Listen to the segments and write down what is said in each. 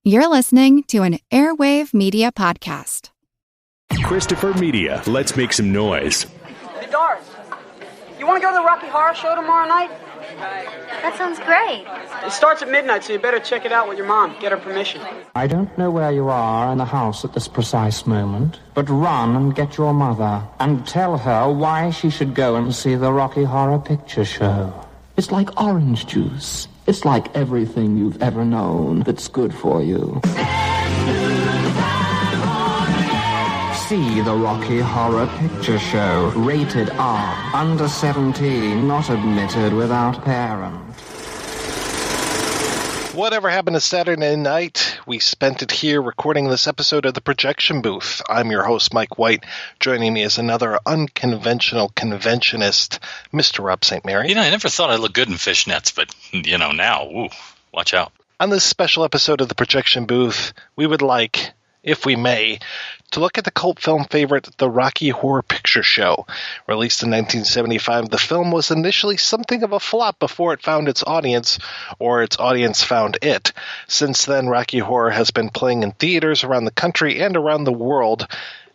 You're listening to an Airwave Media Podcast. Christopher Media, let's make some noise. Hey, Doris, you want to go to the Rocky Horror Show tomorrow night? That sounds great. It starts at midnight, so you better check it out with your mom. Get her permission. I don't know where you are in the house at this precise moment, but run and get your mother and tell her why she should go and see the Rocky Horror Picture Show. It's like orange juice. It's like everything you've ever known that's good for you. See the Rocky Horror Picture Show. Rated R. Under 17. Not admitted without parent. Whatever happened to Saturday night? We spent it here recording this episode of The Projection Booth. I'm your host, Mike White. Joining me is another unconventional conventionist, Mr. Rob St. Mary. You know, I never thought I'd look good in fishnets, but, you know, now, ooh, watch out. On this special episode of The Projection Booth, we would like, if we may, to look at the cult film favorite, The Rocky Horror Picture Show. Released in 1975, the film was initially something of a flop before it found its audience, or its audience found it. Since then, Rocky Horror has been playing in theaters around the country and around the world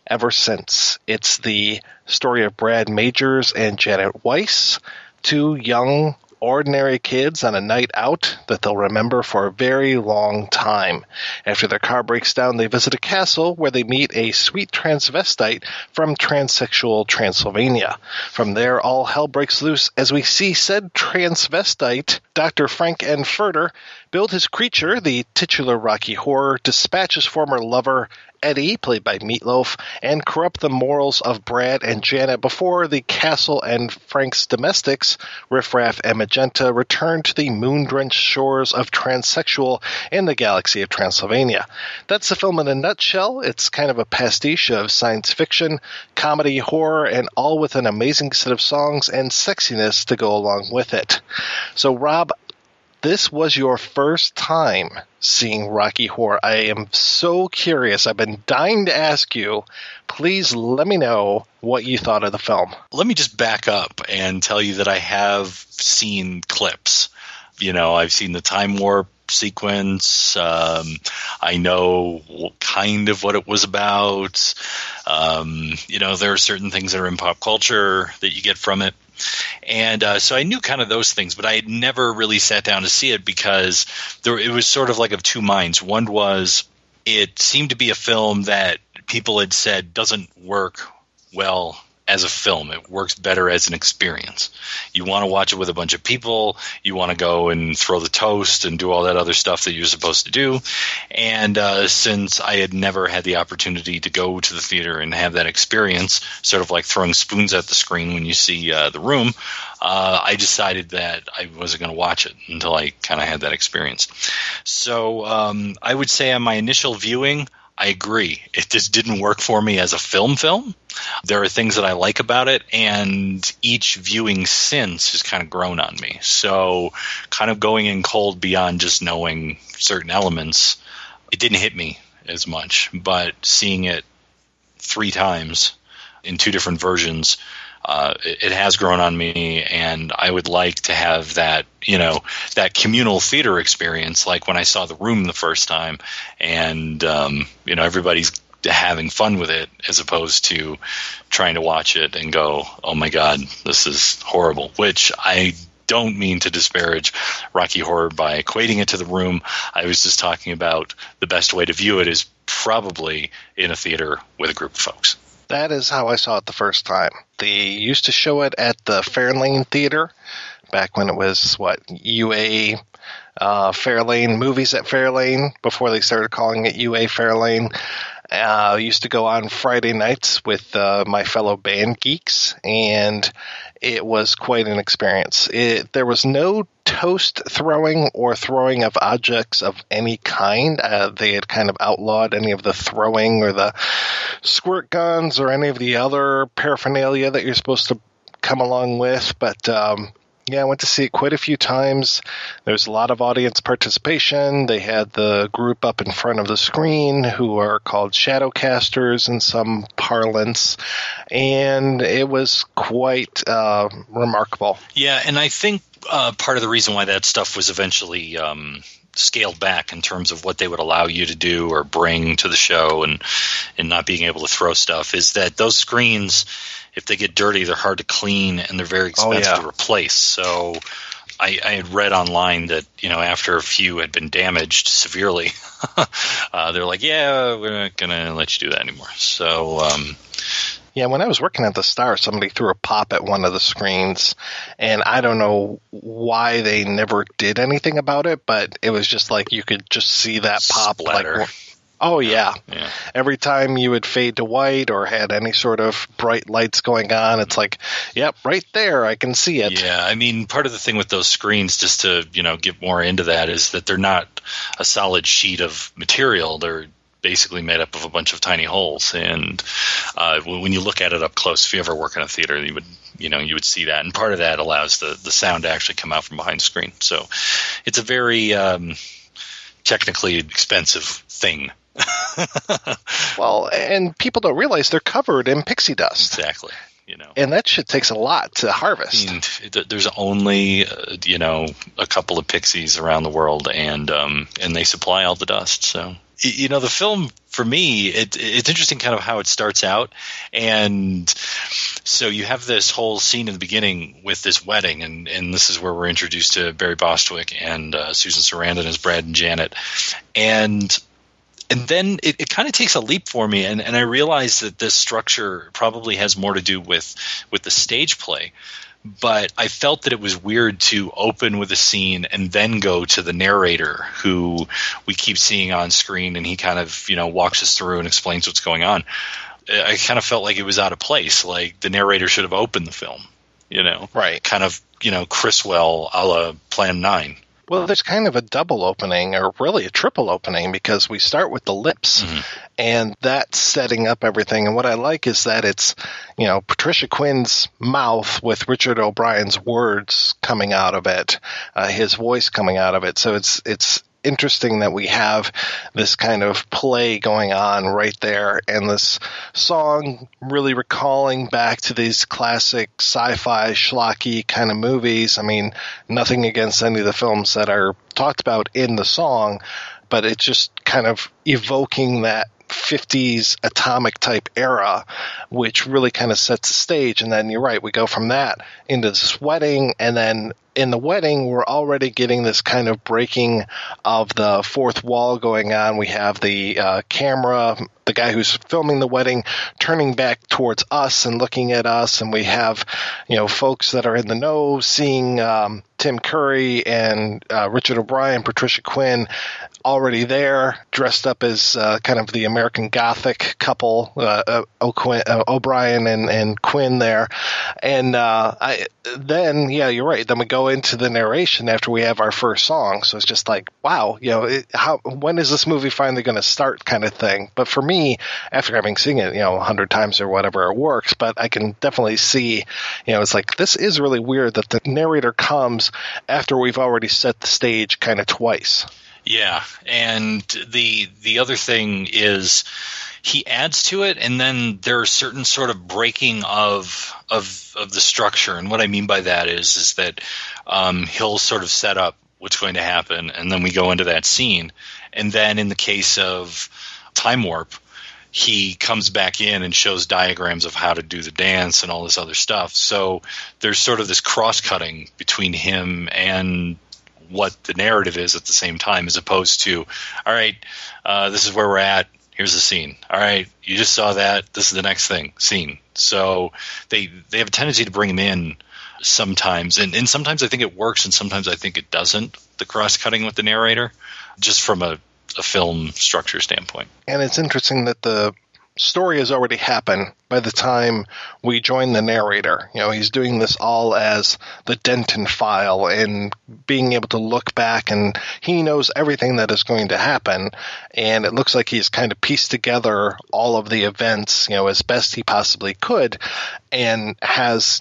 ever since. It's the story of Brad Majors and Janet Weiss, two young, ordinary kids on a night out that they'll remember for a very long time. After their car breaks down, they visit a castle where they meet a sweet transvestite from transsexual Transylvania. From there, all hell breaks loose as we see said transvestite, Dr. Frank N. Furter, build his creature, the titular Rocky Horror, dispatch his former lover, Eddie, played by Meatloaf, and corrupt the morals of Brad and Janet before the castle and Frank's domestics, Riff Raff and Magenta, return to the moon-drenched shores of transsexual in the galaxy of Transylvania. That's the film in a nutshell. It's kind of a pastiche of science fiction, comedy, horror, and all with an amazing set of songs and sexiness to go along with it. So, Rob, this was your first time seeing Rocky Horror. I am so curious. I've been dying to ask you. Please let me know what you thought of the film. Let me just back up and tell you that I have seen clips. You know, I've seen the time warp sequence. I know kind of what it was about. You know, there are certain things that are in pop culture that you get from it. And so I knew kind of those things, but I had never really sat down to see it because it was sort of like of two minds. One was it seemed to be a film that people had said doesn't work well as a film. It works better as an experience. You want to watch it with a bunch of people. You want to go and throw the toast and do all that other stuff that you're supposed to do. And since I had never had the opportunity to go to the theater and have that experience, sort of like throwing spoons at the screen when you see The Room, I decided that I wasn't going to watch it until I kind of had that experience. So I would say on my initial viewing, I agree. It just didn't work for me as a film. There are things that I like about it, and each viewing since has kind of grown on me. So kind of going in cold beyond just knowing certain elements, it didn't hit me as much. But seeing it 3 times in 2 different versions, it has grown on me, and I would like to have that, you know, that communal theater experience, like when I saw The Room the first time, and you know, everybody's having fun with it, as opposed to trying to watch it and go, oh my God, this is horrible. Which I don't mean to disparage Rocky Horror by equating it to The Room. I was just talking about the best way to view it is probably in a theater with a group of folks. That is how I saw it the first time. They used to show it at the Fairlane Theater back when it was, UA Fairlane, Movies at Fairlane, before they started calling it UA Fairlane. Used to go on Friday nights with my fellow band geeks, and it was quite an experience. There was no toast throwing or throwing of objects of any kind. They had kind of outlawed any of the throwing or the squirt guns or any of the other paraphernalia that you're supposed to come along with. But yeah, I went to see it quite a few times. There's a lot of audience participation. They had the group up in front of the screen who are called shadowcasters in some parlance, and it was quite remarkable. Yeah, and I think part of the reason why that stuff was eventually scaled back in terms of what they would allow you to do or bring to the show, and not being able to throw stuff, is that those screens, if they get dirty, they're hard to clean and they're very expensive to replace. So I had read online that, after a few had been damaged severely, they're like, yeah, we're not going to let you do that anymore. So, yeah, when I was working at the Star, somebody threw a pop at one of the screens, and I don't know why they never did anything about it, but it was just like you could just see that pop. Splatter. Oh, yeah. Yeah. Every time you would fade to white or had any sort of bright lights going on, it's like, yep, right there, I can see it. Yeah, I mean, part of the thing with those screens, just to, get more into that, is that they're not a solid sheet of material. They're basically made up of a bunch of tiny holes. And when you look at it up close, if you ever work in a theater, you would see that. And part of that allows the sound to actually come out from behind the screen. So it's a very technically expensive thing. Well, and people don't realize they're covered in pixie dust. Exactly. And that shit takes a lot to harvest. I mean, there's only a couple of pixies around the world, and they supply all the dust. So the film, for me, it's interesting kind of how it starts out. And so you have this whole scene in the beginning with this wedding, and this is where we're introduced to Barry Bostwick and Susan Sarandon as Brad and Janet. And then it kind of takes a leap for me, and I realize that this structure probably has more to do with the stage play. But I felt that it was weird to open with a scene and then go to the narrator, who we keep seeing on screen, and he kind of walks us through and explains what's going on. I kind of felt like it was out of place. Like the narrator should have opened the film, right? Kind of Criswell a la Plan 9. Well, there's kind of a double opening, or really a triple opening, because we start with the lips, and that's setting up everything. And what I like is that it's, Patricia Quinn's mouth with Richard O'Brien's words coming out of it, his voice coming out of it. So it's interesting that we have this kind of play going on right there, and this song really recalling back to these classic sci-fi schlocky kind of movies. I mean, nothing against any of the films that are talked about in the song, but it's just kind of evoking that 50s atomic type era, which really kind of sets the stage. And then you're right, we go from that into this wedding, and then in the wedding, we're already getting this kind of breaking of the fourth wall going on. We have the camera, the guy who's filming the wedding, turning back towards us and looking at us. And we have, folks that are in the know seeing Tim Curry and Richard O'Brien, Patricia Quinn, already there, dressed up as kind of the American Gothic couple, O'Brien and Quinn there. And then, yeah, you're right. Then we go into the narration after we have our first song. So it's just like, wow, when is this movie finally going to start, kind of thing. But for me, after having seen it, 100 times or whatever, it works. But I can definitely see, it's like, this is really weird that the narrator comes after we've already set the stage kind of twice. Yeah, and the other thing is he adds to it, and then there's certain sort of breaking of the structure. And what I mean by that is that he'll sort of set up what's going to happen, and then we go into that scene. And then in the case of Time Warp, he comes back in and shows diagrams of how to do the dance and all this other stuff. So there's sort of this cross-cutting between him and what the narrative is at the same time, as opposed to, all right, this is where we're at, here's the scene. All right, you just saw that, this is the next thing, scene. So they have a tendency to bring him in sometimes, and sometimes I think it works, and sometimes I think it doesn't, the cross-cutting with the narrator, just from a film structure standpoint. And it's interesting that the story has already happened by the time we join the narrator. He's doing this all as the Denton file and being able to look back, and he knows everything that is going to happen. And it looks like he's kind of pieced together all of the events, as best he possibly could, and has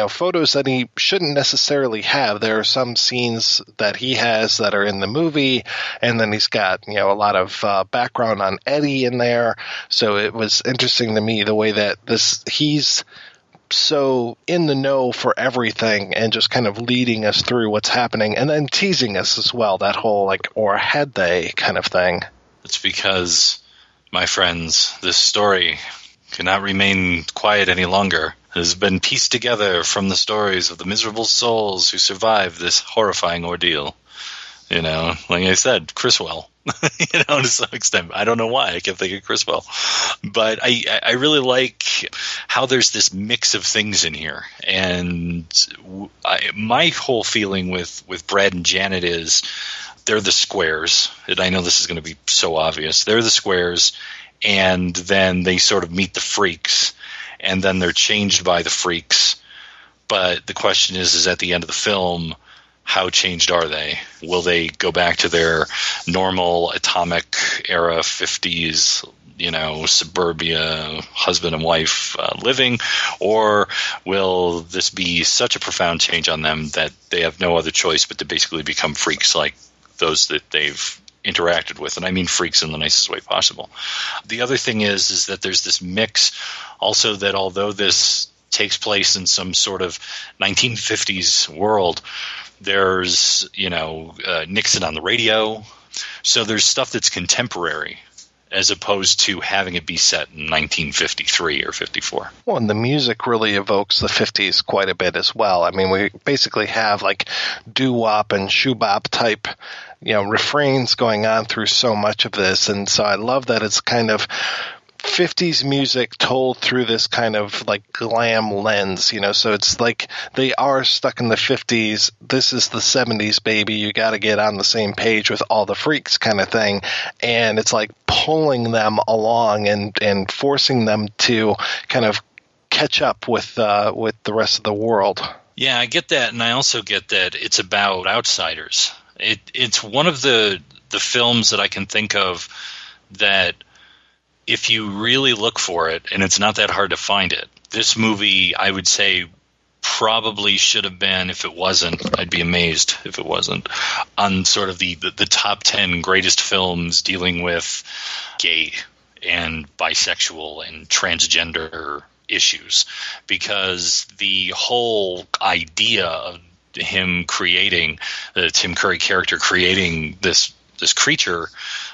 photos that he shouldn't necessarily have. There are some scenes that he has that are in the movie, and then he's got, a lot of background on Eddie in there. So it was interesting to me the way that he's so in the know for everything and just kind of leading us through what's happening and then teasing us as well, that whole like, or had they kind of thing. It's because, my friends, this story cannot remain quiet any longer. It has been pieced together from the stories of the miserable souls who survived this horrifying ordeal. You know, like I said, Criswell. You know, to some extent. I don't know why I kept thinking Criswell. But I really like how there's this mix of things in here. And my whole feeling with Brad and Janet is they're the squares. And I know this is going to be so obvious. They're the squares, and then they sort of meet the freaks, and then they're changed by the freaks. But the question is at the end of the film, how changed are they? Will they go back to their normal atomic era 50s, you know, suburbia, husband and wife living? Or will this be such a profound change on them that they have no other choice but to basically become freaks like those that they've interacted with? And I mean freaks in the nicest way possible. The other thing is that there's this mix also that although this takes place in some sort of 1950s world, there's, you know, Nixon on the radio. So there's stuff that's contemporary as opposed to having it be set in 1953 or 54. Well, and the music really evokes the 50s quite a bit as well. I mean, we basically have like doo-wop and shoebop type, you know, refrains going on through so much of this. And so I love that it's kind of 50s music told through this kind of like glam lens, you know, so it's like they are stuck in the 50s. This is the 70s, baby. You got to get on the same page with all the freaks kind of thing. And it's like pulling them along and forcing them to kind of catch up with the rest of the world. Yeah, I get that. And I also get that it's about outsiders. It's one of the films that I can think of that if you really look for it, and it's not that hard to find it, this movie, I would say, probably should have been, if it wasn't, I'd be amazed if it wasn't, on sort of the top 10 greatest films dealing with gay and bisexual and transgender issues. Because the whole idea of him creating, the Tim Curry character creating this creature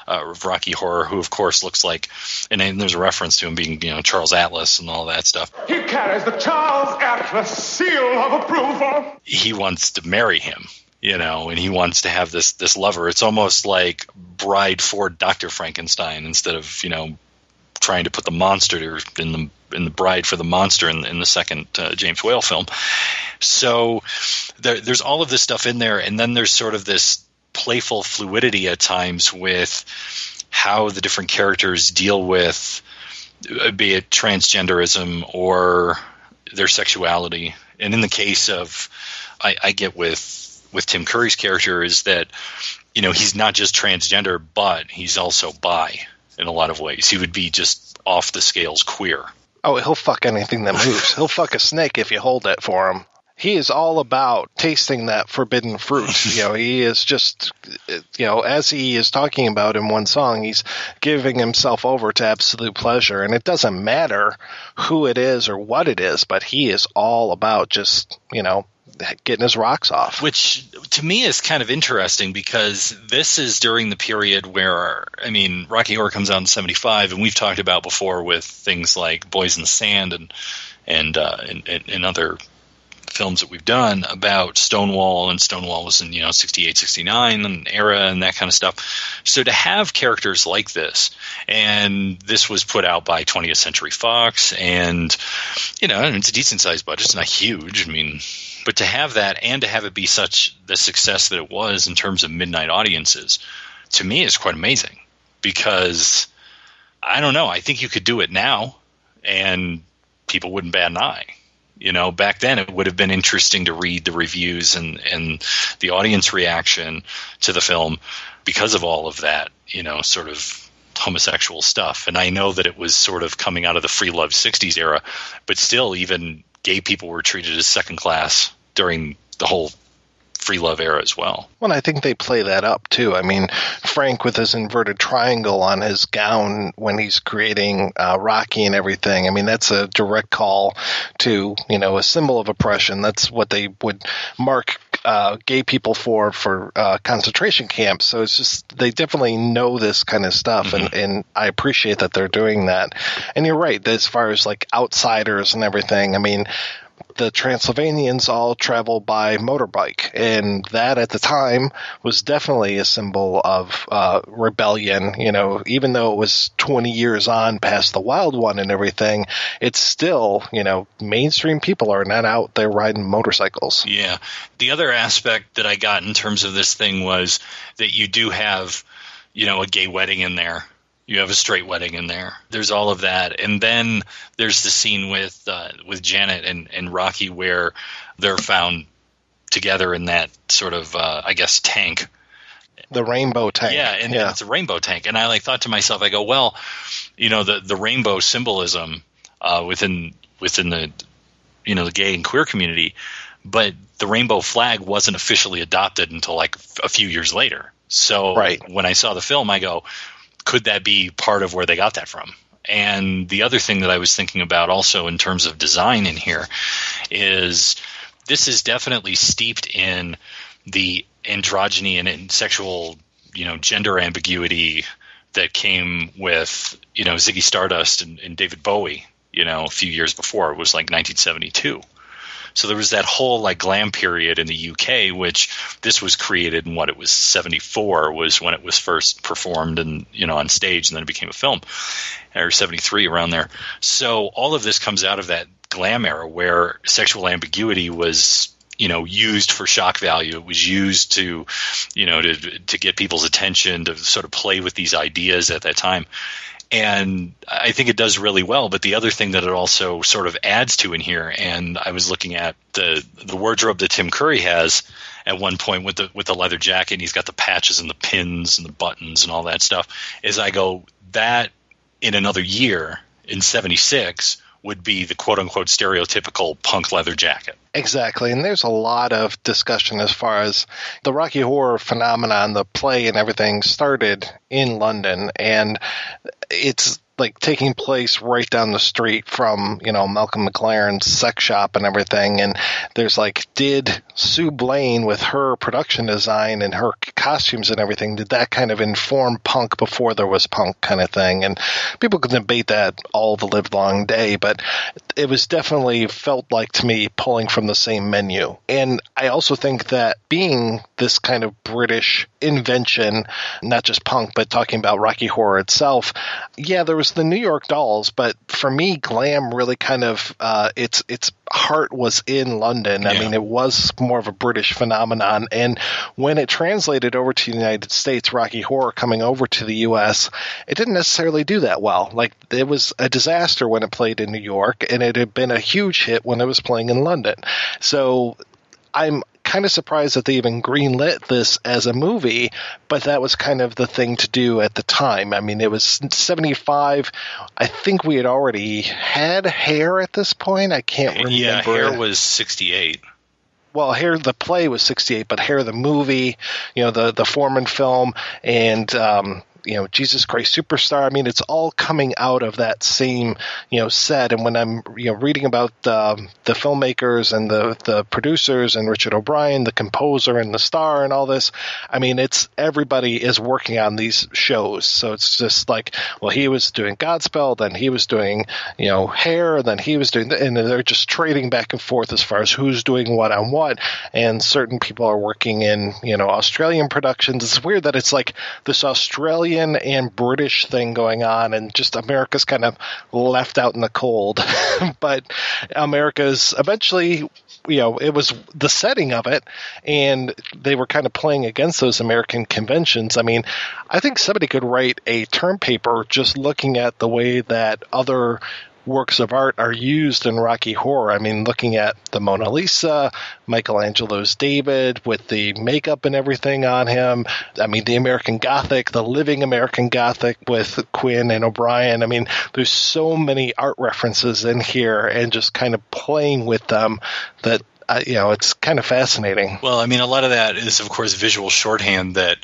of Rocky Horror, who of course looks like, and there's a reference to him being, you know, Charles Atlas and all that stuff. He carries the Charles Atlas seal of approval. He wants to marry him, you know, and he wants to have this lover. It's almost like Bride for Dr. Frankenstein instead of, you know, trying to put the monster in the Bride for the Monster in the second James Whale film. So there's all of this stuff in there, and then there's sort of this playful fluidity at times with how the different characters deal with, be it transgenderism or their sexuality. And in the case of, I get with Tim Curry's character is that, you know, he's not just transgender, but he's also bi in a lot of ways. He would be just off the scales queer. Oh, he'll fuck anything that moves. He'll fuck a snake if you hold it for him. He is all about tasting that forbidden fruit. You know, he is just, you know, as he is talking about in one song, he's giving himself over to absolute pleasure. And it doesn't matter who it is or what it is, but he is all about just, you know, getting his rocks off. Which to me is kind of interesting because this is during the period where, I mean, Rocky Horror comes out in 75, and we've talked about before with things like Boys in the Sand and other films that we've done about Stonewall, and Stonewall was in, you know, 68, 69 and era and that kind of stuff. So to have characters like this, and this was put out by 20th Century Fox, and, you know, it's a decent sized budget. It's not huge. I mean, but to have that and to have it be such the success that it was in terms of midnight audiences, to me is quite amazing because I don't know. I think you could do it now and people wouldn't bat an eye. You know, back then it would have been interesting to read the reviews and the audience reaction to the film because of all of that, you know, sort of homosexual stuff. And I know that it was sort of coming out of the free love 60s era, but still even gay people were treated as second class during the whole free love era as well. Well, I think they play that up too. I mean, Frank with his inverted triangle on his gown when he's creating Rocky and everything. I mean, that's a direct call to, a symbol of oppression. That's what they would mark gay people for concentration camps. So it's just, they definitely know this kind of stuff, and I appreciate that they're doing that. And you're right, as far as like outsiders and everything, I mean, the Transylvanians all travel by motorbike, and that at the time was definitely a symbol of rebellion. Even though it was 20 years on past the Wild One and everything, it's still, mainstream people are not out there riding motorcycles. Yeah. The other aspect that I got in terms of this thing was that you do have, a gay wedding in there. You have a straight wedding in there. There's all of that. And then there's the scene with Janet and Rocky where they're found together in that sort of, tank. The rainbow tank. Yeah, and it's a rainbow tank. And I thought to myself, I go, well, the rainbow symbolism within the, the gay and queer community, but the rainbow flag wasn't officially adopted until like a few years later. So when I saw the film, I go, could that be part of where they got that from? And the other thing that I was thinking about also in terms of design in here is this is definitely steeped in the androgyny and in sexual, gender ambiguity that came with, Ziggy Stardust and David Bowie, a few years before. It was like 1972. So there was that whole like glam period in the UK, which this was created in it was 74 was when it was first performed and, on stage, and then it became a film, or 73 around there. So all of this comes out of that glam era where sexual ambiguity was, used for shock value. It was used to, to get people's attention, to sort of play with these ideas at that time. And I think it does really well. But the other thing that it also sort of adds to in here, and I was looking at the wardrobe that Tim Curry has at one point with the leather jacket, and he's got the patches and the pins and the buttons and all that stuff, is I go, that in another year, in 76, would be the quote-unquote stereotypical punk leather jacket. Exactly, and there's a lot of discussion as far as the Rocky Horror phenomenon, the play and everything started in London, and it's like taking place right down the street from, Malcolm McLaren's sex shop and everything. And there's like, did Sue Blaine with her production design and her costumes and everything, did that kind of inform punk before there was punk kind of thing? And people can debate that all the live long day, but it was definitely felt like to me pulling from the same menu. And I also think that being this kind of British invention, not just punk, but talking about Rocky Horror itself, yeah, there was the New York Dolls, but for me, glam really kind of its heart was in London. I mean, it was more of a British phenomenon, and when it translated over to the United States, Rocky Horror coming over to the U.S., it didn't necessarily do that well. Like, it was a disaster when it played in New York, and it had been a huge hit when it was playing in London. So I'm kind of surprised that they even greenlit this as a movie, but that was kind of the thing to do at the time. I mean, it was 75. I think we had already had Hair at this point. I can't remember. Yeah, Hair was 68. Well, Hair the play was 68, but Hair the movie, the Foreman film, and Jesus Christ Superstar. I mean, it's all coming out of that same, set. And when I'm, reading about the filmmakers and the producers and Richard O'Brien, the composer and the star and all this, I mean, it's everybody is working on these shows. So it's just like, well, he was doing Godspell, then he was doing, Hair, then he was doing, and they're just trading back and forth as far as who's doing what on what. And certain people are working in, Australian productions. It's weird that it's like this Australian and British thing going on, and just America's kind of left out in the cold. But America's eventually, it was the setting of it, and they were kind of playing against those American conventions. I mean, I think somebody could write a term paper just looking at the way that other works of art are used in Rocky Horror. I mean, looking at the Mona Lisa, Michelangelo's David with the makeup and everything on him. I mean, the American Gothic, the living American Gothic with Quinn and O'Brien. I mean, there's so many art references in here, and just kind of playing with them that it's kind of fascinating. Well, I mean, a lot of that is, of course, visual shorthand that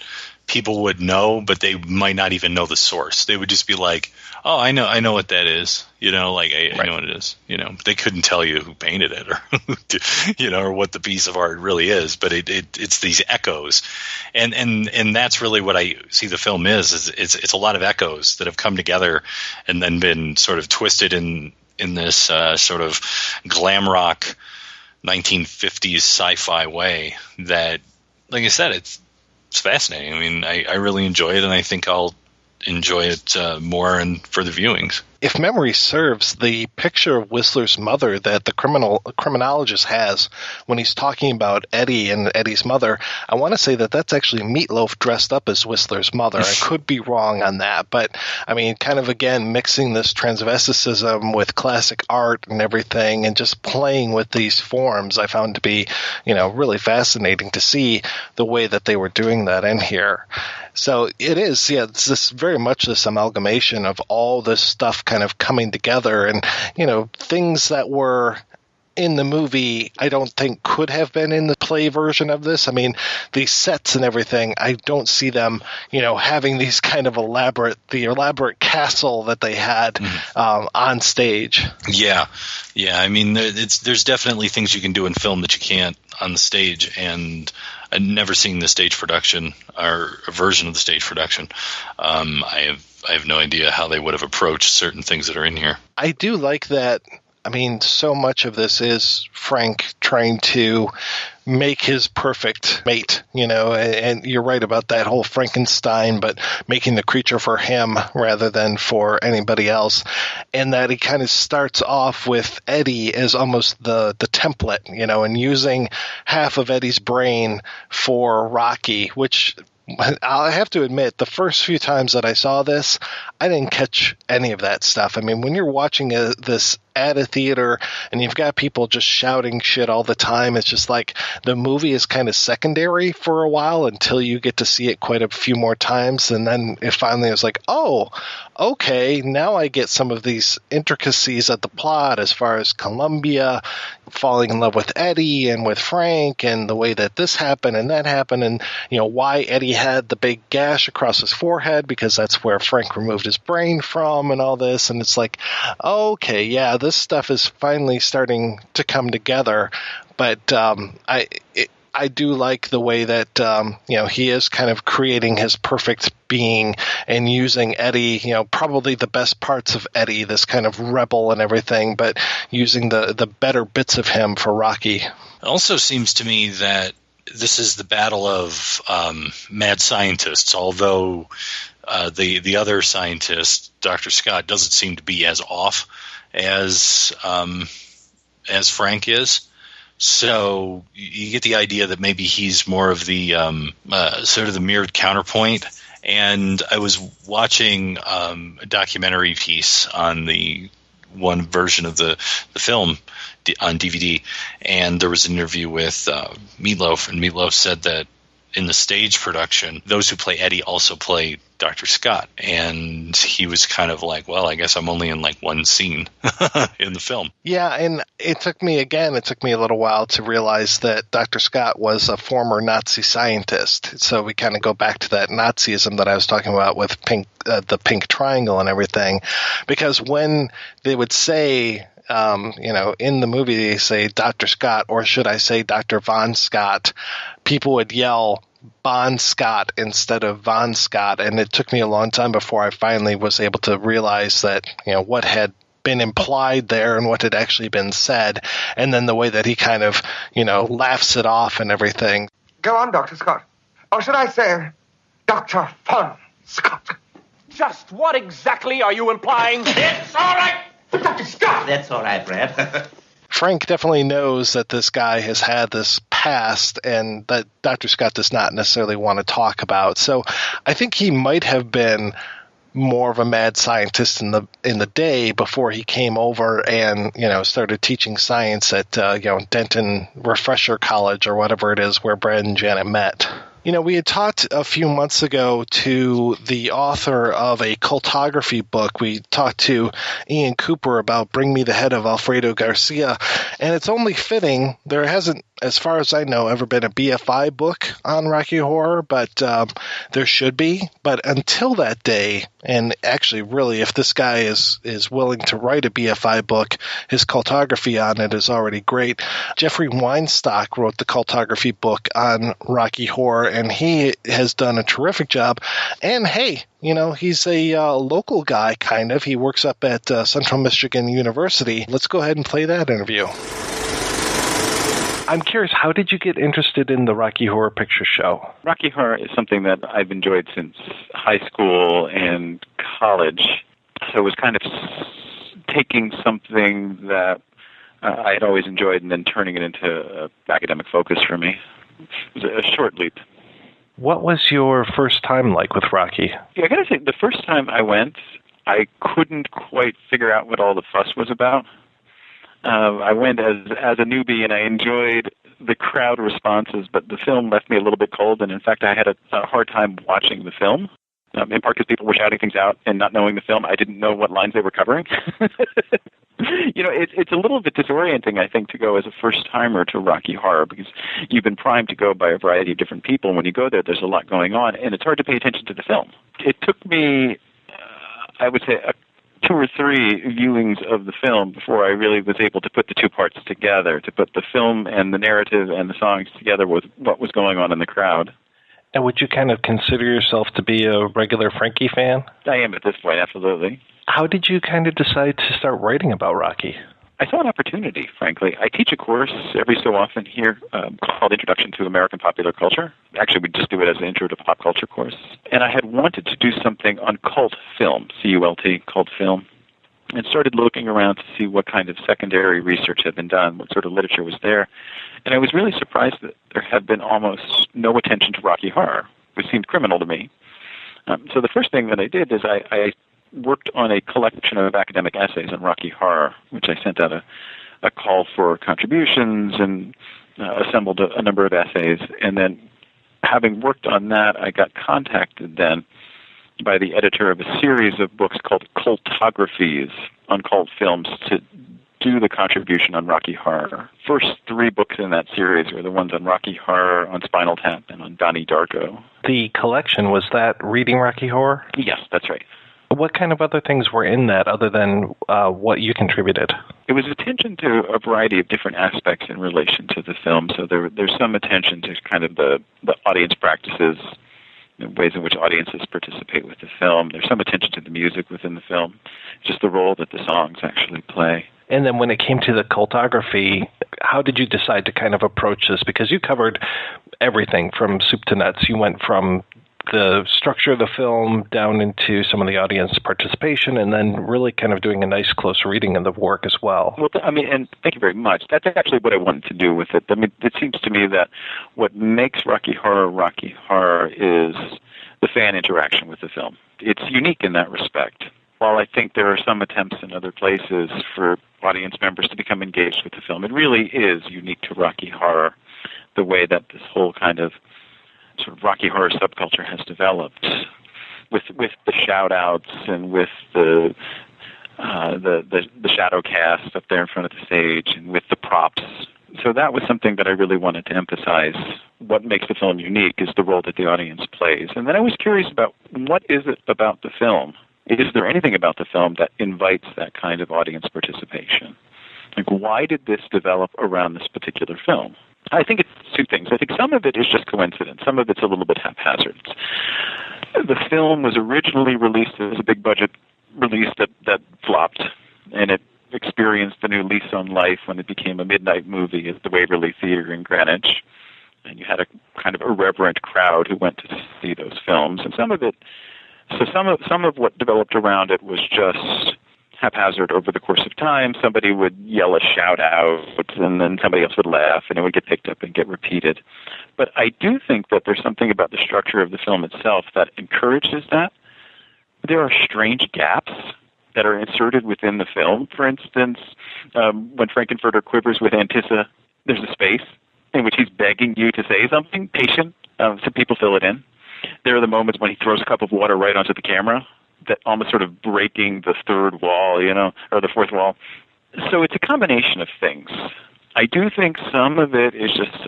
people would know, but they might not even know the source. They would just be like, "Oh, I know what that is." I know what it is. But they couldn't tell you who painted it or or what the piece of art really is. But it's these echoes, and that's really what I see the film is it's a lot of echoes that have come together and then been sort of twisted in this sort of glam rock 1950s sci-fi way that, like I said, it's fascinating. I mean, I really enjoy it, and I think I'll enjoy it more in further viewings. If memory serves, the picture of Whistler's mother that the criminologist has when he's talking about Eddie and Eddie's mother, I want to say that that's actually Meatloaf dressed up as Whistler's mother. I could be wrong on that, but I mean, kind of again mixing this transvesticism with classic art and everything, and just playing with these forms, I found to be, really fascinating to see the way that they were doing that in here. So it is, it's this very much this amalgamation of all this stuff kind of coming together, and things that were in the movie I don't think could have been in the play version of this. I mean, these sets and everything, I don't see them having these kind of elaborate castle that they had on stage. Yeah. I mean, there's definitely things you can do in film that you can't on the stage, and I've never seen the stage production or a version of the stage production. I have no idea how they would have approached certain things that are in here. I do like that. I mean, so much of this is Frank trying to make his perfect mate, and you're right about that whole Frankenstein, but making the creature for him rather than for anybody else. And that he kind of starts off with Eddie as almost the template, and using half of Eddie's brain for Rocky, which I have to admit, the first few times that I saw this, I didn't catch any of that stuff. I mean, when you're watching this at a theater and you've got people just shouting shit all the time, it's just like the movie is kind of secondary for a while until you get to see it quite a few more times. And then it finally was like, oh, okay, now I get some of these intricacies of the plot as far as Columbia falling in love with Eddie and with Frank, and the way that this happened and that happened, and why Eddie had the big gash across his forehead, because that's where Frank removed his brain from, and all this. And it's like, okay, yeah, this stuff is finally starting to come together. But I do like the way that he is kind of creating his perfect being and using Eddie, probably the best parts of Eddie, this kind of rebel and everything, but using the better bits of him for Rocky. It also seems to me that this is the battle of mad scientists, although the other scientist, Dr. Scott, doesn't seem to be as off as Frank is. So you get the idea that maybe he's more of the sort of the mirrored counterpoint. And I was watching a documentary piece on the one version of the film on DVD, and there was an interview with Meatloaf, and Meatloaf said that in the stage production, those who play Eddie also play Dr. Scott. And he was kind of like, well, I guess I'm only in like one scene in the film. Yeah, and it took me a little while to realize that Dr. Scott was a former Nazi scientist. So we kind of go back to that Nazism that I was talking about with the pink triangle and everything. Because when they would say, in the movie they say Dr. Scott, or should I say Dr. Von Scott, people would yell Bon Scott instead of Von Scott, and it took me a long time before I finally was able to realize that what had been implied there and what had actually been said, and then the way that he kind of laughs it off and everything. Go on, Dr. Scott. Or should I say, Dr. Von Scott? Just what exactly are you implying? It's all right, Dr. Scott! That's all right, Brad. Frank definitely knows that this guy has had this past, and that Dr. Scott does not necessarily want to talk about. So I think he might have been more of a mad scientist in the day before he came over and started teaching science at Denton Refresher College or whatever it is where Brad and Janet met. We had talked a few months ago to the author of a cultography book. We talked to Ian Cooper about Bring Me the Head of Alfredo Garcia, and it's only fitting. There hasn't, as far as I know, ever been a BFI book on Rocky Horror, but there should be. But until that day, and actually really if this guy is willing to write a BFI book, his cultography on it is already great. Jeffrey Weinstock wrote the cultography book on Rocky Horror, and he has done a terrific job. And hey, he's a local guy, kind of. He works up at Central Michigan University. Let's go ahead and play that interview. I'm curious, how did you get interested in the Rocky Horror Picture Show? Rocky Horror is something that I've enjoyed since high school and college. So it was kind of taking something that I had always enjoyed and then turning it into academic focus for me. It was a short leap. What was your first time like with Rocky? Yeah, I got to say, the first time I went, I couldn't quite figure out what all the fuss was about. I went as a newbie, and I enjoyed the crowd responses, but the film left me a little bit cold, and in fact, I had a hard time watching the film, in part because people were shouting things out and not knowing the film. I didn't know what lines they were covering. It's a little bit disorienting, I think, to go as a first-timer to Rocky Horror, because you've been primed to go by a variety of different people. When you go there, there's a lot going on, and it's hard to pay attention to the film. It took me, I would say, 2 or 3 viewings of the film before I really was able to put the two parts together, to put the film and the narrative and the songs together with what was going on in the crowd. And would you kind of consider yourself to be a regular Frankie fan? I am at this point, absolutely. How did you kind of decide to start writing about Rocky? I saw an opportunity, frankly. I teach a course every so often here called Introduction to American Popular Culture. Actually, we just do it as an Intro to Pop Culture course. And I had wanted to do something on cult film, C-U-L-T, cult film, and started looking around to see what kind of secondary research had been done, what sort of literature was there. And I was really surprised that there had been almost no attention to Rocky Horror, which seemed criminal to me. So the first thing that I did is I worked on a collection of academic essays on Rocky Horror, which I sent out a call for contributions and assembled a number of essays. And then having worked on that, I got contacted then by the editor of a series of books called Cultographies on cult films to do the contribution on Rocky Horror. First 3 books in that series were the ones on Rocky Horror, on Spinal Tap, and on Donnie Darko. The collection, was that Reading Rocky Horror? Yes, that's right. What kind of other things were in that other than what you contributed? It was attention to a variety of different aspects in relation to the film. So there's some attention to kind of the audience practices, the ways in which audiences participate with the film. There's some attention to the music within the film, just the role that the songs actually play. And then when it came to the cultography, how did you decide to kind of approach this? Because you covered everything from soup to nuts. You went from the structure of the film down into some of the audience participation, and then really kind of doing a nice close reading of the work as well. Well, and thank you very much. That's actually what I wanted to do with it. It seems to me that what makes Rocky Horror is the fan interaction with the film. It's unique in that respect. While I think there are some attempts in other places for audience members to become engaged with the film, it really is unique to Rocky Horror, the way that this whole kind of sort of Rocky Horror subculture has developed, with the shout-outs and with the shadow cast up there in front of the stage and with the props. So that was something that I really wanted to emphasize. What makes the film unique is the role that the audience plays. And then I was curious about what is it about the film? Is there anything about the film that invites that kind of audience participation? Like, why did this develop around this particular film? I think it's 2 things. I think some of it is just coincidence. Some of it's a little bit haphazard. The film was originally released as a big-budget release that flopped, and it experienced a new lease on life when it became a midnight movie at the Waverly Theater in Greenwich. And you had a kind of irreverent crowd who went to see those films. And some of what developed around it was just haphazard over the course of time. Somebody would yell a shout out, and then somebody else would laugh, and it would get picked up and get repeated. But I do think that there's something about the structure of the film itself that encourages that. There are strange gaps that are inserted within the film. For instance, when Frankenfurter quivers with Antissa, there's a space, in which he's begging you to say something, patient, so people fill it in. There are the moments when he throws a cup of water right onto the camera, that almost sort of breaking the third wall, or the fourth wall. So it's a combination of things. I do think some of it is just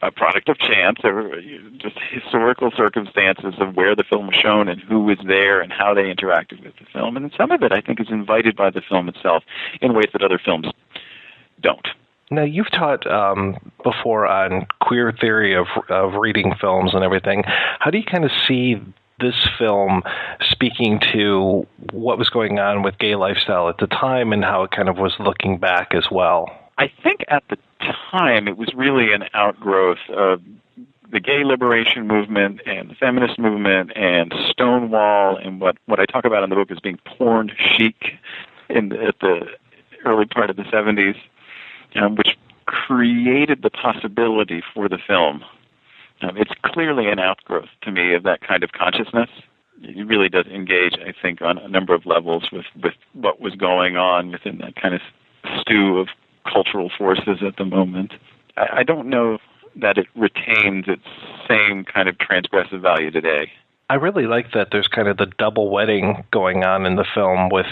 a product of chance, or just historical circumstances of where the film was shown and who was there and how they interacted with the film. And some of it, I think, is invited by the film itself in ways that other films don't. Now, you've taught before on queer theory of reading films and everything. How do you kind of see this film speaking to what was going on with gay lifestyle at the time and how it kind of was looking back as well? I think at the time it was really an outgrowth of the gay liberation movement and the feminist movement and Stonewall and what I talk about in the book as being porn chic at the early part of the 70s, which created the possibility for the film. It's clearly an outgrowth to me of that kind of consciousness. It really does engage, I think, on a number of levels with what was going on within that kind of stew of cultural forces at the moment. I don't know that it retains its same kind of transgressive value today. I really like that there's kind of the double wedding going on in the film with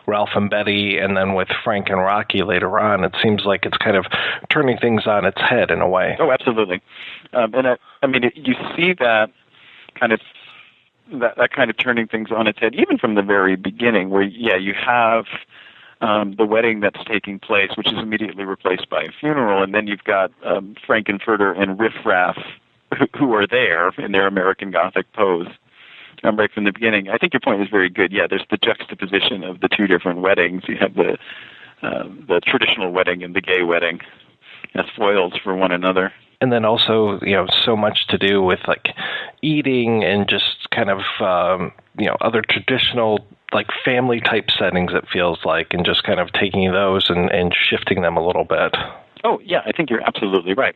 Ralph and Betty and then with Frank and Rocky later on. It seems like it's kind of turning things on its head in a way. Oh, absolutely. You see that kind of that kind of turning things on its head, even from the very beginning, where, you have the wedding that's taking place, which is immediately replaced by a funeral, and then you've got Frankenfurter and Riff Raff who are there in their American Gothic pose. Right from the beginning. I think your point is very good. Yeah, there's the juxtaposition of the two different weddings. You have the traditional wedding and the gay wedding as foils for one another. And then also, so much to do with like eating and just kind of, other traditional like family type settings, it feels like, and just kind of taking those and shifting them a little bit. Oh, yeah, I think you're absolutely right.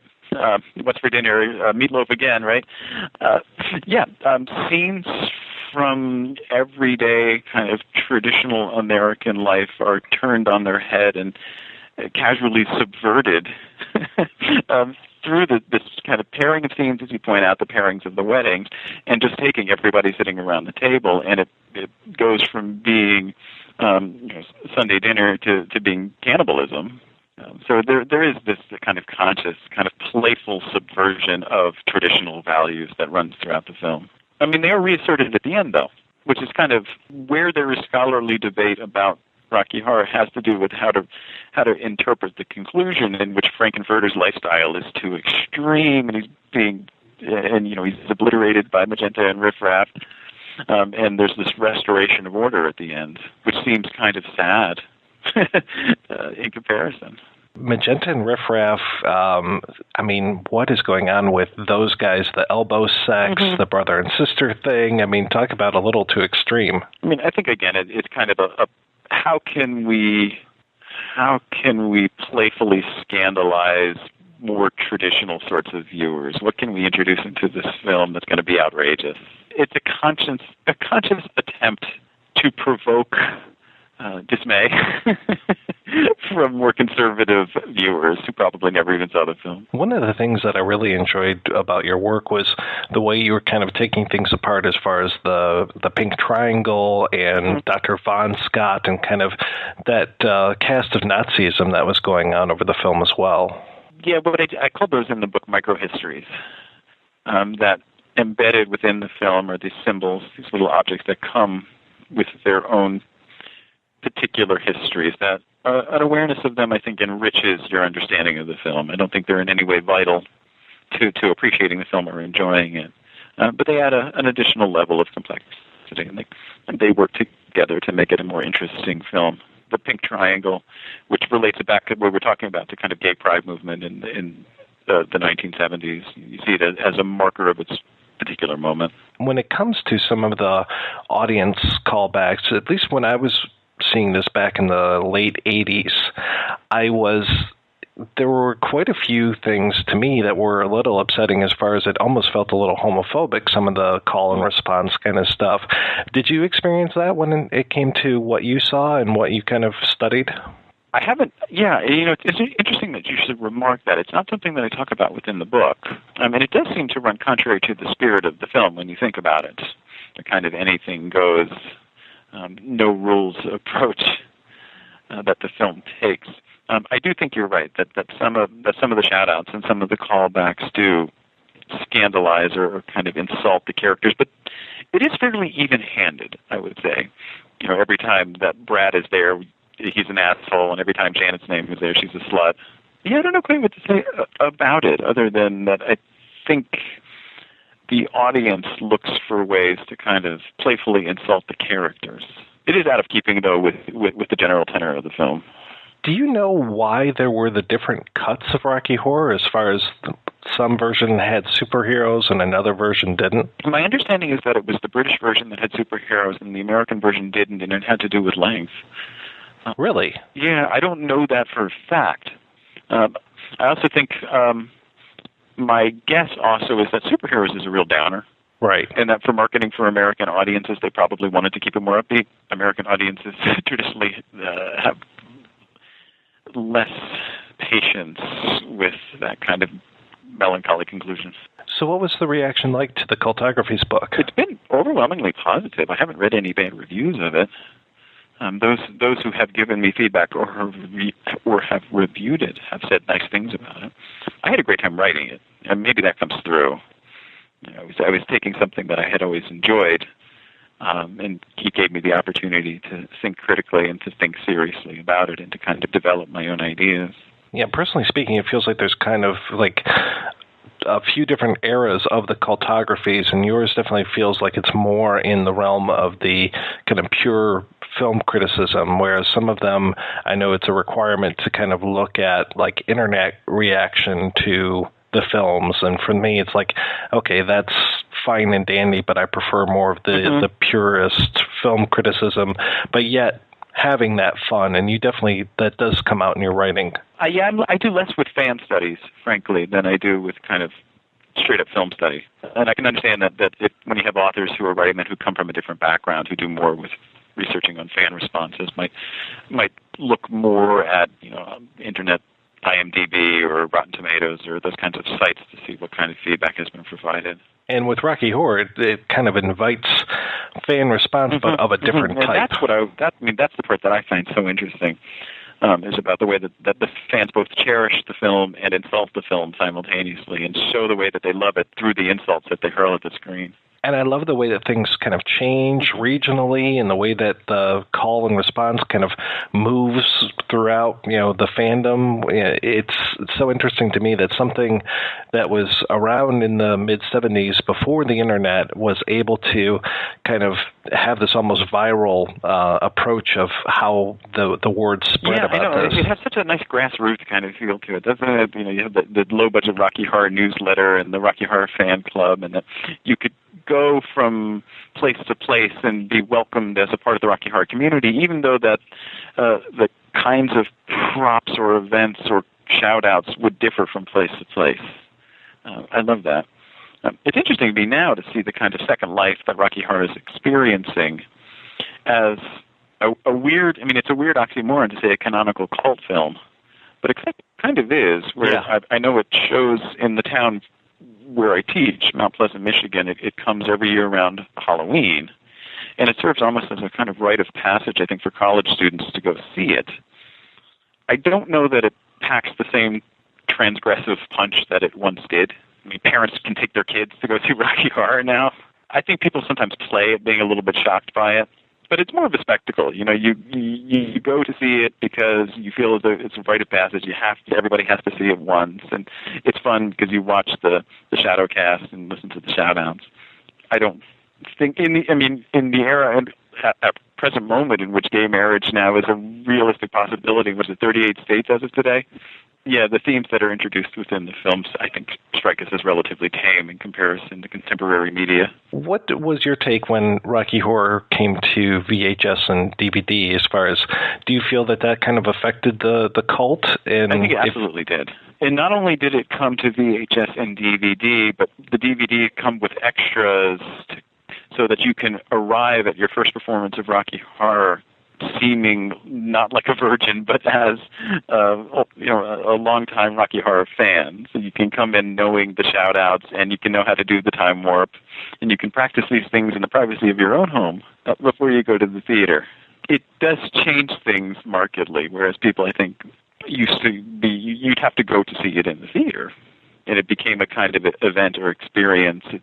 What's for dinner? Meatloaf again, right? Scenes from everyday kind of traditional American life are turned on their head and casually subverted through this kind of pairing of scenes, as you point out, the pairings of the weddings, and just taking everybody sitting around the table, and it goes from being Sunday dinner to being cannibalism. So there is this kind of conscious, kind of playful subversion of traditional values that runs throughout the film. I mean, they are reasserted at the end, though, which is kind of where there is scholarly debate about Rocky Horror has to do with how to interpret the conclusion in which Frankenfurter's lifestyle is too extreme, and he's obliterated by Magenta and Riff Raff, and there's this restoration of order at the end, which seems kind of sad in comparison. Magenta and Riff Raff, what is going on with those guys? The elbow sex, the brother and sister thing. Talk about a little too extreme. I think, again, it's kind of a how can we playfully scandalize more traditional sorts of viewers? What can we introduce into this film that's going to be outrageous? It's a conscious attempt to provoke dismay from more conservative viewers who probably never even saw the film. One of the things that I really enjoyed about your work was the way you were kind of taking things apart as far as the Pink Triangle and Dr. Von Scott and kind of that cast of Nazism that was going on over the film as well. Yeah, but I called those in the book microhistories. That embedded within the film are these symbols, these little objects that come with their own particular histories. That an awareness of them, I think, enriches your understanding of the film. I don't think they're in any way vital to appreciating the film or enjoying it, but they add an additional level of complexity, and they work together to make it a more interesting film. The Pink Triangle, which relates it back to what we're talking about, the kind of gay pride movement in the 1970s. You see it as a marker of its particular moment. When it comes to some of the audience callbacks, at least when I was seeing this back in the late 80s, there were quite a few things to me that were a little upsetting as far as it almost felt a little homophobic, some of the call and response kind of stuff. Did you experience that when it came to what you saw and what you kind of studied? I haven't. Yeah, it's interesting that you should remark that. It's not something that I talk about within the book. And it does seem to run contrary to the spirit of the film when you think about it. The kind of anything goes, no rules approach that the film takes. I do think you're right that some of the shout-outs and some of the callbacks do scandalize or kind of insult the characters, but it is fairly even-handed, I would say. Every time that Brad is there, he's an asshole, and every time Janet's name is there, she's a slut. Yeah, I don't know quite what to say about it, other than that I think the audience looks for ways to kind of playfully insult the characters. It is out of keeping, though, with the general tenor of the film. Do you know why there were the different cuts of Rocky Horror, as far as some version had superheroes and another version didn't? My understanding is that it was the British version that had superheroes and the American version didn't, and it had to do with length. Really? Yeah, I don't know that for a fact. I also think my guess also is that superheroes is a real downer. Right. And that for marketing for American audiences, they probably wanted to keep it more upbeat. American audiences traditionally have less patience with that kind of melancholy conclusion. So what was the reaction like to the Cultography's book? It's been overwhelmingly positive. I haven't read any bad reviews of it. Those who have given me feedback or have reviewed it have said nice things about it. I had a great time writing it, and maybe that comes through. I was taking something that I had always enjoyed, and he gave me the opportunity to think critically and to think seriously about it and to kind of develop my own ideas. Yeah, personally speaking, it feels like there's kind of like a few different eras of the Cultographies, and yours definitely feels like it's more in the realm of the kind of pure film criticism, whereas some of them, I know it's a requirement to kind of look at like internet reaction to the films, and for me it's like, okay, that's fine and dandy, but I prefer more of the purist film criticism, but yet having that fun, and you definitely, that does come out in your writing. Yeah, I do less with fan studies, frankly, than I do with kind of straight-up film study. And I can understand that when you have authors who are writing that who come from a different background, who do more with researching on fan responses, might look more at internet IMDb or Rotten Tomatoes or those kinds of sites to see what kind of feedback has been provided. And with Rocky Horror, it kind of invites fan response, but of a different type. That's the part that I find so interesting, is about the way that the fans both cherish the film and insult the film simultaneously, and show the way that they love it through the insults that they hurl at the screen. And I love the way that things kind of change regionally, and the way that the call and response kind of moves throughout, the fandom. It's so interesting to me that something that was around in the mid-'70s before the internet was able to kind of have this almost viral approach of how the word spread about this. It has such a nice grassroots kind of feel to it, doesn't it? You have the low-budget Rocky Horror newsletter and the Rocky Horror fan club, and that you could go from place to place and be welcomed as a part of the Rocky Horror community, even though that the kinds of props or events or shout-outs would differ from place to place. I love that. It's interesting to me now to see the kind of second life that Rocky Horror is experiencing as a weird, it's a weird oxymoron to say a canonical cult film, but it kind of is, where I know it shows in the town where I teach, Mount Pleasant, Michigan. It comes every year around Halloween, and it serves almost as a kind of rite of passage, I think, for college students to go see it. I don't know that it packs the same transgressive punch that it once did. Parents can take their kids to go see Rocky Horror now. I think people sometimes play at being a little bit shocked by it, but it's more of a spectacle. You go to see it because you feel as though it's a rite of passage. Everybody has to see it once, and it's fun because you watch the shadow cast and listen to the shout-outs. I don't think in the era and at present moment in which gay marriage now is a realistic possibility, which is 38 states as of today. Yeah, the themes that are introduced within the films, I think, strike us as relatively tame in comparison to contemporary media. What was your take when Rocky Horror came to VHS and DVD, as far as, do you feel that kind of affected the cult? I think it absolutely did. And not only did it come to VHS and DVD, but the DVD come with extras so that you can arrive at your first performance of Rocky Horror seeming not like a virgin, but as a long-time Rocky Horror fan. So you can come in knowing the shout-outs, and you can know how to do the time warp, and you can practice these things in the privacy of your own home before you go to the theater. It does change things markedly, whereas people, I think, used to be, you'd have to go to see it in the theater, and it became a kind of event or experience. It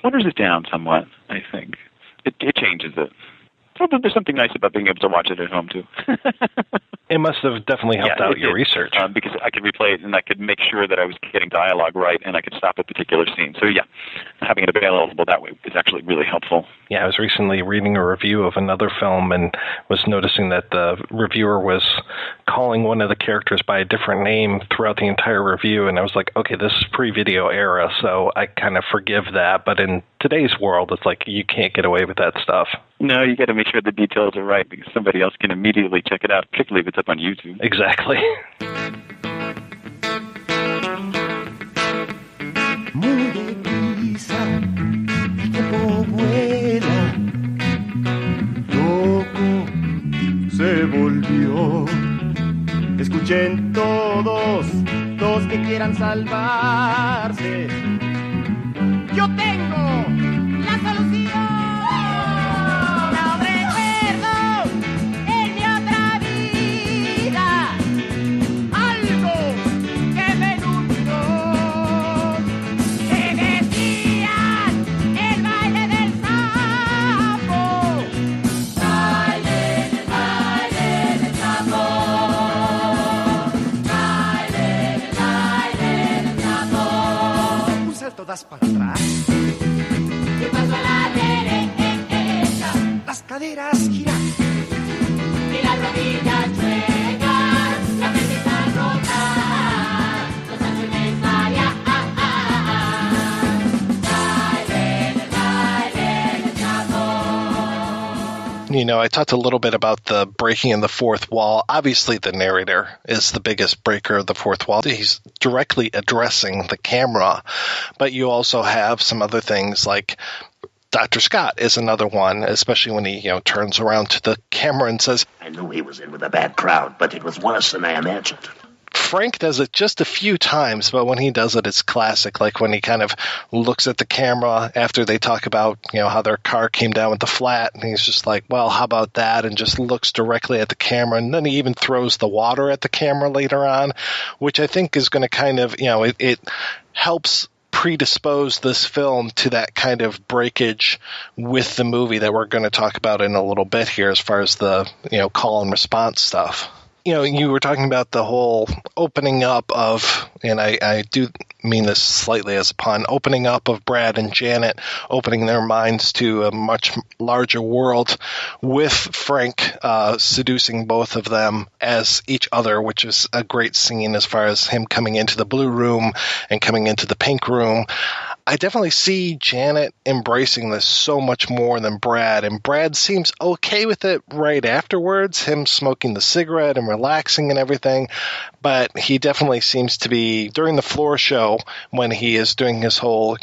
waters it down somewhat, I think. It changes it. So there's something nice about being able to watch it at home, too. It must have definitely helped out your research. Because I could replay it, and I could make sure that I was getting dialogue right, and I could stop at particular scenes. So, yeah, having it available that way is actually really helpful. Yeah, I was recently reading a review of another film and was noticing that the reviewer was calling one of the characters by a different name throughout the entire review, and I was like, okay, this is pre-video era, so I kind of forgive that, but in today's world, it's like you can't get away with that stuff. No, you got to make sure the details are right, because somebody else can immediately check it out, particularly if it's up on YouTube. Exactly. Muy deprisa, el tiempo vuela, loco se volvió. Escuchen todos los que quieran salvarse. Yo tengo la solución. Aún recuerdo en mi otra vida algo que me iluminó. Que decían el baile del sapo. Baile del sapo. Baile del sapo. Un salto das para atrás. Y paso a la derecha. Las caderas giran. Y las rodillas chuecas. La mente está rota. Los ángeles varian. Baile del sapo. You know, I talked a little bit about the breaking in the fourth wall. Obviously, the narrator is the biggest breaker of the fourth wall. He's directly addressing the camera, but you also have some other things like Dr. Scott is another one, especially when he, turns around to the camera and says, I knew he was in with a bad crowd, but it was worse than I imagined. Frank does it just a few times, but when he does it, it's classic. Like when he kind of looks at the camera after they talk about, how their car came down with the flat, and he's just like, well, how about that? And just looks directly at the camera. And then he even throws the water at the camera later on, which I think is going to kind of, it helps predispose this film to that kind of breakage with the movie that we're going to talk about in a little bit here as far as the, call and response stuff. You were talking about the whole opening up of, and I do mean this slightly as a pun, opening up of Brad and Janet, opening their minds to a much larger world with Frank seducing both of them as each other, which is a great scene as far as him coming into the blue room and coming into the pink room. I definitely see Janet embracing this so much more than Brad, and Brad seems okay with it right afterwards, him smoking the cigarette and relaxing and everything, but he definitely seems to be, during the floor show, when he is doing his whole,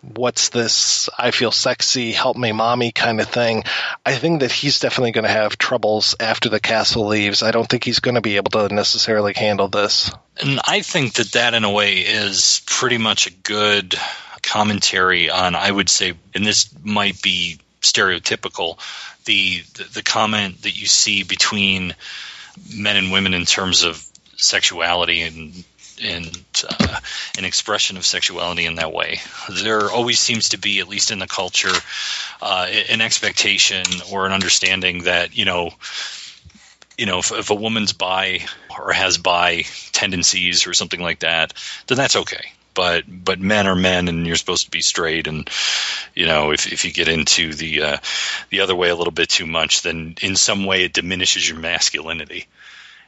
what's this, I feel sexy, help me mommy kind of thing, I think that he's definitely going to have troubles after the castle leaves. I don't think he's going to be able to necessarily handle this. And I think that in a way is pretty much a good commentary on, I would say, and this might be stereotypical, the comment that you see between men and women in terms of sexuality and an expression of sexuality in that way. There always seems to be, at least in the culture, an expectation or an understanding that, if a woman's bi or has bi tendencies or something like that, then that's okay. But men are men, and you're supposed to be straight. And if you get into the other way a little bit too much, then in some way it diminishes your masculinity.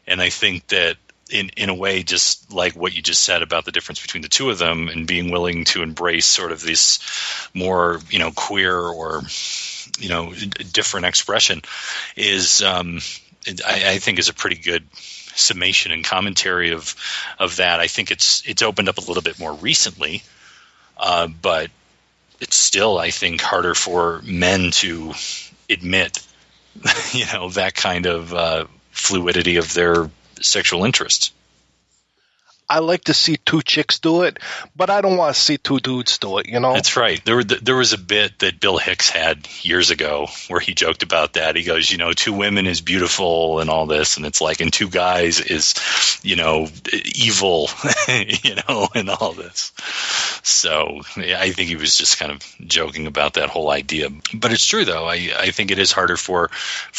And I think that in a way, just like what you just said about the difference between the two of them, and being willing to embrace sort of this more queer or different expression is I think is a pretty good summation and commentary of that. I think it's opened up a little bit more recently, but it's still, I think, harder for men to admit that kind of fluidity of their sexual interests. I like to see two chicks do it, but I don't want to see two dudes do it, That's right. There was a bit that Bill Hicks had years ago where he joked about that. He goes, two women is beautiful and all this, and it's like, and two guys is, evil, and all this. So I think he was just kind of joking about that whole idea. But it's true, though. I think it is harder for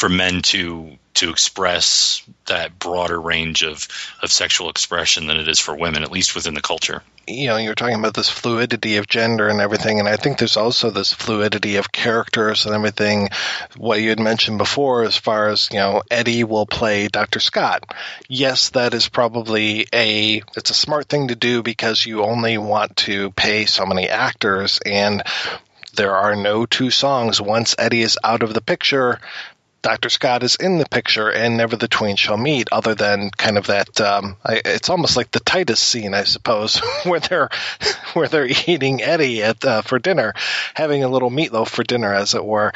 men to express that broader range of sexual expression than it is for women, at least within the culture. You're talking about this fluidity of gender and everything, and I think there's also this fluidity of characters and everything. What you had mentioned before, as far as, Eddie will play Dr. Scott. Yes, that is probably it's a smart thing to do because you only want to pay so many actors, and there are no two songs. Once Eddie is out of the picture, Dr. Scott is in the picture, and never the twain shall meet, other than kind of that, it's almost like the Titus scene, I suppose, where they're eating Eddie for dinner, having a little meatloaf for dinner, as it were.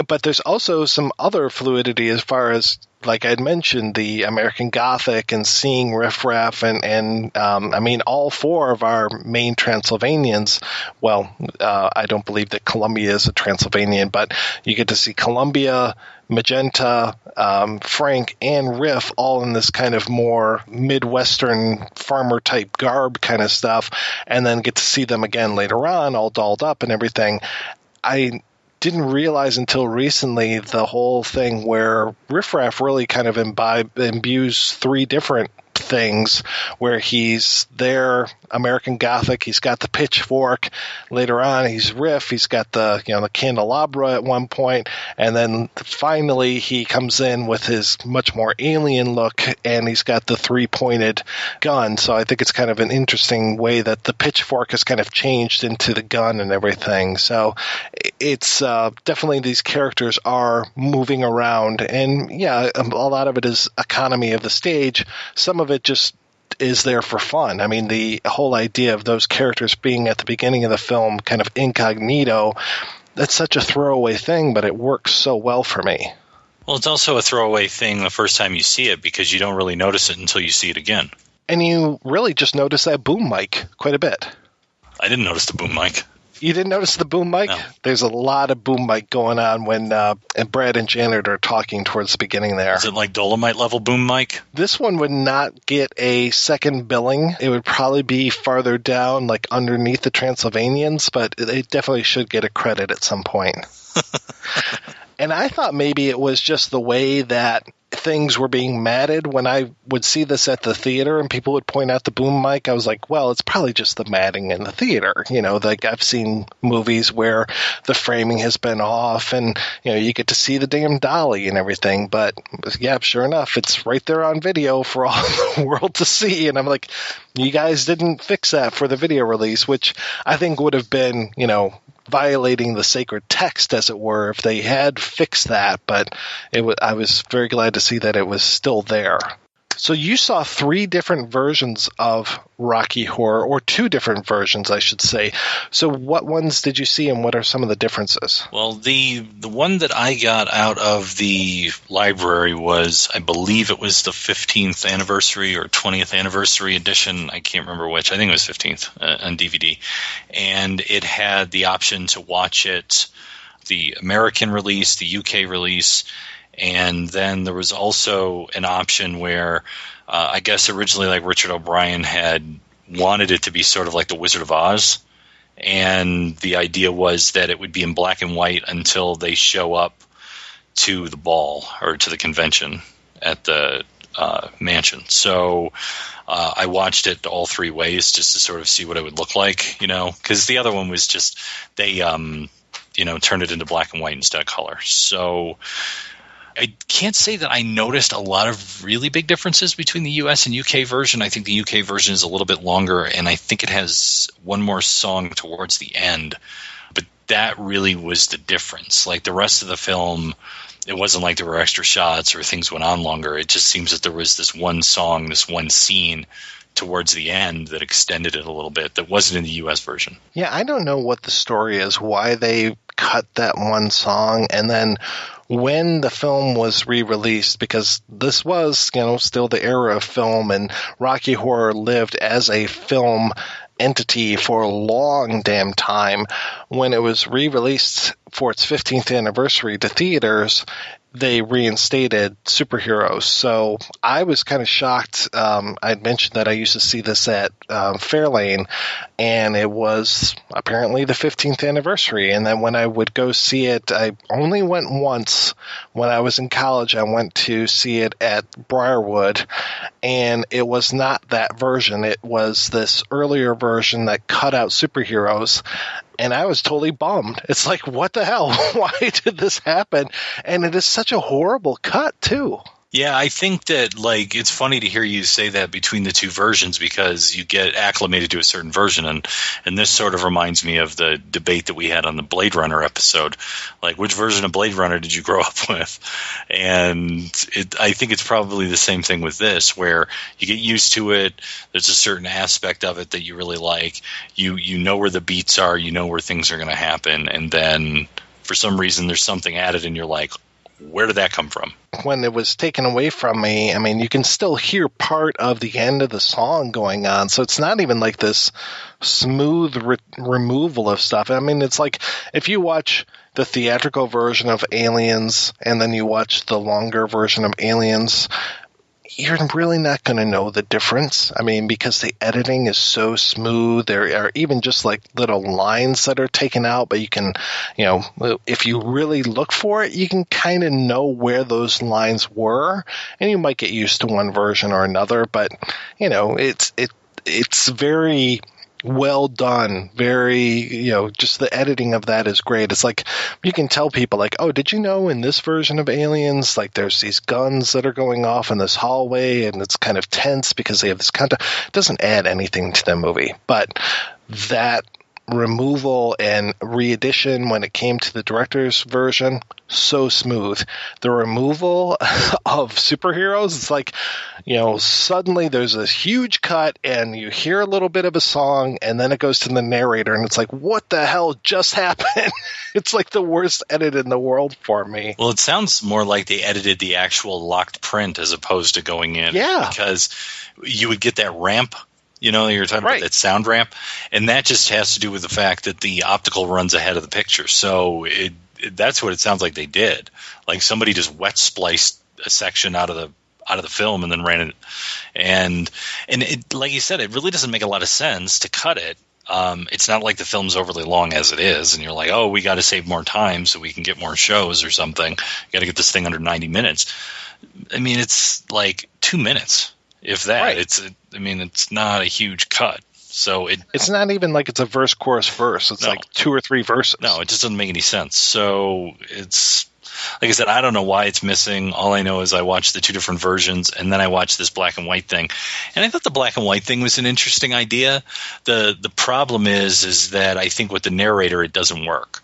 But there's also some other fluidity as far as, like I had mentioned, the American Gothic and seeing Riff Raff and all four of our main Transylvanians. Well, I don't believe that Columbia is a Transylvanian, but you get to see Columbia, Magenta, Frank, and Riff all in this kind of more Midwestern farmer-type garb kind of stuff, and then get to see them again later on, all dolled up and everything. I didn't realize until recently the whole thing where Riff Raff really kind of imbues three different things, where he's there, American Gothic, he's got the pitchfork, later on he's Riff, he's got the the candelabra at one point, and then finally he comes in with his much more alien look, and he's got the three-pointed gun. So I think it's kind of an interesting way that the pitchfork has kind of changed into the gun and everything. So it's definitely, these characters are moving around, and a lot of it is economy of the stage. Some of it just is there for fun. I mean, the whole idea of those characters being at the beginning of the film kind of incognito, that's such a throwaway thing, but it works so well for me. Well, it's also a throwaway thing the first time you see it, because you don't really notice it until you see it again. And you really just notice that boom mic quite a bit. I didn't notice the boom mic. You didn't notice the boom mic? No. There's a lot of boom mic going on when Brad and Janet are talking towards the beginning there. Is it like Dolomite level boom mic? This one would not get a second billing. It would probably be farther down, like underneath the Transylvanians, but they definitely should get a credit at some point. And I thought maybe it was just the way that things were being matted. When I would see this at the theater and people would point out the boom mic, I was like, well, it's probably just the matting in the theater. Like I've seen movies where the framing has been off and, you get to see the damn dolly and everything. But yeah, sure enough, it's right there on video for all the world to see. And I'm like, you guys didn't fix that for the video release, which I think would have been, violating the sacred text, as it were, if they had fixed that. But I was very glad to see that it was still there. So you saw 3 different versions of Rocky Horror, or 2 different versions, I should say. So what ones did you see, and what are some of the differences? Well, the one that I got out of the library was, I believe it was the 15th anniversary or 20th anniversary edition. I can't remember which. I think it was 15th on DVD. And it had the option to watch it, the American release, the UK release, and then there was also an option where I guess originally, like, Richard O'Brien had wanted it to be sort of like the Wizard of Oz, and the idea was that it would be in black and white until they show up to the ball or to the convention at the mansion. So I watched it all 3 ways just to sort of see what it would look like, because the other one was just they turned it into black and white instead of color. So I can't say that I noticed a lot of really big differences between the US and UK version. I think the UK version is a little bit longer, and I think it has one more song towards the end. But that really was the difference. Like the rest of the film, it wasn't like there were extra shots or things went on longer. It just seems that there was this one song, this one scene towards the end that extended it a little bit that wasn't in the US version. Yeah, I don't know what the story is, why they cut that one song, and then when the film was re-released, because this was, still the era of film, and Rocky Horror lived as a film entity for a long damn time. When it was re-released for its 15th anniversary to theaters, they reinstated superheroes. So I was kind of shocked. I'd mentioned that I used to see this at Fairlane, and it was apparently the 15th anniversary. And then when I would go see it, I only went once. When I was in college, I went to see it at Briarwood, and it was not that version. It was this earlier version that cut out superheroes. And I was totally bummed. It's like, what the hell? Why did this happen? And it is such a horrible cut, too. Yeah, I think that, it's funny to hear you say that between the two versions, because you get acclimated to a certain version. And this sort of reminds me of the debate that we had on the Blade Runner episode. Like, which version of Blade Runner did you grow up with? And I think it's probably the same thing with this, where you get used to it. There's a certain aspect of it that you really like. You know where the beats are. You know where things are going to happen. And then for some reason there's something added and you're like, where did that come from? When it was taken away from me, I mean, you can still hear part of the end of the song going on. So it's not even like this smooth removal of stuff. I mean, it's like if you watch the theatrical version of Aliens and then you watch the longer version of Aliens, you're really not going to know the difference. I mean, because the editing is so smooth. There are even just like little lines that are taken out, but you can, if you really look for it, you can kind of know where those lines were, and you might get used to one version or another. But it's very well done. Very, just the editing of that is great. It's like you can tell people like, oh, did you know in this version of Aliens, like there's these guns that are going off in this hallway and it's kind of tense because they have this kind of, it doesn't add anything to the movie. But that removal and re-edition when it came to the director's version, so smooth. The removal of superheroes, it's like, suddenly there's this huge cut and you hear a little bit of a song and then it goes to the narrator and it's like, what the hell just happened? It's like the worst edit in the world for me. Well, it sounds more like they edited the actual locked print as opposed to going in. Yeah. Because you would get that ramp. You're talking about that sound ramp, and that just has to do with the fact that the optical runs ahead of the picture. So that's what it sounds like they did. Like somebody just wet spliced a section out of the film and then ran it. And it, like you said, it really doesn't make a lot of sense to cut it. It's not like the film's overly long as it is, and you're like, oh, we got to save more time so we can get more shows or something. Got to get this thing under 90 minutes. I mean, it's like 2 minutes. If that, right. It's not a huge cut. So it's not even like it's a verse, chorus, verse. It's like 2 or 3 verses. No, it just doesn't make any sense. So it's, like I said, I don't know why it's missing. All I know is I watched the 2 different versions, and then I watched this black and white thing. And I thought the black and white thing was an interesting idea. The problem is that I think with the narrator it doesn't work.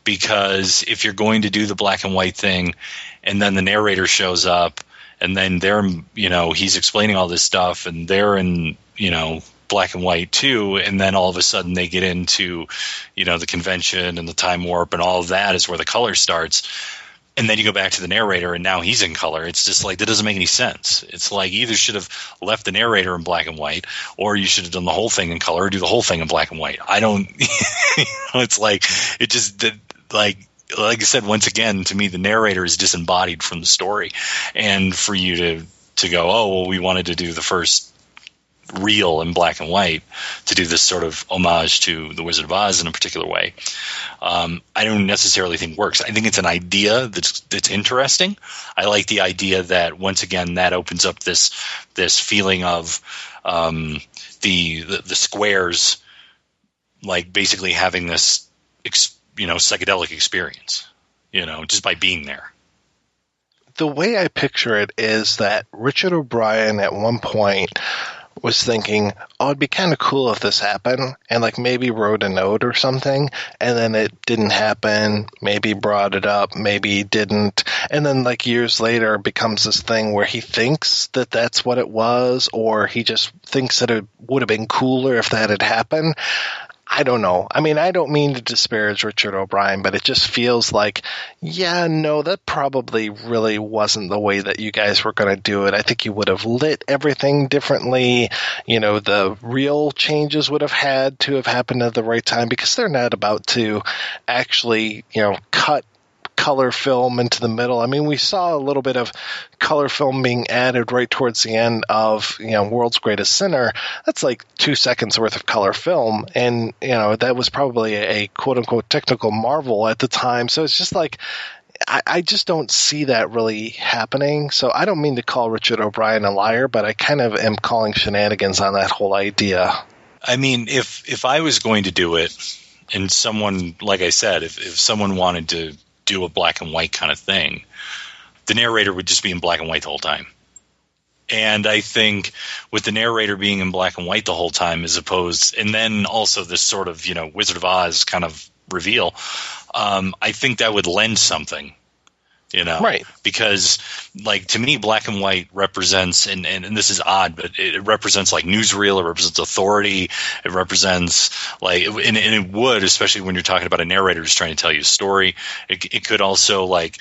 Because if you're going to do the black and white thing, and then the narrator shows up, and then he's explaining all this stuff, and they're in, black and white too, and then all of a sudden they get into, the convention and the time warp, and all of that is where the color starts. And then you go back to the narrator, and now he's in color. It's just like, that doesn't make any sense. It's like either should have left the narrator in black and white, or you should have done the whole thing in color, or do the whole thing in black and white. I don't, it's like, it just, like I said, once again, to me, the narrator is disembodied from the story. And for you to go, oh, well, we wanted to do the first reel in black and white to do this sort of homage to The Wizard of Oz in a particular way, I don't necessarily think works. I think it's an idea that's interesting. I like the idea that, once again, that opens up this feeling of the squares, like basically having this psychedelic experience, just by being there. The way I picture it is that Richard O'Brien at one point was thinking, oh, it'd be kind of cool if this happened, and like maybe wrote a note or something, and then it didn't happen, maybe brought it up, maybe didn't, and then like years later it becomes this thing where he thinks that that's what it was, or he just thinks that it would have been cooler if that had happened. I don't know. I mean, I don't mean to disparage Richard O'Brien, but it just feels like, yeah, no, that probably really wasn't the way that you guys were going to do it. I think you would have lit everything differently. You know, the real changes would have had to have happened at the right time, because they're not about to actually, you know, cut color film into the middle. I mean, we saw a little bit of color film being added right towards the end of, you know, World's Greatest Sinner. That's like 2 seconds worth of color film. And, you know, that was probably a quote unquote technical marvel at the time. So it's just like, I just don't see that really happening. So I don't mean to call Richard O'Brien a liar, but I kind of am calling shenanigans on that whole idea. I mean, if I was going to do it, and someone, like I said, if someone wanted to do a black and white kind of thing, the narrator would just be in black and white the whole time. And I think with the narrator being in black and white the whole time, as opposed, and then also this sort of, you know, Wizard of Oz kind of reveal, I think that would lend something, you know, right? Because, like, to me, black and white represents, and this is odd, but it represents like newsreel, it represents authority, it represents like, and it would, especially when you're talking about a narrator who's trying to tell you a story. It could also like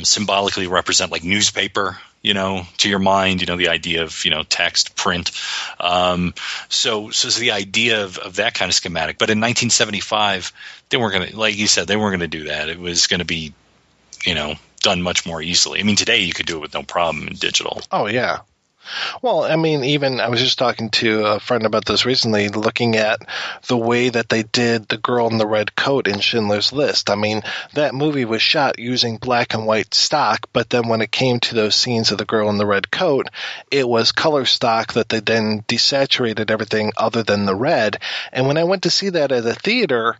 symbolically represent like newspaper, you know, to your mind, you know, the idea of, you know, text, print. So the idea of that kind of schematic. But in 1975, they weren't going to, like you said, they weren't going to do that. It was going to be, you know, done much more easily. I mean, today you could do it with no problem in digital. Oh, yeah. Well, I mean, even I was just talking to a friend about this recently, looking at the way that they did The Girl in the Red Coat in Schindler's List. I mean, that movie was shot using black and white stock, but then when it came to those scenes of the girl in the red coat, it was color stock that they then desaturated everything other than the red. And when I went to see that at a theater,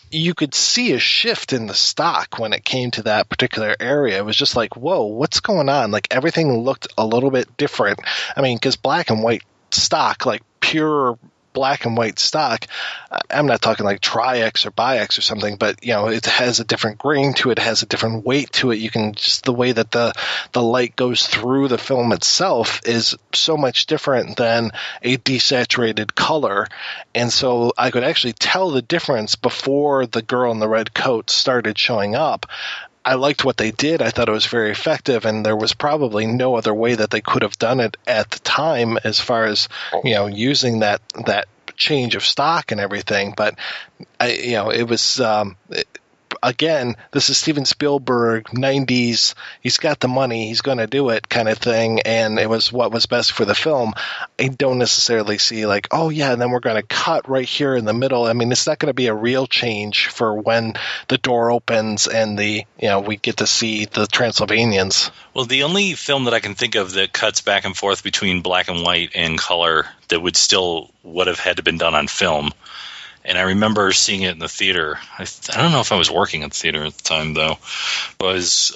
you could see a shift in the stock when it came to that particular area. It was just like, whoa, what's going on? Like, everything looked a little bit different. I mean, because black and white stock, like pure black and white stock, I'm not talking like Tri-X or Bi-X or something, but, you know, it has a different grain to it, has a different weight to it. You can just, the way that the light goes through the film itself is so much different than a desaturated color. And so I could actually tell the difference before the girl in the red coat started showing up. I liked what they did. I thought it was very effective, and there was probably no other way that they could have done it at the time as far as, you know, using that change of stock and everything. But it was again, this is Steven Spielberg, 90s. He's got the money. He's going to do it kind of thing. And it was what was best for the film. I don't necessarily see like, oh, yeah, and then we're going to cut right here in the middle. I mean, it's not going to be a real change for when the door opens and we get to see the Transylvanians. Well, the only film that I can think of that cuts back and forth between black and white and color that would have had to been done on film, and I remember seeing it in the theater. I don't know if I was working at the theater at the time, though, was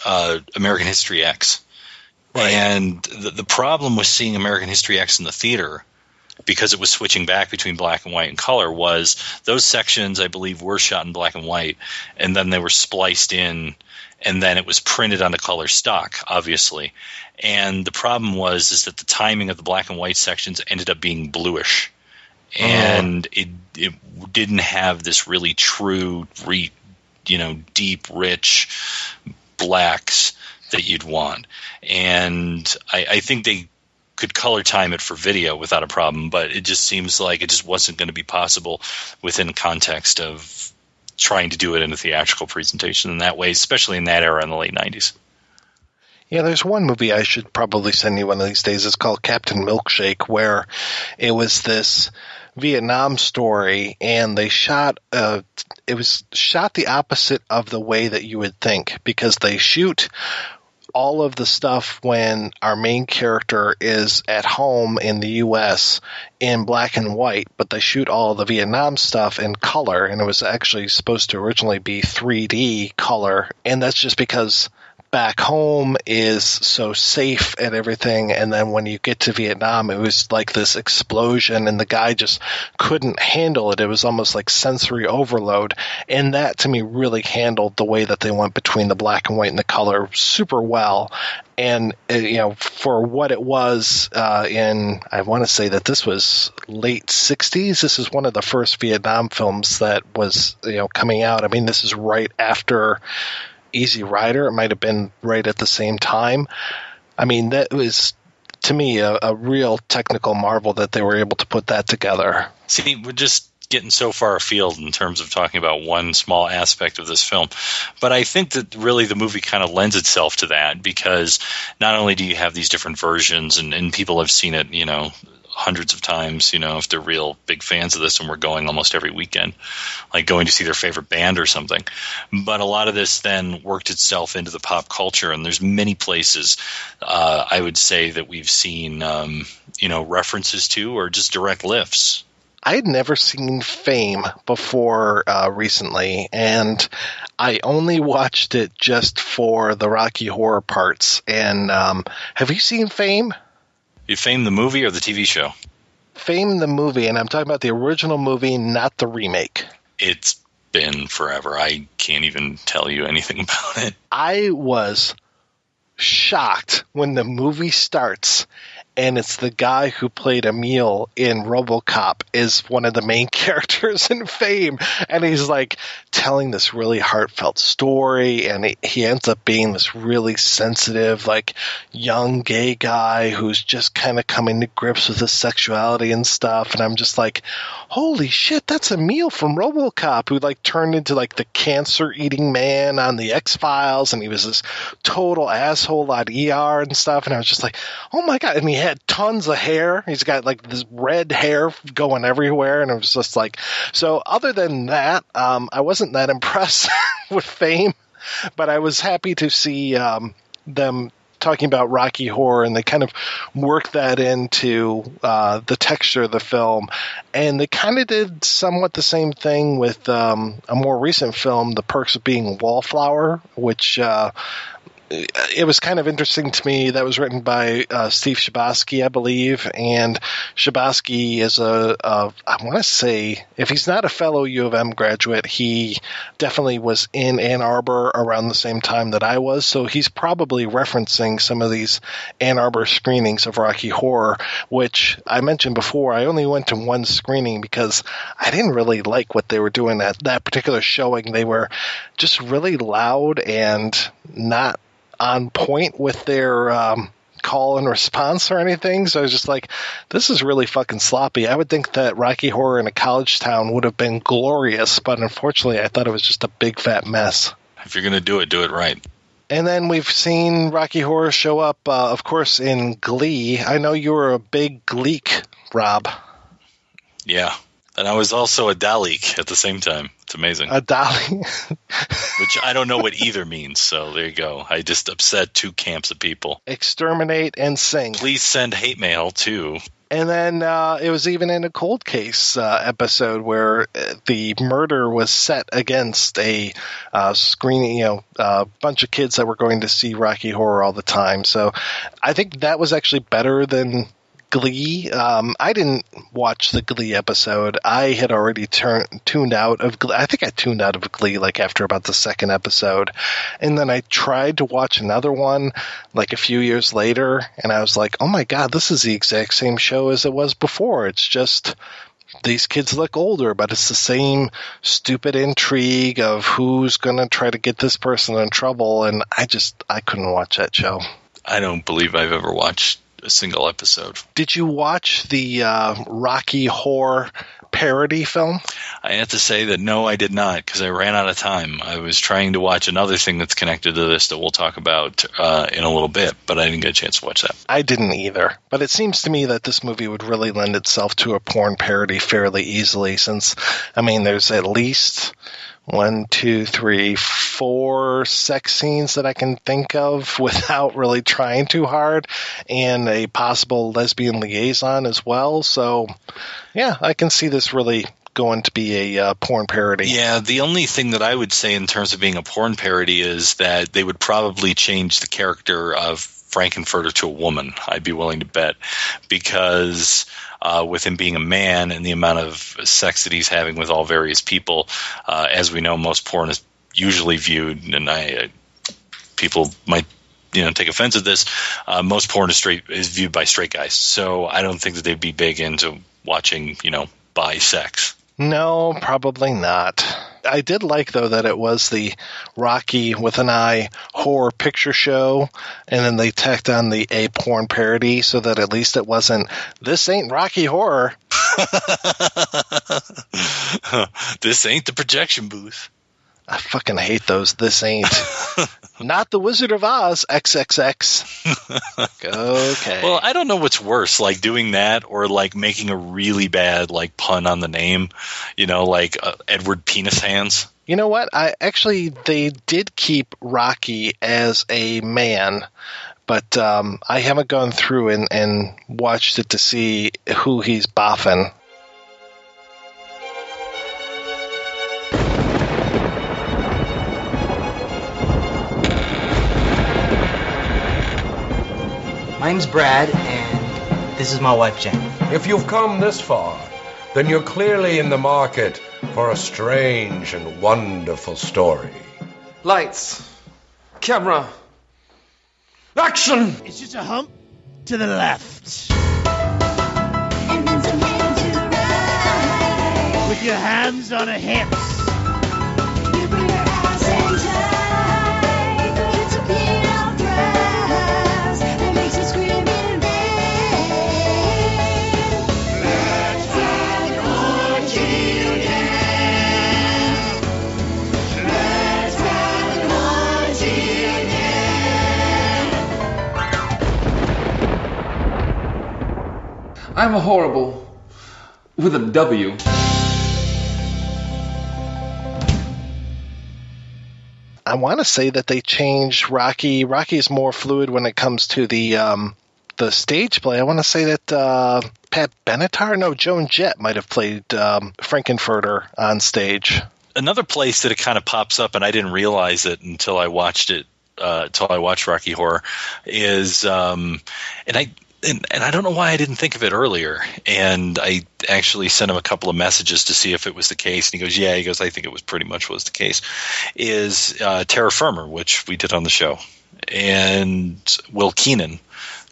American History X. Right. And the problem with seeing American History X in the theater, because it was switching back between black and white and color, was those sections, I believe, were shot in black and white, and then they were spliced in, and then it was printed on the color stock, obviously. And the problem is that the timing of the black and white sections ended up being bluish. And it didn't have this really true, deep, rich blacks that you'd want. And I think they could color time it for video without a problem, but it just seems like it just wasn't going to be possible within context of trying to do it in a theatrical presentation in that way, especially in that era in the late 90s. Yeah, there's one movie I should probably send you one of these days. It's called Captain Milkshake, where it was this Vietnam story, and they it was shot the opposite of the way that you would think, because they shoot all of the stuff when our main character is at home in the U.S. in black and white, but they shoot all the Vietnam stuff in color, and it was actually supposed to originally be 3D color, and that's just because back home is so safe and everything, and then when you get to Vietnam, it was like this explosion, and the guy just couldn't handle it. It was almost like sensory overload, and that to me really handled the way that they went between the black and white and the color super well. And for what it was I want to say that this was late 60s. This is one of the first Vietnam films that was coming out. I mean, this is right after Easy Rider. It might have been right at the same time. I mean, that was, to me, a real technical marvel that they were able to put that together. See, we're just getting so far afield in terms of talking about one small aspect of this film. But I think that really the movie kind of lends itself to that, because not only do you have these different versions, and people have seen it, hundreds of times, if they're real big fans of this, and we're going almost every weekend, like going to see their favorite band or something. But a lot of this then worked itself into the pop culture, and there's many places I would say that we've seen, references to or just direct lifts. I had never seen Fame before recently, and I only watched it just for the Rocky Horror parts. And have you seen Fame? You Fame the movie or the TV show? Fame the movie, and I'm talking about the original movie, not the remake. It's been forever. I can't even tell you anything about it. I was shocked when the movie starts and it's the guy who played Emil in RoboCop is one of the main characters in Fame, and he's like telling this really heartfelt story, and he ends up being this really sensitive, like young gay guy who's just kind of coming to grips with his sexuality and stuff. And I'm just like, holy shit, that's Emil from RoboCop, who like turned into like the cancer-eating man on the X-Files, and he was this total asshole on ER and stuff. And I was just like, oh my god. And he had tons of hair. He's got like this red hair going everywhere, and it was just like, so other than that, I wasn't that impressed with Fame, but I was happy to see them talking about Rocky Horror, and they kind of worked that into the texture of the film. And they kind of did somewhat the same thing with a more recent film, The Perks of Being a Wallflower, which it was kind of interesting to me. That was written by Steve Chbosky, I believe, and Chbosky is I want to say, if he's not a fellow U of M graduate, he definitely was in Ann Arbor around the same time that I was, so he's probably referencing some of these Ann Arbor screenings of Rocky Horror, which I mentioned before. I only went to one screening because I didn't really like what they were doing at that particular showing. They were just really loud and not on point with their call and response or anything. So I was just like, this is really fucking sloppy. I would think that Rocky Horror in a college town would have been glorious, but unfortunately I thought it was just a big fat mess. If you're going to do it right. And then we've seen Rocky Horror show up, of course, in Glee. I know you were a big Gleek, Rob. Yeah. And I was also a Dalek at the same time. It's amazing. A Dalek? Which I don't know what either means, so there you go. I just upset two camps of people. Exterminate and sing. Please send hate mail, too. And then it was even in a cold case episode where the murder was set against a screening, a bunch of kids that were going to see Rocky Horror all the time. So I think that was actually better than Glee. I didn't watch the Glee episode. I had already tuned out of Glee. I think I tuned out of Glee like after about the second episode. And then I tried to watch another one like a few years later, and I was like, oh my god, this is the exact same show as it was before. It's just these kids look older, but it's the same stupid intrigue of who's going to try to get this person in trouble, and I couldn't watch that show. I don't believe I've ever watched a single episode. Did you watch the Rocky Horror parody film? I have to say that no, I did not, because I ran out of time. I was trying to watch another thing that's connected to this that we'll talk about in a little bit, but I didn't get a chance to watch that. I didn't either. But it seems to me that this movie would really lend itself to a porn parody fairly easily, since, I mean, there's at least 1, 2, 3, 4 sex scenes that I can think of without really trying too hard, and a possible lesbian liaison as well. So, yeah, I can see this really going to be a porn parody. Yeah, the only thing that I would say in terms of being a porn parody is that they would probably change the character of Frankenfurter to a woman, I'd be willing to bet, because with him being a man and the amount of sex that he's having with all various people, as we know, most porn is usually viewed, and people might take offense at this, most porn is viewed by straight guys. So I don't think that they'd be big into watching, bi sex. No, probably not. I did like, though, that it was the Rocky with an I horror picture show, and then they tacked on the A porn parody so that at least it wasn't, this ain't Rocky Horror. This ain't the projection booth. I fucking hate those. This ain't. Not the Wizard of Oz, XXX. Okay. Well, I don't know what's worse, like doing that or like making a really bad like pun on the name, like Edward Penis Hands. You know what? They did keep Rocky as a man, but I haven't gone through and watched it to see who he's boffing. My name's Brad, and this is my wife, Jen. If you've come this far, then you're clearly in the market for a strange and wonderful story. Lights. Camera. Action! It's just a hump to the left. And then some hand to the right. With your hands on her hips. You bring her ass and tight. It's a beat of dress that makes you scream in vain. Let's have an orgy again. Let's have an orgy again. I'm a horrible with a W. I want to say that they changed Rocky. Rocky is more fluid when it comes to the stage play. I want to say that Pat Benatar, no, Joan Jett might have played Frankenfurter on stage. Another place that it kind of pops up, and I didn't realize it until I watched it, until I watched Rocky Horror, is And I don't know why I didn't think of it earlier. And I actually sent him a couple of messages to see if it was the case. And he goes, yeah. He goes, I think it was pretty much was the case. Is Terra Firma, which we did on the show. And Will Keenan,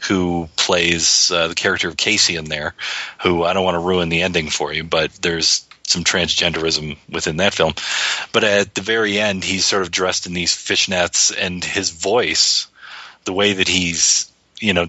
who plays the character of Casey in there, who I don't want to ruin the ending for you, but there's some transgenderism within that film. But at the very end, he's sort of dressed in these fishnets, and his voice, the way that he's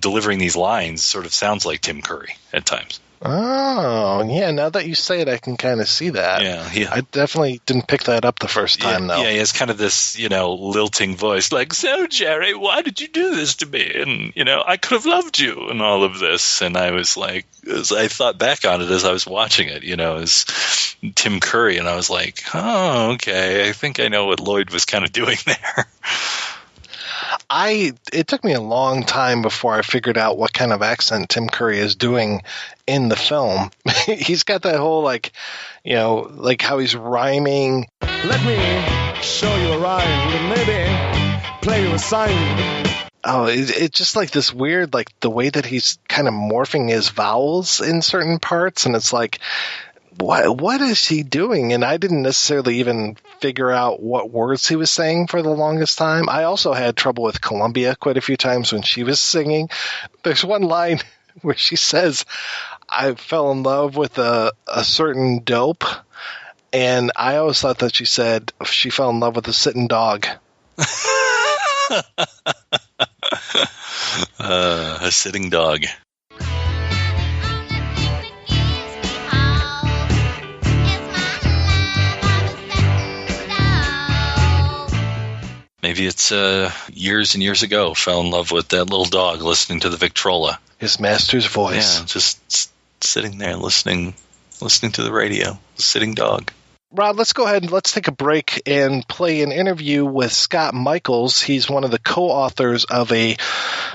delivering these lines sort of sounds like Tim Curry at times. Oh, yeah. Now that you say it, I can kind of see that. Yeah. I definitely didn't pick that up the first time, though. Yeah, he has kind of this, lilting voice, like, so, Jerry, why did you do this to me? And, I could have loved you and all of this. And I was like, as I thought back on it as I was watching it, as Tim Curry, and I was like, oh, okay, I think I know what Lloyd was kind of doing there. It took me a long time before I figured out what kind of accent Tim Curry is doing in the film. He's got that whole like how he's rhyming. Let me show you a rhyme and maybe play you a sign. Oh, it's just like this weird, like the way that he's kind of morphing his vowels in certain parts, and it's like, what is he doing? And I didn't necessarily even figure out what words he was saying for the longest time. I also had trouble with Columbia quite a few times when she was singing. There's one line where she says, I fell in love with a certain dope. And I always thought that she said she fell in love with a sitting dog. A sitting dog. Maybe it's years and years ago, fell in love with that little dog listening to the Victrola. His master's voice. Yeah, just sitting there listening to the radio. Sitting dog. Rod, let's go ahead and let's take a break and play an interview with Scott Michaels. He's one of the co-authors of a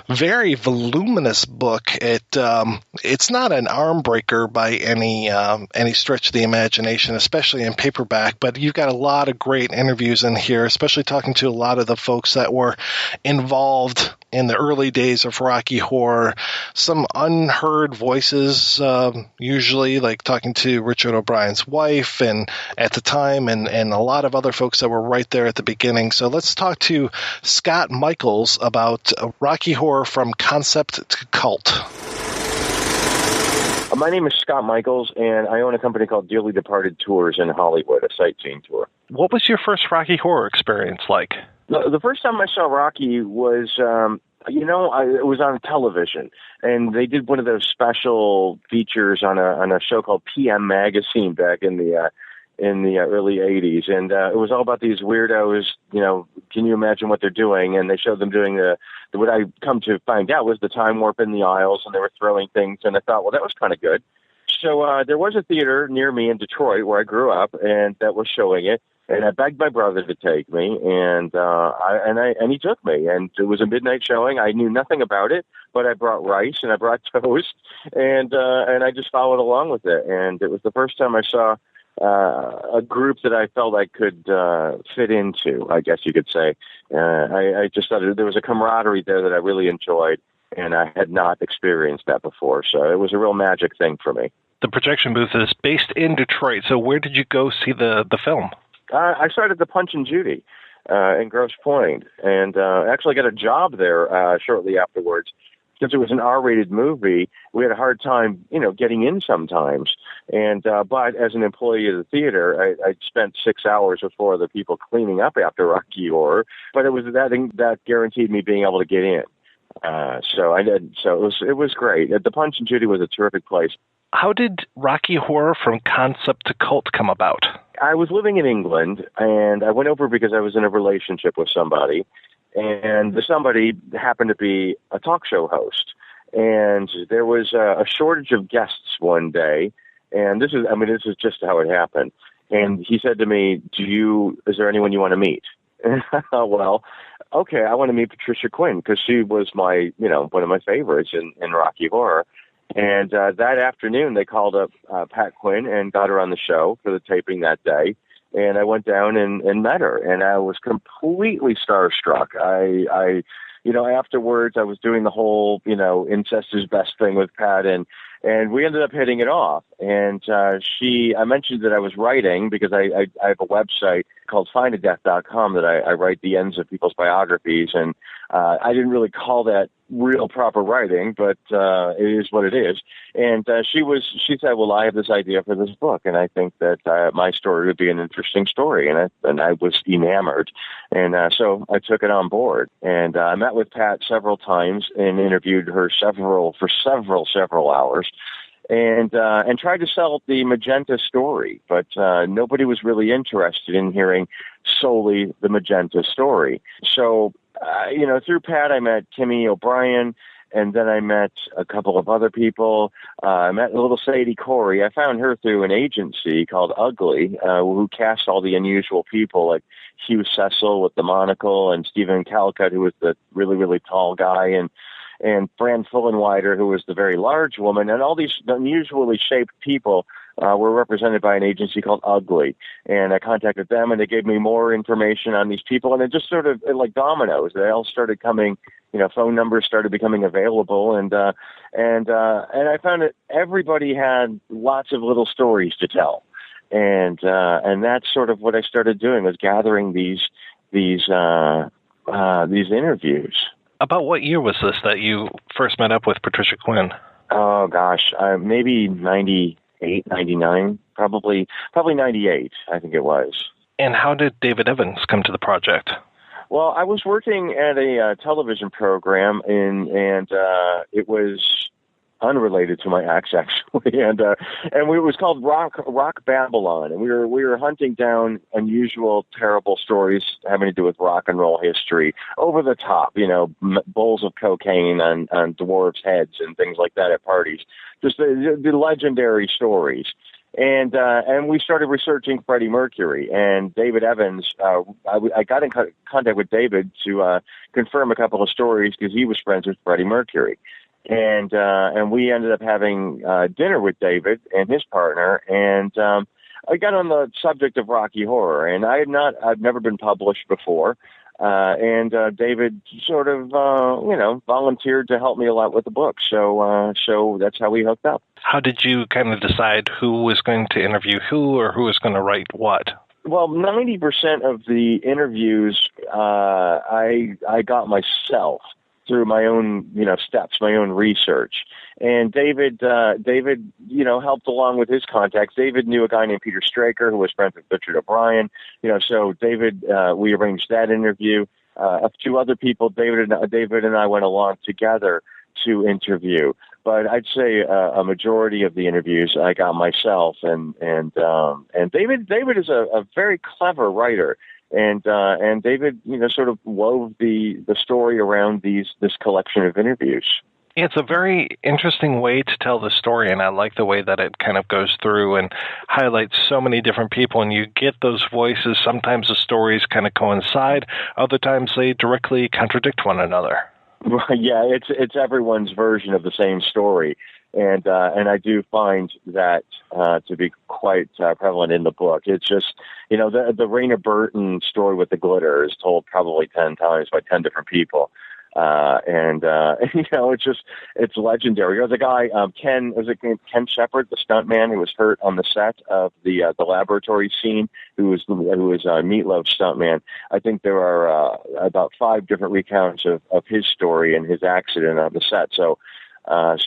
very voluminous book. It's not an arm breaker by any stretch of the imagination, especially in paperback, but you've got a lot of great interviews in here, especially talking to a lot of the folks that were involved in the early days of Rocky Horror. Some unheard voices, usually, like talking to Richard O'Brien's wife and at the time, and a lot of other folks that were right there at the beginning. So let's talk to Scott Michaels about Rocky Horror from concept to cult. My name is Scott Michaels, and I own a company called Dearly Departed Tours in Hollywood, a sightseeing tour. What was your first Rocky Horror experience like? The first time I saw Rocky was, it was on television, and they did one of those special features on a show called PM Magazine back in the early 80s, and it was all about these weirdos. Can you imagine what they're doing? And they showed them doing what I come to find out was the time warp in the aisles, and they were throwing things, and I thought, well, that was kind of good. So there was a theater near me in Detroit where I grew up, and that was showing it. And I begged my brother to take me, and he took me. And it was a midnight showing. I knew nothing about it, but I brought rice and I brought toast, and I just followed along with it. And it was the first time I saw a group that I felt I could fit into, I guess you could say. I just thought there was a camaraderie there that I really enjoyed, and I had not experienced that before. So it was a real magic thing for me. The projection booth is based in Detroit. So where did you go see the film? I started the Punch and Judy in Grosse Pointe, and actually got a job there shortly afterwards. Since it was an R-rated movie, we had a hard time, getting in sometimes. And but as an employee of the theater, I spent 6 hours with 4 other people cleaning up after Rocky Horror. But it was that guaranteed me being able to get in. So I did. So it was great. The Punch and Judy was a terrific place. How did Rocky Horror from concept to cult come about? I was living in England, and I went over because I was in a relationship with somebody, and the somebody happened to be a talk show host. And there was a shortage of guests one day, and this is just how it happened. And he said to me, is there anyone you want to meet? And I thought, well, okay, I want to meet Patricia Quinn, because she was my, one of my favorites in Rocky Horror. And that afternoon, they called up Pat Quinn and got her on the show for the taping that day. And I went down and met her, and I was completely starstruck. I afterwards, I was doing the whole, incest is best thing with Pat, and we ended up hitting it off. And I mentioned that I was writing, because I have a website called findadeath.com that I write the ends of people's biographies, and I didn't really call that real proper writing, but it is what it is. And she said, well, I have this idea for this book, and I think that my story would be an interesting story. And I was enamored. And so I took it on board. And I met with Pat several times and interviewed her for several hours. And tried to sell the Magenta story, but nobody was really interested in hearing solely the Magenta story. So, through Pat, I met Timmy O'Brien, and then I met a couple of other people. I met a little Sadie Corey. I found her through an agency called Ugly, who cast all the unusual people, like Hugh Cecil with the monocle, and Stephen Calcutt, who was the really, really tall guy, and Fran Fullenwider, who was the very large woman, and all these unusually shaped people were represented by an agency called Ugly. And I contacted them, and they gave me more information on these people, and it just sort of, like dominoes, they all started coming, phone numbers started becoming available, and I found that everybody had lots of little stories to tell. And that's sort of what I started doing, was gathering these interviews. About what year was this that you first met up with Patricia Quinn? Oh, gosh, maybe 98, 99, probably 98, I think it was. And how did David Evans come to the project? Well, I was working at a television program, and it was unrelated to my ex, actually, and it was called Rock Babylon, and we were hunting down unusual, terrible stories having to do with rock and roll history, over the top, bowls of cocaine on dwarves' heads and things like that at parties, just the legendary stories. And we started researching Freddie Mercury and David Evans. I got in contact with David to confirm a couple of stories because he was friends with Freddie Mercury. And we ended up having dinner with David and his partner, and I got on the subject of Rocky Horror, and I've never been published before, and David sort of volunteered to help me a lot with the book, so that's how we hooked up. How did you kind of decide who was going to interview who, or who was going to write what? Well, 90% of the interviews I got myself through my own, steps, my own research. And David, helped along with his contacts. David knew a guy named Peter Straker who was friends with Richard O'Brien. So David, we arranged that interview. A few other people, David and I went along together to interview. But I'd say a majority of the interviews I got myself. And David is a very clever writer. And David, sort of wove the story around this collection of interviews. It's a very interesting way to tell the story, and I like the way that it kind of goes through and highlights so many different people, and you get those voices. Sometimes the stories kind of coincide, other times they directly contradict one another. Yeah, it's everyone's version of the same story. And I do find that to be quite prevalent in the book. It's just, the Raina Burton story with the glitter is told probably 10 times by 10 different people. It's legendary. There's a guy, Ken Shepard, the stuntman who was hurt on the set of the laboratory scene, who was Meatloaf's stuntman. I think there are about 5 different recounts of his story and his accident on the set. So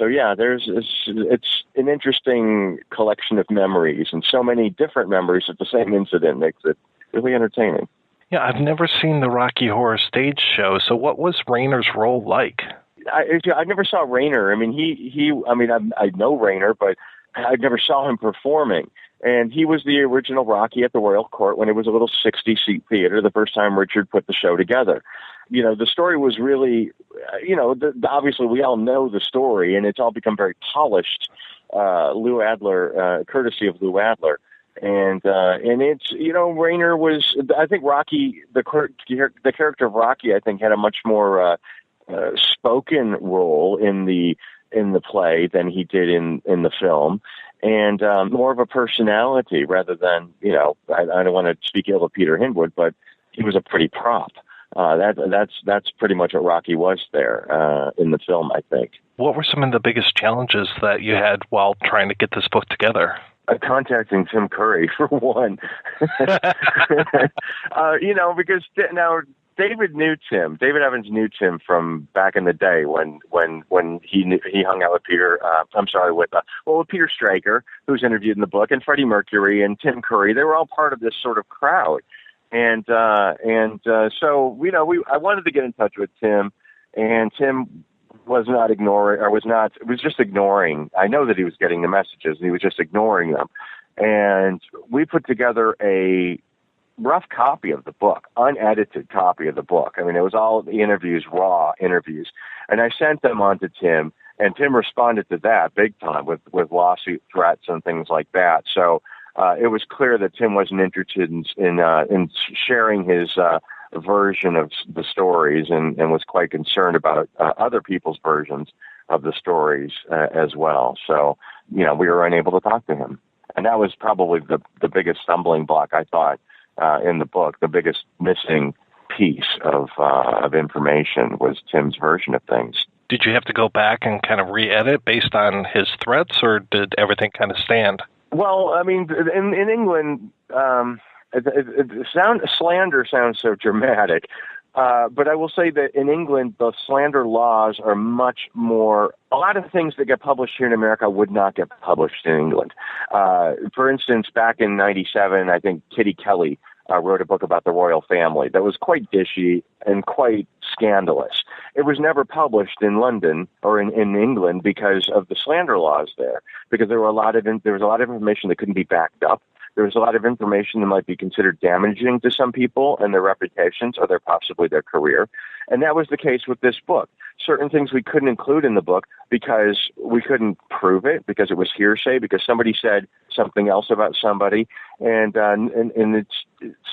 yeah, it's an interesting collection of memories, and so many different memories of the same incident makes it really entertaining. Yeah, I've never seen the Rocky Horror stage show. So what was Rayner's role like? I never saw Rayner. I mean, I know Rayner, but I never saw him performing. And he was the original Rocky at the Royal Court when it was a little 60-seat theater the first time Richard put the show together. The story was really, obviously we all know the story, and it's all become very polished. Lou Adler, courtesy of Lou Adler. And it's, Rayner was, I think Rocky, the character of Rocky, I think had a much more spoken role in the play than he did in the film, and more of a personality rather than, I don't want to speak ill of Peter Hinwood, but he was a pretty prop. That's pretty much what Rocky was there in the film, I think. What were some of the biggest challenges that you had while trying to get this book together? Contacting Tim Curry, for one. Because now David Evans knew Tim from back in the day when he hung out with Peter. With Peter Straker, who's interviewed in the book, and Freddie Mercury and Tim Curry. They were all part of this sort of crowd, and so I wanted to get in touch with Tim, and Tim was just ignoring. I know that he was getting the messages, and he was just ignoring them. And we put together a rough copy of the book, unedited copy of the book. I mean, it was all the interviews, raw interviews. And I sent them on to Tim, and Tim responded to that big time with lawsuit threats and things like that. So it was clear that Tim wasn't interested in sharing his version of the stories, and was quite concerned about other people's versions of the stories as well. So, we were unable to talk to him. And that was probably the biggest stumbling block, I thought, in the book. The biggest missing piece of information was Tim's version of things. Did you have to go back and kind of re-edit based on his threats, or did everything kind of stand? Well, I mean, in England, slander sounds so dramatic, but I will say that in England, the slander laws are much more. A lot of things that get published here in America would not get published in England. For instance, back in '97, I think Kitty Kelly wrote a book about the royal family that was quite dishy and quite scandalous. It was never published in London or in England because of the slander laws there, because there was a lot of information that couldn't be backed up. there was a lot of information that might be considered damaging to some people and their reputations or possibly their career. And that was the case with this book. Certain things we couldn't include in the book because we couldn't prove it, because it was hearsay, because somebody said something else about somebody, and it's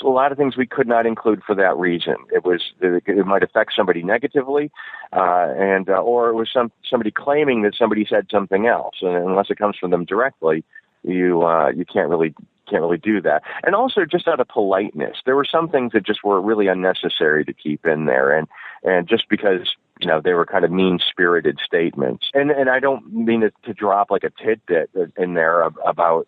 a lot of things we could not include for that reason. It might affect somebody negatively, or it was somebody claiming that somebody said something else, and unless it comes from them directly, you can't really do that. And also, just out of politeness, there were some things that just were really unnecessary to keep in there, and just because they were kind of mean-spirited statements. And I don't mean to drop like a tidbit in there about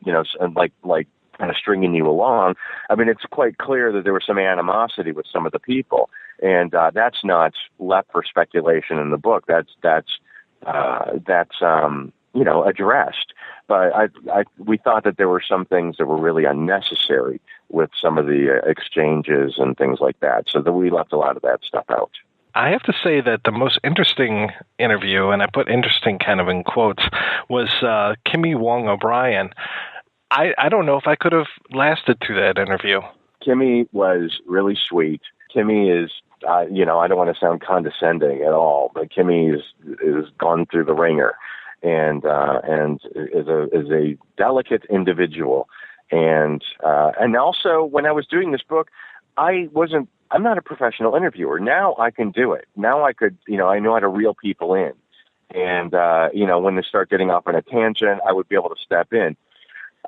like kind of stringing you along. I mean, it's quite clear that there was some animosity with some of the people, and that's not left for speculation in the book. That's addressed. But we thought that there were some things that were really unnecessary with some of the exchanges and things like that, so that we left a lot of that stuff out. I have to say that the most interesting interview, and I put interesting kind of in quotes, was Kimmy Wong O'Brien. I don't know if I could have lasted through that interview. Kimmy was really sweet. Kimmy is, I don't want to sound condescending at all, but Kimmy is gone through the ringer, and is a delicate individual. And also, when I was doing this book, I'm not a professional interviewer. Now I can do it. Now I could, I know how to reel people in. And, when they start getting off on a tangent, I would be able to step in.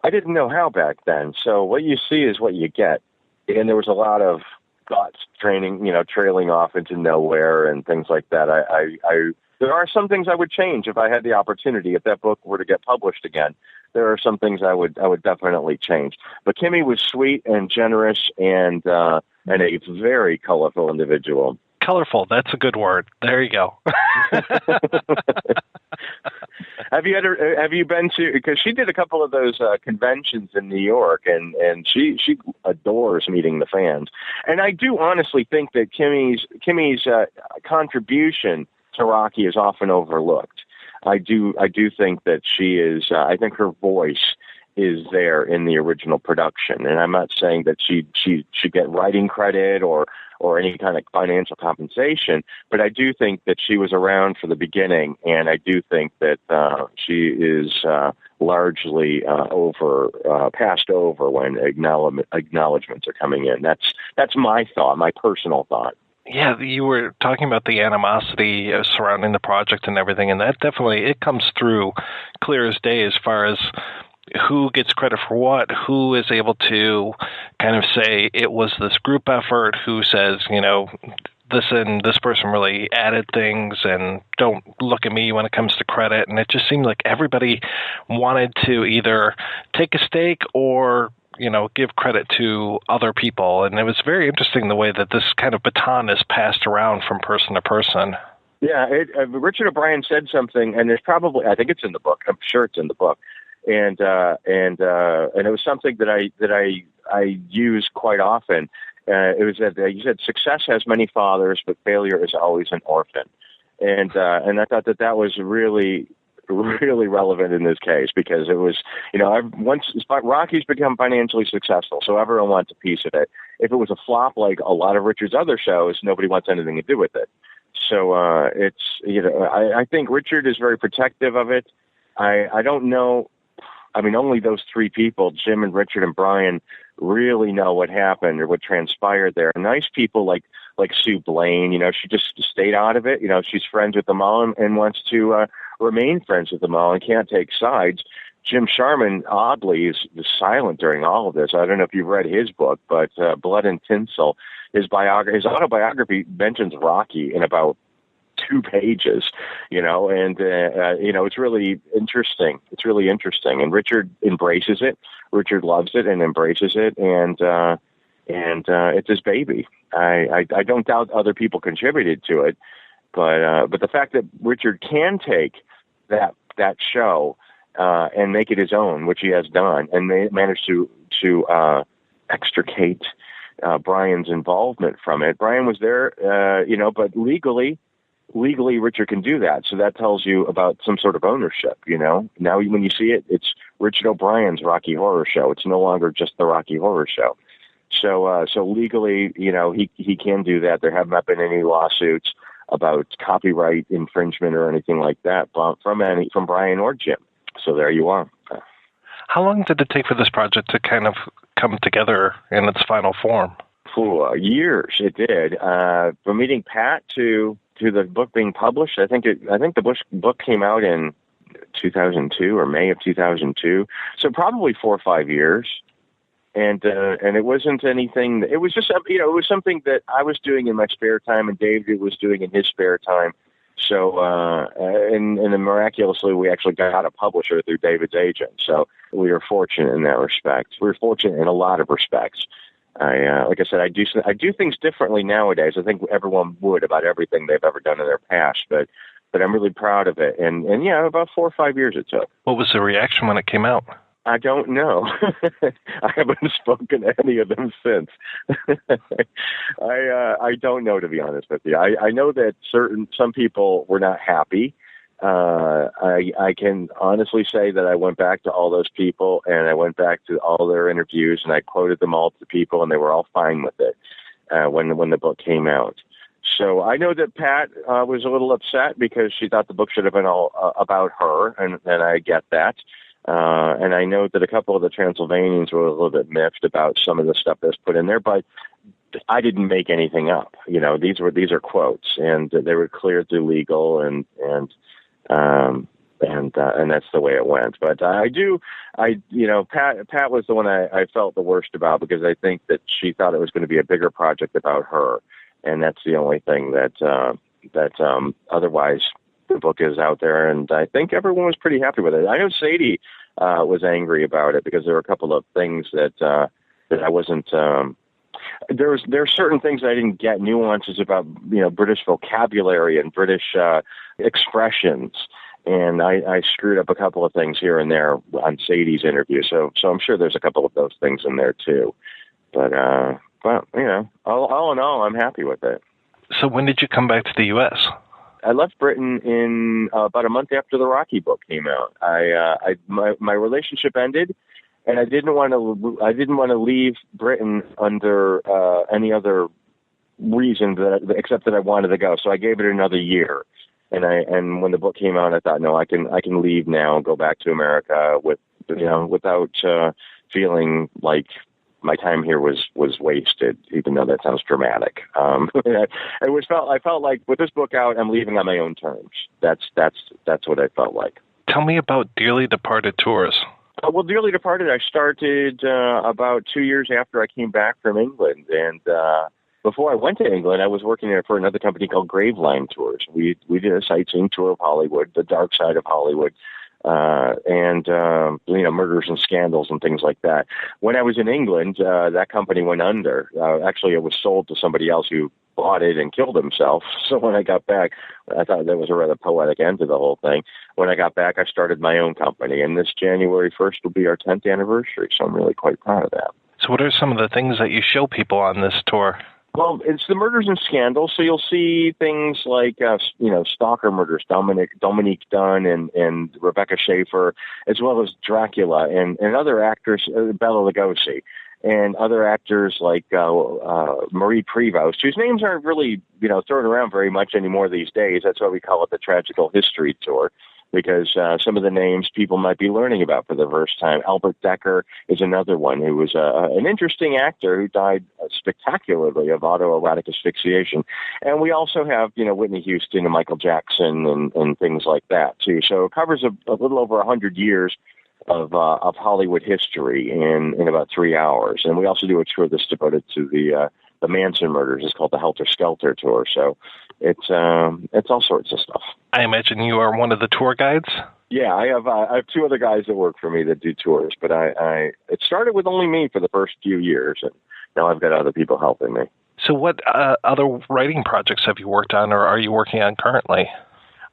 I didn't know how back then. So what you see is what you get. And there was a lot of thoughts trailing off into nowhere and things like that. There are some things I would change if I had the opportunity, if that book were to get published again. There are some things I would definitely change. But Kimmy was sweet and generous and a very colorful individual. Colorful, that's a good word. There you go. Have you been to, because she did a couple of those conventions in New York, and she adores meeting the fans. And I do honestly think that Kimmy's contribution to Rocky is often overlooked. I do think that she is, I think her voice is there in the original production. And I'm not saying that she should get writing credit or any kind of financial compensation, but I do think that she was around for the beginning, and I do think that she is largely passed over when acknowledgments are coming in. That's my thought, my personal thought. Yeah, you were talking about the animosity surrounding the project and everything, and that definitely, it comes through clear as day as far as who gets credit for what, who is able to kind of say it was this group effort, who says, this person really added things and don't look at me when it comes to credit. And it just seemed like everybody wanted to either take a stake or give credit to other people. And it was very interesting the way that this kind of baton is passed around from person to person. Yeah, Richard O'Brien said something, and there's probably, I think it's in the book. I'm sure it's in the book. And it was something that I use quite often. It was that he said, "Success has many fathers, but failure is always an orphan." And I thought that was really, really relevant in this case, because it was, once Rocky's become financially successful, so everyone wants a piece of it. If it was a flop like a lot of Richard's other shows, nobody wants anything to do with it. So I think Richard is very protective of it. I don't know. I mean, only those three people, Jim and Richard and Brian, really know what happened or what transpired there. Nice people like Sue Blaine, she just stayed out of it. She's friends with them all and wants to remain friends with them all and can't take sides. Jim Sharman, oddly, is silent during all of this. I don't know if you've read his book, but Blood and Tinsel, his autobiography mentions Rocky in about 2 pages, and it's really interesting. It's really interesting, and Richard embraces it. Richard loves it and embraces it, and it's his baby. I don't doubt other people contributed to it, but the fact that Richard can take that show and make it his own, which he has done, and managed to extricate Brian's involvement from it. Brian was there, but legally Richard can do that. So that tells you about some sort of ownership, Now when you see it, it's Richard O'Brien's Rocky Horror Show. It's no longer just the Rocky Horror Show. So legally, he can do that. There have not been any lawsuits about copyright infringement or anything like that from Brian or Jim. So there you are. How long did it take for this project to kind of come together in its final form? Years it did. From meeting Pat to the book being published, I think the book came out in 2002 or May of 2002. So probably 4 or 5 years. And it wasn't anything. It was just it was something that I was doing in my spare time, and David was doing in his spare time. So and then miraculously, we actually got a publisher through David's agent. So we were fortunate in that respect. We were fortunate in a lot of respects. Like I said, I do things differently nowadays. I think everyone would about everything they've ever done in their past, but I'm really proud of it. And yeah, about 4 or 5 years it took. What was the reaction when it came out? I don't know. I haven't spoken to any of them since. I don't know, to be honest with you. I know that some people were not happy. I can honestly say that I went back to all those people, and I went back to all their interviews, and I quoted them all to people, and they were all fine with it when the book came out. So I know that Pat was a little upset because she thought the book should have been all about her, and I get that. And I know that a couple of the Transylvanians were a little bit miffed about some of the stuff that's put in there, but I didn't make anything up. These are quotes, and they were cleared through legal, and that's the way it went. But Pat was the one I felt the worst about, because I think that she thought it was going to be a bigger project about her, and that's the only thing that otherwise the book is out there, and I think everyone was pretty happy with it. I know Sadie was angry about it because there were a couple of things that I wasn't. There are certain things I didn't get, nuances about British vocabulary and British expressions, and I screwed up a couple of things here and there on Sadie's interview. So I'm sure there's a couple of those things in there too. But all in all, I'm happy with it. So when did you come back to the U.S.? I left Britain in about a month after the Rocky book came out. My relationship ended, and I didn't want to leave Britain under any other reason except that I wanted to go. So I gave it another year, and when the book came out, I thought, no, I can leave now and go back to America without feeling like my time here was wasted, even though that sounds dramatic. I felt like with this book out, I'm leaving on my own terms. That's what I felt like. Tell me about Dearly Departed Tours. Well, Dearly Departed, I started about 2 years after I came back from England, and before I went to England, I was working there for another company called Graveline Tours. We did a sightseeing tour of Hollywood, the dark side of Hollywood. Murders and scandals and things like that. When I was in England, that company went under. Actually, it was sold to somebody else who bought it and killed himself. So when I got back, I thought that was a rather poetic end to the whole thing. When I got back, I started my own company, and this January 1st will be our 10th anniversary, so I'm really quite proud of that. So what are some of the things that you show people on this tour? Well, it's the murders and scandals, so you'll see things like, stalker murders, Dominique Dunn and Rebecca Schaefer, as well as Dracula and other actors, Bela Lugosi, and other actors like Marie Prevost, whose names aren't really, thrown around very much anymore these days. That's why we call it the Tragical History Tour, because some of the names people might be learning about for the first time. Albert Decker is another one who was an interesting actor who died spectacularly of autoerotic asphyxiation. And we also have, Whitney Houston and Michael Jackson and things like that, too. So it covers a little over 100 years of Hollywood history in about 3 hours. And we also do a tour that's devoted to the Manson murders. It's called the Helter Skelter Tour. So it's all sorts of stuff. I imagine you are one of the tour guides? Yeah, I have two other guys that work for me that do tours, but it started with only me for the first few years, and now I've got other people helping me. So what other writing projects have you worked on, or are you working on currently?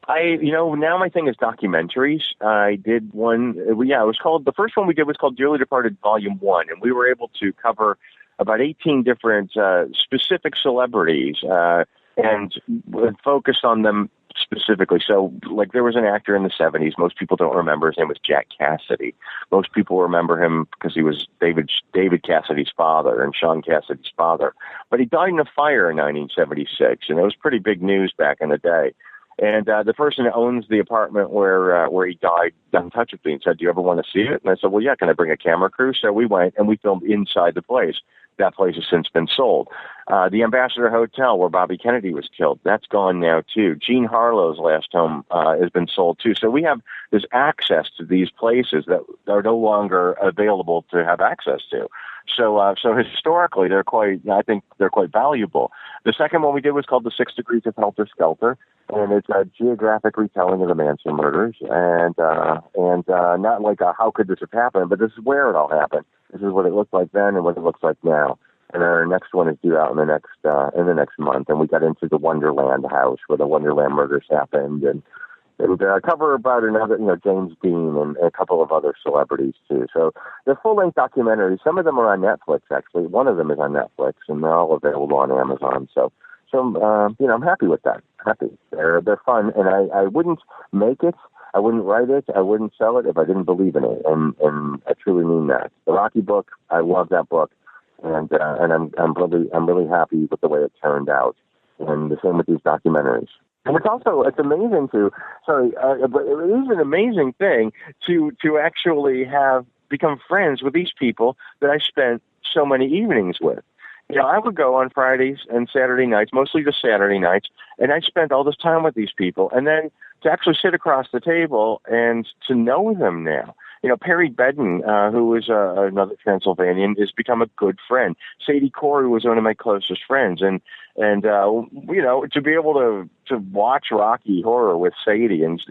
Now my thing is documentaries. I did one, it was called, the first one we did was called Dearly Departed Volume 1, and we were able to cover about 18 different specific celebrities and focused on them specifically. So, like, there was an actor in the 70s. Most people don't remember. His name was Jack Cassidy. Most people remember him because he was David Cassidy's father and Sean Cassidy's father. But he died in a fire in 1976, and it was pretty big news back in the day. And the person that owns the apartment where he died got in touch with me and said, "Do you ever want to see it?" And I said, "Well, yeah, can I bring a camera crew?" So we went, and we filmed inside the place. That place has since been sold. The Ambassador Hotel, where Bobby Kennedy was killed, that's gone now, too. Jean Harlow's last home has been sold, too. So we have this access to these places that are no longer available to have access to. So historically, I think they're quite valuable. The second one we did was called The 6 Degrees of Helter Skelter, and it's a geographic retelling of the Manson murders, and not like how could this have happened, but this is where it all happened. This is what it looked like then and what it looks like now. And our next one is due out in the next month, and we got into the Wonderland house where the Wonderland murders happened, and cover about another, James Dean and a couple of other celebrities too. So they're full-length documentaries. Some of them are on Netflix, actually. One of them is on Netflix, and they're all available on Amazon. So I'm happy with that. Happy. They're fun, and I wouldn't make it. I wouldn't write it. I wouldn't sell it if I didn't believe in it, and I truly mean that. The Rocky book, I love that book, and I'm really happy with the way it turned out, and the same with these documentaries. And it's amazing but it is an amazing thing to actually have become friends with these people that I spent so many evenings with. I would go on Fridays and Saturday nights, mostly just Saturday nights, and I spent all this time with these people. And then to actually sit across the table and to know them now. Perry Bedden, who is another Transylvanian, has become a good friend. Sadie Corey was one of my closest friends. And to be able to watch Rocky Horror with Sadie, and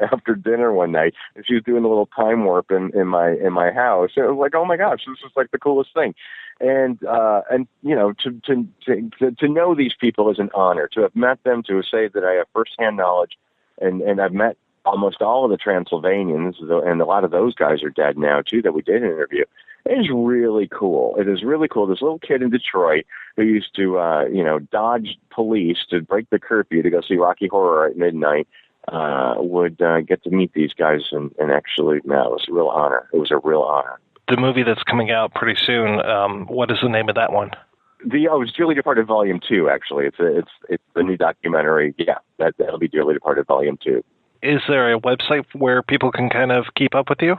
after dinner one night, and she was doing a little time warp in my house, it was like, oh my gosh, this is like the coolest thing. And to know these people is an honor. To have met them, to say that I have firsthand knowledge, and I've met almost all of the Transylvanians, and a lot of those guys are dead now too that we did interview. It is really cool. It is really cool. This little kid in Detroit who used to, dodge police to break the curfew to go see Rocky Horror at midnight, would get to meet these guys, and actually, it was a real honor. It was a real honor. The movie that's coming out pretty soon, what is the name of that one? It's Dearly Departed Volume 2, actually. It's the new documentary. Yeah, that'll be Dearly Departed Volume 2. Is there a website where people can kind of keep up with you?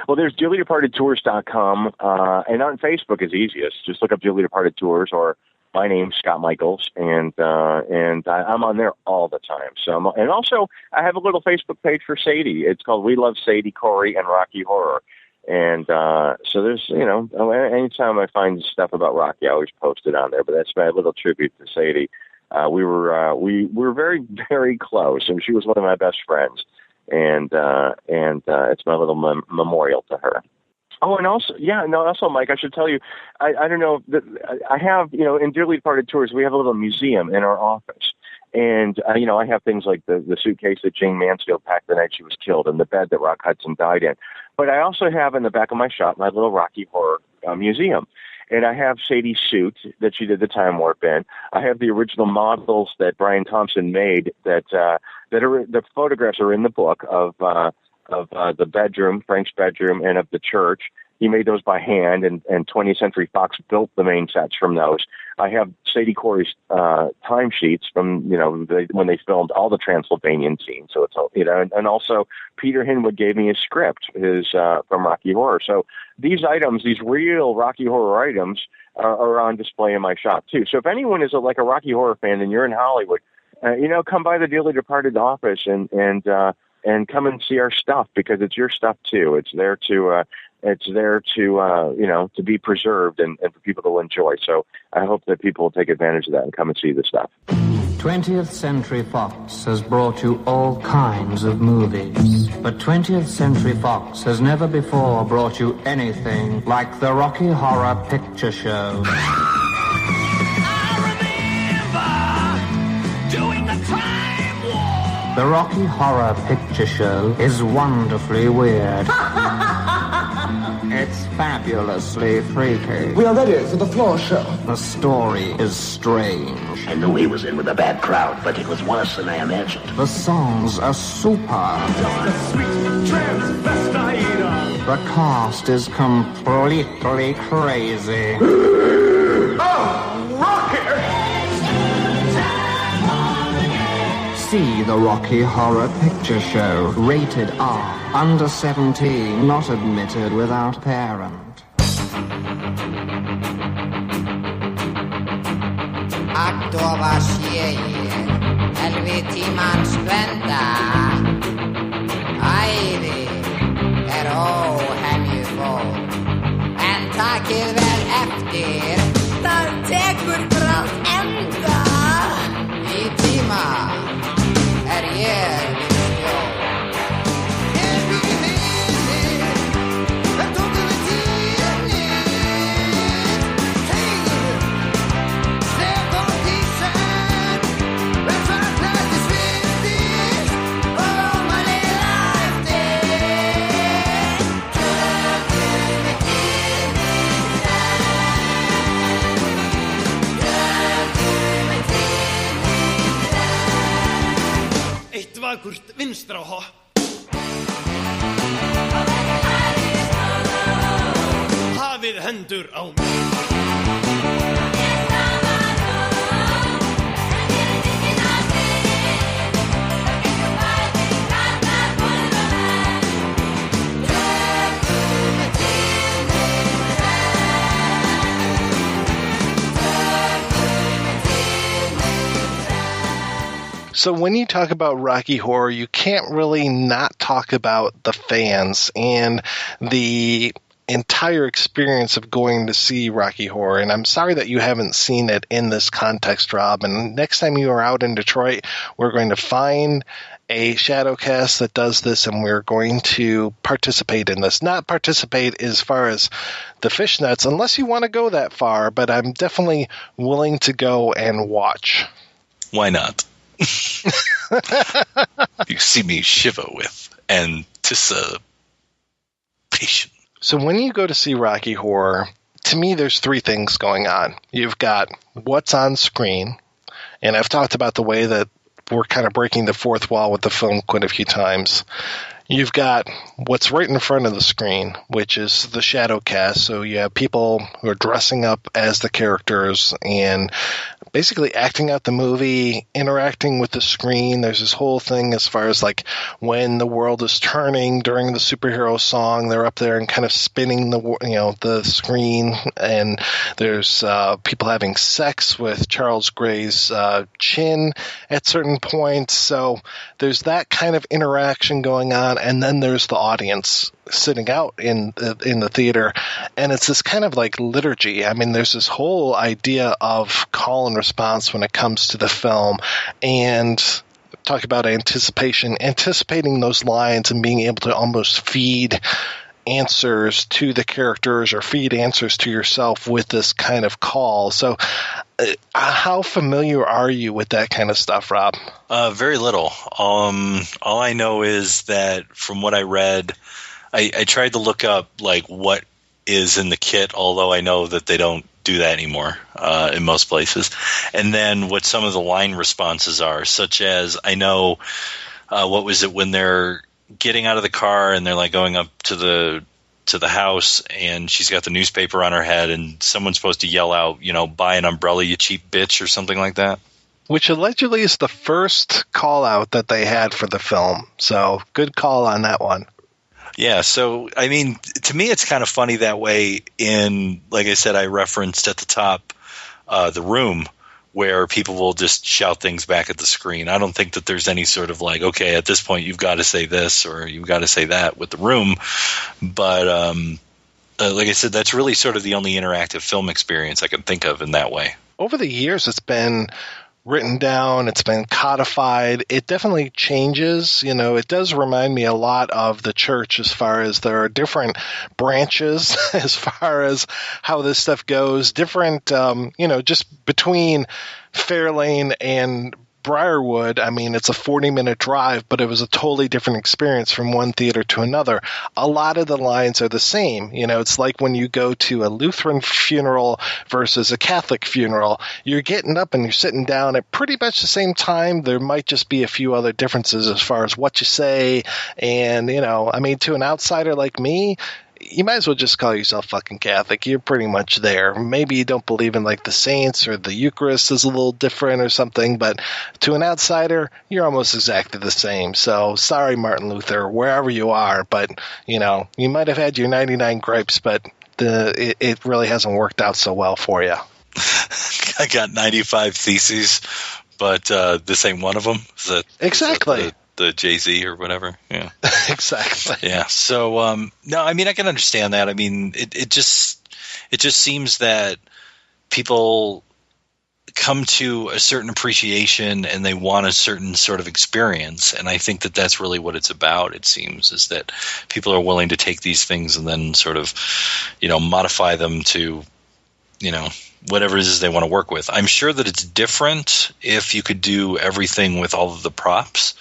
Well, there's DearlyDepartedTours.com, and on Facebook is easiest. Just look up Dearly Departed Tours, or my name's Scott Michaels, and I'm on there all the time. So, and also I have a little Facebook page for Sadie. It's called We Love Sadie, Corey, and Rocky Horror. And so there's, anytime I find stuff about Rocky, I always post it on there. But that's my little tribute to Sadie. We were very, very close, and she was one of my best friends. And it's my little memorial to her. Oh, and also, Mike, I should tell you, I don't know, I have, in Dearly Departed Tours, we have a little museum in our office. And, I have things like the suitcase that Jane Mansfield packed the night she was killed, and the bed that Rock Hudson died in. But I also have in the back of my shop my little Rocky Horror museum. And I have Sadie's suit that she did the time warp in. I have the original models that Brian Thompson made that are, the photographs are in the book of the bedroom, Frank's bedroom, and of the church. He made those by hand, and 20th Century Fox built the main sets from those. I have Sadie Corey's timesheets from, when they filmed all the Transylvanian scenes. So it's, and also Peter Hinwood gave me his script, from Rocky Horror. So these items, these real Rocky Horror items, are on display in my shop too. So if anyone is a Rocky Horror fan and you're in Hollywood, come by the Dearly Departed office and come and see our stuff, because it's your stuff too. It's there to to be preserved and for people to enjoy. So I hope that people will take advantage of that and come and see the stuff. 20th Century Fox has brought you all kinds of movies, but 20th Century Fox has never before brought you anything like the Rocky Horror Picture Show. The Rocky Horror Picture Show is wonderfully weird. It's fabulously freaky. We are ready for the floor show. The story is strange. I knew he was in with a bad crowd, but it was worse than I imagined. The songs are super. Just a sweet transvestite. The cast is completely crazy. Oh, Rocky! See the Rocky Horror Picture Show. Rated R. Under 17. Not admitted without parent. Agndofa sé ég, helviti manns blenda. Æði óhemju fór, en takið vel eftir, það tekur brátt enda. Í tíma ég við stjórn. Vakurt vinstra hopp. Hafið hendur á mig. So when you talk about Rocky Horror, you can't really not talk about the fans and the entire experience of going to see Rocky Horror. And I'm sorry that you haven't seen it in this context, Rob. And next time you are out in Detroit, we're going to find a Shadowcast that does this, and we're going to participate in this. Not participate as far as the fishnets, unless you want to go that far, but I'm definitely willing to go and watch. Why not? You see me shiver with anticipation. So when you go to see Rocky Horror, to me there's three things going on. You've got what's on screen, and I've talked about the way that we're kind of breaking the fourth wall with the film quite a few times. You've got what's right in front of the screen, which is the shadow cast. So you have people who are dressing up as the characters and basically acting out the movie, interacting with the screen. There's this whole thing as far as like when the world is turning during the superhero song, they're up there and kind of spinning the screen. And there's people having sex with Charles Gray's chin at certain points. So there's that kind of interaction going on. And then there's the audience sitting out in the theater, and it's this kind of like liturgy. I mean, there's this whole idea of call and response when it comes to the film, and talk about anticipating those lines and being able to almost feed answers to the characters or feed answers to yourself with this kind of call. So how familiar are you with that kind of stuff, Rob? Very little. All I know is that from what I read, I tried to look up like what is in the kit, although I know that they don't do that anymore in most places. And then what some of the line responses are, such as I know what was it when they're getting out of the car and they're like going up to the house, and she's got the newspaper on her head, and someone's supposed to yell out, buy an umbrella, you cheap bitch, or something like that. Which allegedly is the first call out that they had for the film. So good call on that one. Yeah, so, I mean, to me it's kind of funny that way in, like I said, I referenced at the top, The Room, where people will just shout things back at the screen. I don't think that there's any sort of like, okay, at this point you've got to say this or you've got to say that with The Room. But like I said, that's really sort of the only interactive film experience I can think of in that way. Over the years, it's been written down, it's been codified. It definitely changes. It does remind me a lot of the church as far as there are different branches as far as how this stuff goes. Different, just between Fairlane and Briarwood, I mean, it's a 40-minute drive, but it was a totally different experience from one theater to another. A lot of the lines are the same. You know, it's like when you go to a Lutheran funeral versus a Catholic funeral. You're getting up and you're sitting down at pretty much the same time. There might just be a few other differences as far as what you say. And, you know, I mean, to an outsider like me, you might as well just call yourself fucking Catholic. You're pretty much there. Maybe you don't believe in like the saints or the Eucharist is a little different or something, but to an outsider, you're almost exactly the same. So sorry, Martin Luther, wherever you are, but you know, you might have had your 99 gripes, but it really hasn't worked out so well for you. I got 95 theses, but this ain't one of them. Exactly. The Jay-Z or whatever. Yeah. Exactly. Yeah. So, no, I mean, I can understand that. I mean, it just seems that people come to a certain appreciation and they want a certain sort of experience. And I think that that's really what it's about, it seems, is that people are willing to take these things and then sort of, you know, modify them to, you know, whatever it is they want to work with. I'm sure that it's different if you could do everything with all of the props.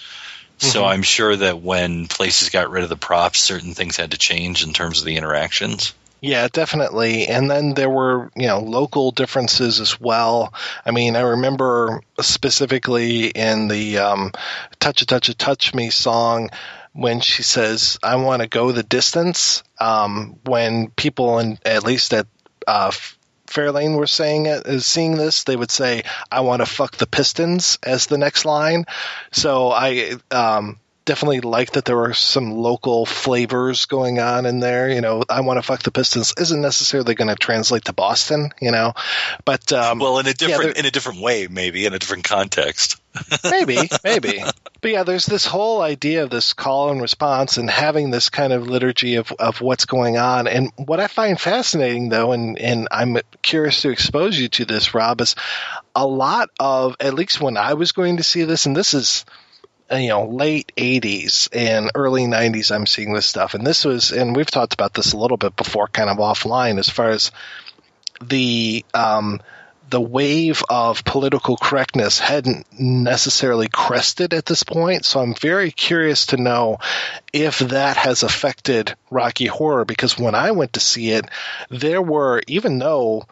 So I'm sure that when places got rid of the props, certain things had to change in terms of the interactions. Yeah, definitely. And then there were, you know, local differences as well. I mean, I remember specifically in the Touch Me song when she says, I want to go the distance, when people, at least at Fairlane were seeing this, they would say, I want to fuck the Pistons as the next line. So I definitely like that there were some local flavors going on in there. You know, I want to fuck the Pistons isn't necessarily going to translate to Boston, you know, but well, in a different way, maybe in a different context. maybe. But yeah, there's this whole idea of this call and response and having this kind of liturgy of what's going on. And what I find fascinating, though, and I'm curious to expose you to this, Rob, is a lot of, at least when I was going to see this, and this is, you know, late 80s and early 90s, I'm seeing this stuff. And this was, and we've talked about this a little bit before, kind of offline, as far as the wave of political correctness hadn't necessarily crested at this point. So I'm very curious to know if that has affected Rocky Horror, because when I went to see it, there were, even though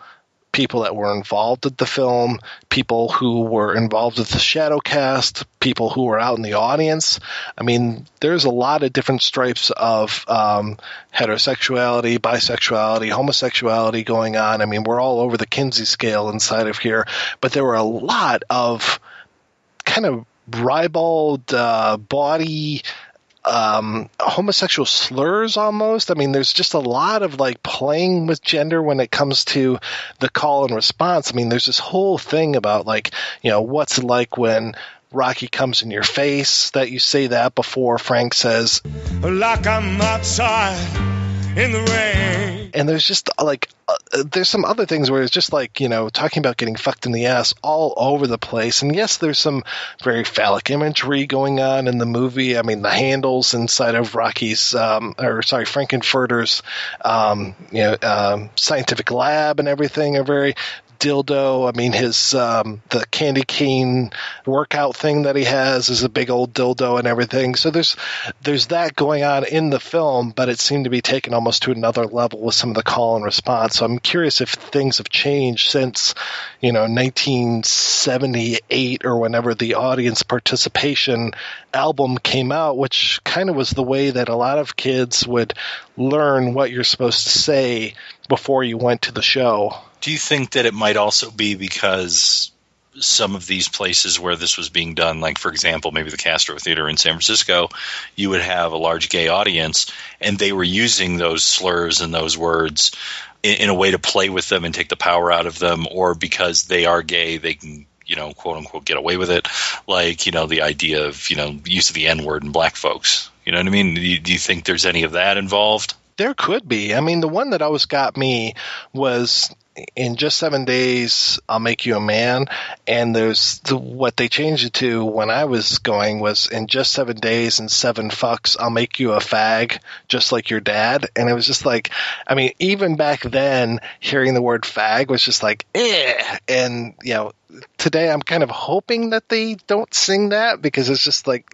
people that were involved with the film, people who were involved with the shadow cast, people who were out in the audience. I mean, there's a lot of different stripes of heterosexuality, bisexuality, homosexuality going on. I mean, we're all over the Kinsey scale inside of here, but there were a lot of kind of ribald, bawdy, homosexual slurs almost. I mean, there's just a lot of like playing with gender when it comes to the call and response. I mean, there's this whole thing about like, you know, what's it like when Rocky comes in your face, that you say that before Frank says, like I'm outside in the rain. And there's just like, there's some other things where it's just like, you know, talking about getting fucked in the ass all over the place. And yes, there's some very phallic imagery going on in the movie. I mean, the handles inside of Rocky's, Frankenfurter's, scientific lab and everything are very dildo. I mean, his the candy cane workout thing that he has is a big old dildo and everything. So there's that going on in the film, but it seemed to be taken almost to another level with some of the call and response. So I'm curious if things have changed since, you know, 1978 or whenever the audience participation album came out, which kind of was the way that a lot of kids would learn what you're supposed to say before you went to the show. Do you think that it might also be because some of these places where this was being done, like, for example, maybe the Castro Theater in San Francisco, you would have a large gay audience, and they were using those slurs and those words in a way to play with them and take the power out of them, or because they are gay, they can, you know, quote unquote, get away with it. Like, you know, the idea of, you know, use of the N-word in black folks. You know what I mean? Do you think there's any of that involved? There could be. I mean, the one that always got me was, in just 7 days, I'll make you a man. And there's what they changed it to when I was going was in just 7 days and 7 fucks, I'll make you a fag, just like your dad. And it was just like, I mean, even back then, hearing the word fag was just like, eh. And, you know, today I'm kind of hoping that they don't sing that because it's just like,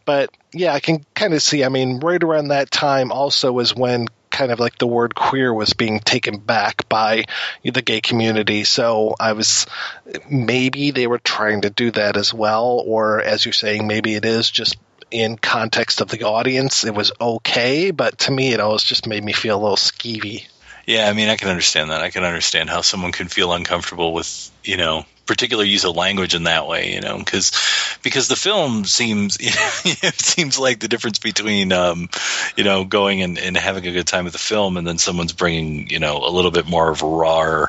but yeah, I can kind of see, I mean, right around that time also was when kind of like the word queer was being taken back by the gay community. So maybe they were trying to do that as well. Or as you're saying, maybe it is just in context of the audience, it was okay. But to me, it always just made me feel a little skeevy. Yeah, I mean, I can understand that. I can understand how someone can feel uncomfortable with, particular use of language in that way, because the film seems, it seems like the difference between, going and having a good time with the film and then someone's bringing, a little bit more of a raw,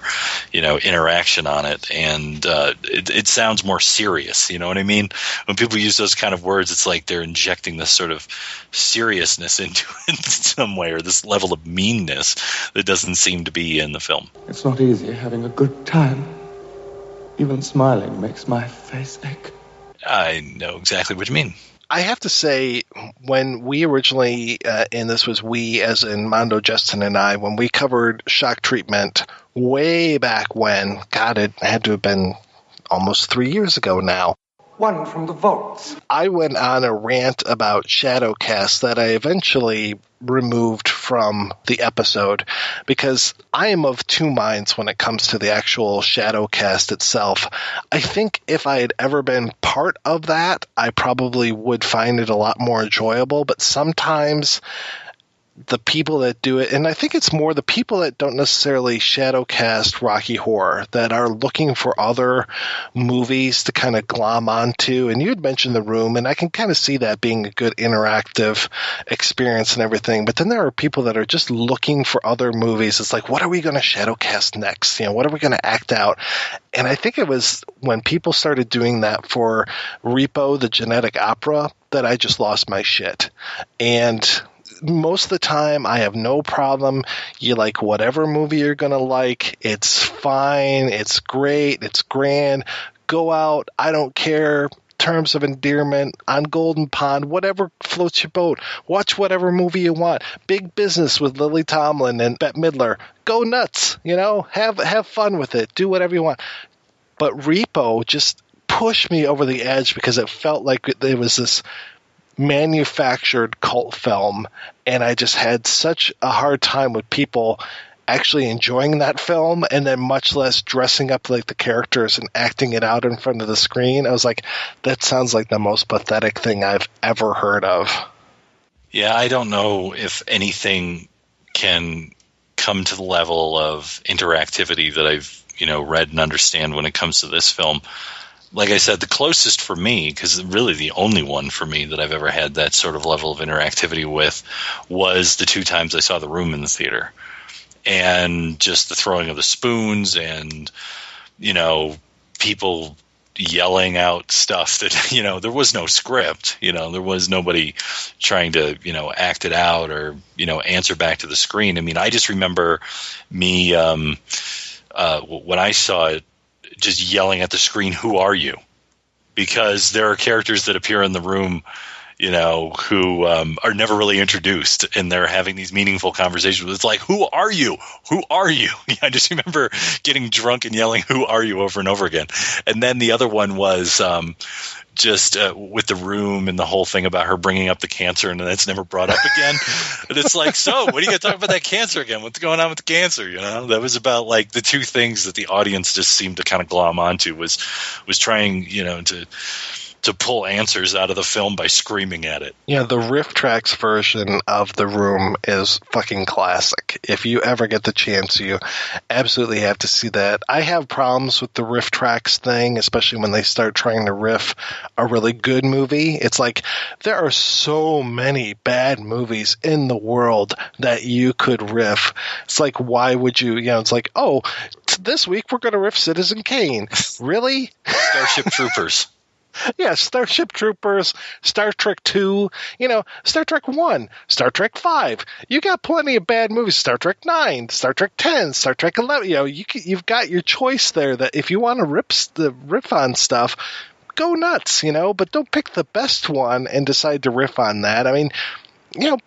interaction on it. And it sounds more serious, you know what I mean? When people use those kind of words, it's like they're injecting this sort of seriousness into it in some way, or this level of meanness that doesn't seem to be in the film. It's not easy having a good time. Even smiling makes my face ache. I know exactly what you mean. I have to say, when we originally, and this was we as in Mondo, Justin, and I, when we covered Shock Treatment way back when, God, it had to have been almost 3 years ago now. One from the vaults. I went on a rant about Shadowcast that I eventually removed from the episode because I am of two minds when it comes to the actual Shadowcast itself. I think if I had ever been part of that, I probably would find it a lot more enjoyable, but sometimes the people that do it, and I think it's more the people that don't necessarily shadowcast Rocky Horror, that are looking for other movies to kind of glom onto. And you had mentioned The Room, and I can kind of see that being a good interactive experience and everything. But then there are people that are just looking for other movies. It's like, what are we going to shadowcast next? What are we going to act out? And I think it was when people started doing that for Repo, the Genetic Opera, that I just lost my shit. And most of the time, I have no problem. You like whatever movie you're going to like. It's fine. It's great. It's grand. Go out. I don't care. Terms of endearment on Golden Pond, whatever floats your boat. Watch whatever movie you want. Big Business with Lily Tomlin and Bette Midler. Go nuts. Have fun with it. Do whatever you want. But Repo just pushed me over the edge because it felt like it was this manufactured cult film, and I just had such a hard time with people actually enjoying that film, and then much less dressing up like the characters and acting it out in front of the screen. I was like, that sounds like the most pathetic thing I've ever heard of. Yeah, I don't know if anything can come to the level of interactivity that I've read and understand when it comes to this film. Like I said, the closest for me, because really the only one for me that I've ever had that sort of level of interactivity with, was the 2 times I saw The Room in the theater. And just the throwing of the spoons and, people yelling out stuff that, there was no script. There was nobody trying to, act it out or, answer back to the screen. I mean, I just remember me when I saw it, just yelling at the screen, "Who are you?" Because there are characters that appear in the room, who are never really introduced, and they're having these meaningful conversations. It's like, "Who are you? Who are you?" I just remember getting drunk and yelling, "Who are you?" over and over again. And then the other one was just with The Room and the whole thing about her bringing up the cancer, and that's never brought up again. And it's like, so what are you going to talk about that cancer again? What's going on with the cancer? That was about like the two things that the audience just seemed to kind of glom onto was trying, to pull answers out of the film by screaming at it. Yeah, the Riff Tracks version of The Room is fucking classic. If you ever get the chance, you absolutely have to see that. I have problems with the Riff Tracks thing, especially when they start trying to riff a really good movie. It's like there are so many bad movies in the world that you could riff. It's like, why would you, it's like, this week we're going to riff Citizen Kane. Really? Starship Troopers. Yeah, Starship Troopers, Star Trek 2, Star Trek 1, Star Trek 5. You got plenty of bad movies. Star Trek 9, Star Trek 10, Star Trek 11. You've got your choice there that if you want to riff on stuff, go nuts, but don't pick the best one and decide to riff on that. I mean,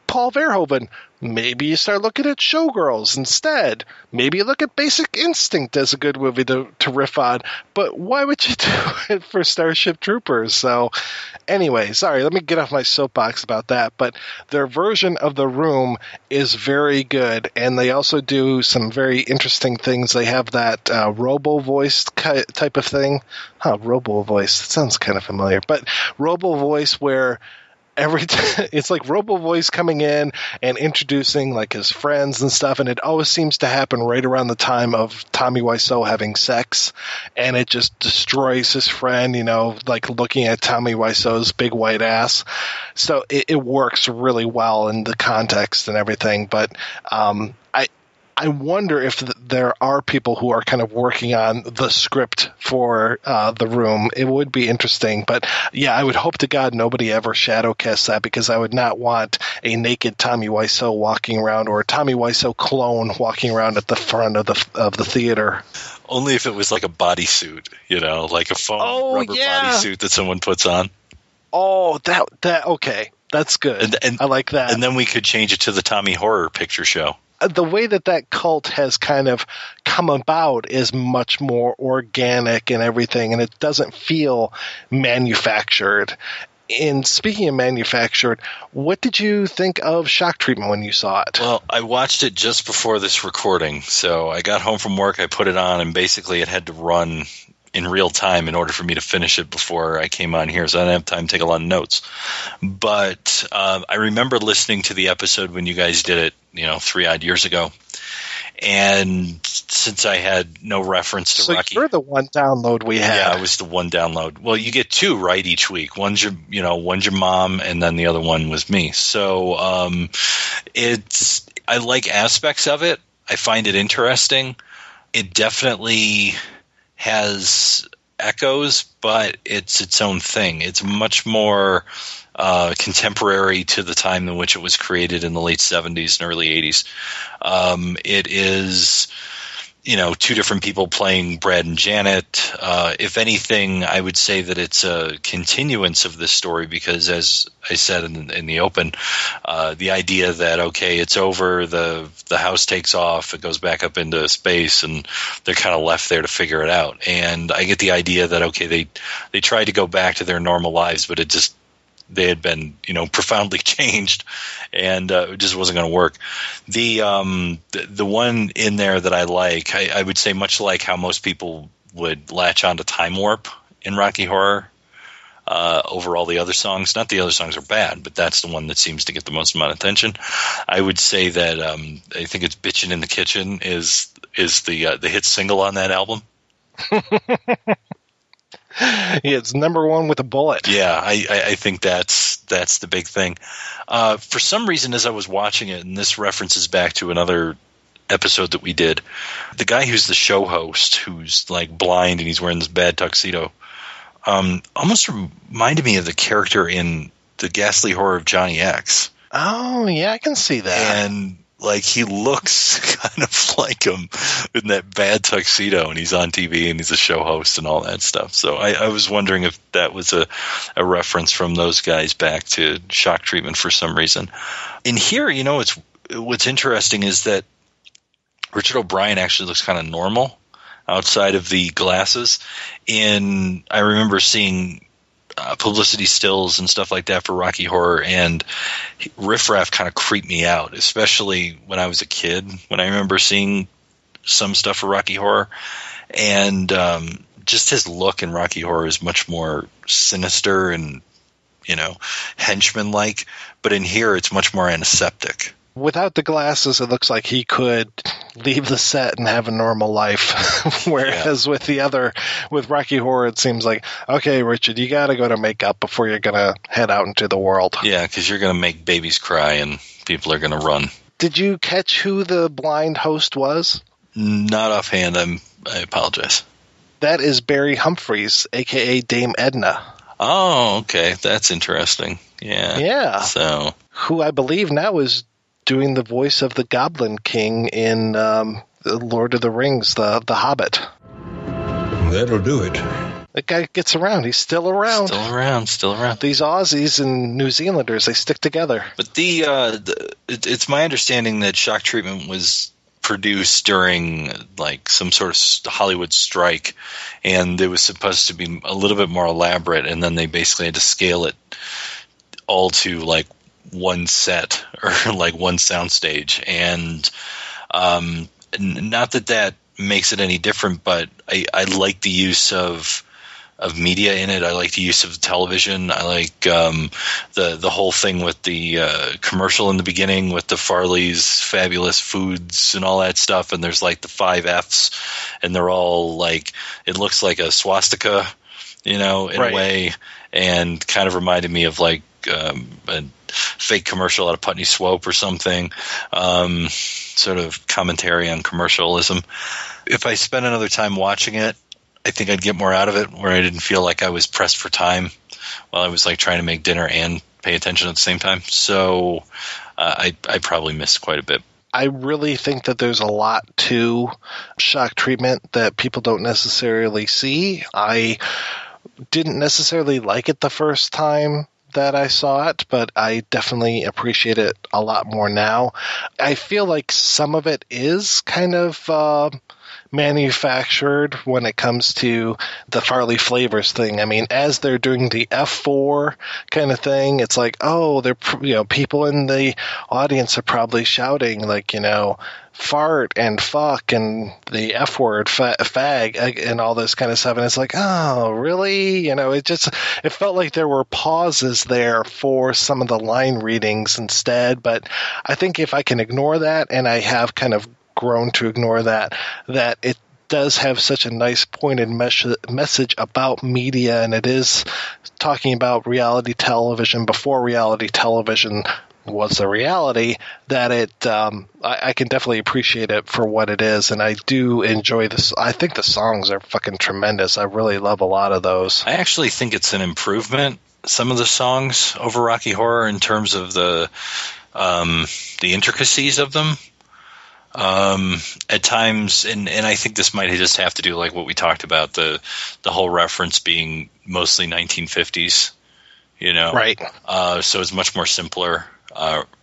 Paul Verhoeven, maybe you start looking at Showgirls instead. Maybe you look at Basic Instinct as a good movie to riff on. But why would you do it for Starship Troopers? So anyway, sorry, let me get off my soapbox about that. But their version of The Room is very good. And they also do some very interesting things. They have that robo-voice type of thing. Robo-voice. That sounds kind of familiar. But robo-voice where it's like Robo Voice coming in and introducing like his friends and stuff, and it always seems to happen right around the time of Tommy Wiseau having sex, and it just destroys his friend, like looking at Tommy Wiseau's big white ass. So it works really well in the context and everything, but I wonder if there are people who are kind of working on the script for The Room. It would be interesting. But, yeah, I would hope to God nobody ever shadowcasts that, because I would not want a naked Tommy Wiseau walking around, or a Tommy Wiseau clone walking around at the front of the theater. Only if it was like a bodysuit, like a foam rubber bodysuit that someone puts on. Oh, that okay. That's good. And I like that. And then we could change it to the Tommy Horror Picture Show. The way that cult has kind of come about is much more organic and everything, and it doesn't feel manufactured. And speaking of manufactured, what did you think of Shock Treatment when you saw it? Well, I watched it just before this recording. So I got home from work, I put it on, and basically it had to run in real time in order for me to finish it before I came on here, so I didn't have time to take a lot of notes. But I remember listening to the episode when you guys did it, 3-odd years ago. And since I had no reference to Rocky... So you're the one download we had. Yeah, it was the one download. Well, you get two, right, each week. One's your mom, and then the other one was me. So I like aspects of it. I find it interesting. It definitely has echoes, but it's its own thing. It's much more contemporary to the time in which it was created in the late 70s and early 80s. It is, two different people playing Brad and Janet. If anything, I would say that it's a continuance of this story, because as I said in the open, the idea that, okay, it's over, the house takes off, it goes back up into space, and they're kind of left there to figure it out. And I get the idea that, okay, they tried to go back to their normal lives, but they had been, profoundly changed, and it just wasn't going to work. The one in there that I like, I would say, much like how most people would latch on to Time Warp in Rocky Horror over all the other songs. Not the other songs are bad, but that's the one that seems to get the most amount of attention. I would say that I think it's "Bitchin' in the Kitchen" is the hit single on that album. Yeah, it's number one with a bullet. Yeah, I think that's the big thing. For some reason, as I was watching it, and this references back to another episode that we did, the guy who's the show host, who's like blind and he's wearing this bad tuxedo, almost reminded me of the character in The Ghastly Horror of Johnny X. Oh, yeah, I can see that. And like he looks kind of like him in that bad tuxedo, and he's on TV and he's a show host and all that stuff. So I was wondering if that was a reference from those guys back to Shock Treatment for some reason. In here, what's interesting is that Richard O'Brien actually looks kind of normal outside of the glasses. I remember seeing publicity stills and stuff like that for Rocky Horror, and Riff Raff kind of creeped me out, especially when I was a kid, when I remember seeing some stuff for Rocky Horror. And just his look in Rocky Horror is much more sinister and, henchman-like. But in here, it's much more antiseptic. Without the glasses, it looks like he could leave the set and have a normal life. Whereas with Rocky Horror, it seems like, okay, Richard, you got to go to makeup before you're going to head out into the world. Yeah, because you're going to make babies cry and people are going to run. Did you catch who the blind host was? Not offhand. I apologize. That is Barry Humphries, a.k.a. Dame Edna. Oh, okay. That's interesting. Yeah. Yeah. So, who I believe now is doing the voice of the Goblin King in Lord of the Rings, the Hobbit. That'll do it. That guy gets around. He's still around. Still around. These Aussies and New Zealanders, they stick together. But it's my understanding that Shock Treatment was produced during like some sort of Hollywood strike, and it was supposed to be a little bit more elaborate, and then they basically had to scale it all to like one set or like one soundstage. And not that makes it any different, but I like the use of media in it. I like the use of television. I like the whole thing with the commercial in the beginning with the Farley's Fabulous Foods and all that stuff. And there's like the 5 Fs, and they're all like, it looks like a swastika, in a way, and kind of reminded me of like a fake commercial out of Putney Swope or something. Sort of commentary on commercialism. If I spent another time watching it, I think I'd get more out of it, where I didn't feel like I was pressed for time while I was like trying to make dinner and pay attention at the same time. So I probably missed quite a bit. I really think that there's a lot to Shock Treatment that people don't necessarily see. I didn't necessarily like it the first time that I saw it, but I definitely appreciate it a lot more now. I feel like some of it is kind of manufactured when it comes to the Farley Flavors thing. I mean, as they're doing the F4 kind of thing, it's like, oh, they're people in the audience are probably shouting like, fart and fuck and the F word, fag, and all this kind of stuff. And it's like, oh, really? It felt like there were pauses there for some of the line readings instead. But I think if I can ignore that, and I have kind of grown to ignore that it does have such a nice pointed message about media, and it is talking about reality television before reality television was a reality, that I can definitely appreciate it for what it is, and I do enjoy this. I think the songs are fucking tremendous. I really love a lot of those. I actually think it's an improvement, some of the songs, over Rocky Horror in terms of the intricacies of them. At times, and I think this might just have to do like what we talked about, the whole reference being mostly 1950s, right? So it's much more simpler,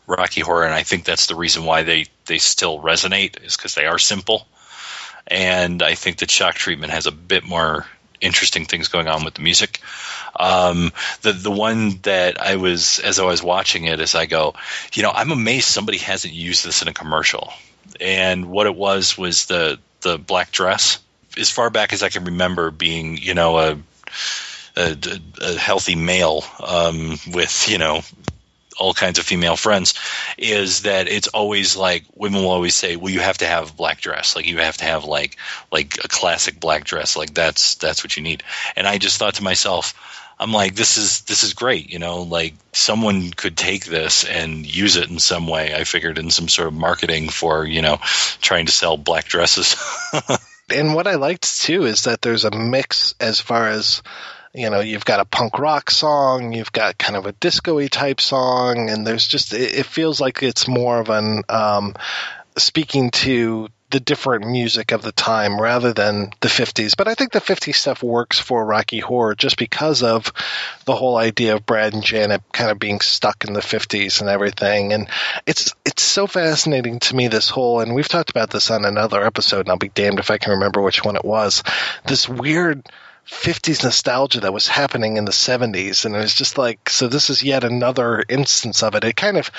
Rocky Horror, and I think that's the reason why they still resonate, is because they are simple. And I think that Shock Treatment has a bit more interesting things going on with the music. The one that as I was watching it, as I go, I'm amazed somebody hasn't used this in a commercial. And what it was the black dress. As far back as I can remember being, a healthy male with, all kinds of female friends, is that it's always like women will always say, well, you have to have a black dress. Like you have to have like a classic black dress. Like that's what you need. And I just thought to myself, I'm like, this is great, like someone could take this and use it in some way. I figured in some sort of marketing for, trying to sell black dresses. And what I liked too is that there's a mix as far as, you've got a punk rock song, you've got kind of a disco-y type song, and there's just, it feels like it's more of an speaking to the different music of the time rather than the 50s. But I think the 50s stuff works for Rocky Horror just because of the whole idea of Brad and Janet kind of being stuck in the 50s and everything. And it's so fascinating to me, this whole, and we've talked about this on another episode, and I'll be damned if I can remember which one it was, this weird 50s nostalgia that was happening in the 70s. And it was just like, so this is yet another instance of it. It kind of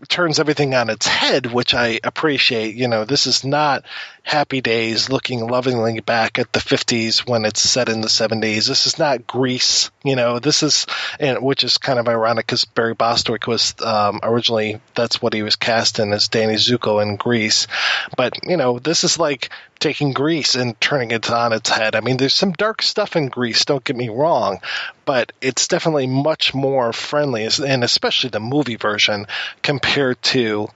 turns everything on its head, which I appreciate. This is not Happy Days looking lovingly back at the 50s when it's set in the 70s. This is not Grease. This is, which is kind of ironic because Barry Bostwick was originally, that's what he was cast in, as Danny Zuko in Grease. But, this is like taking Grease and turning it on its head. I mean, there's some dark stuff in Grease, don't get me wrong, but it's definitely much more friendly, and especially the movie version compared to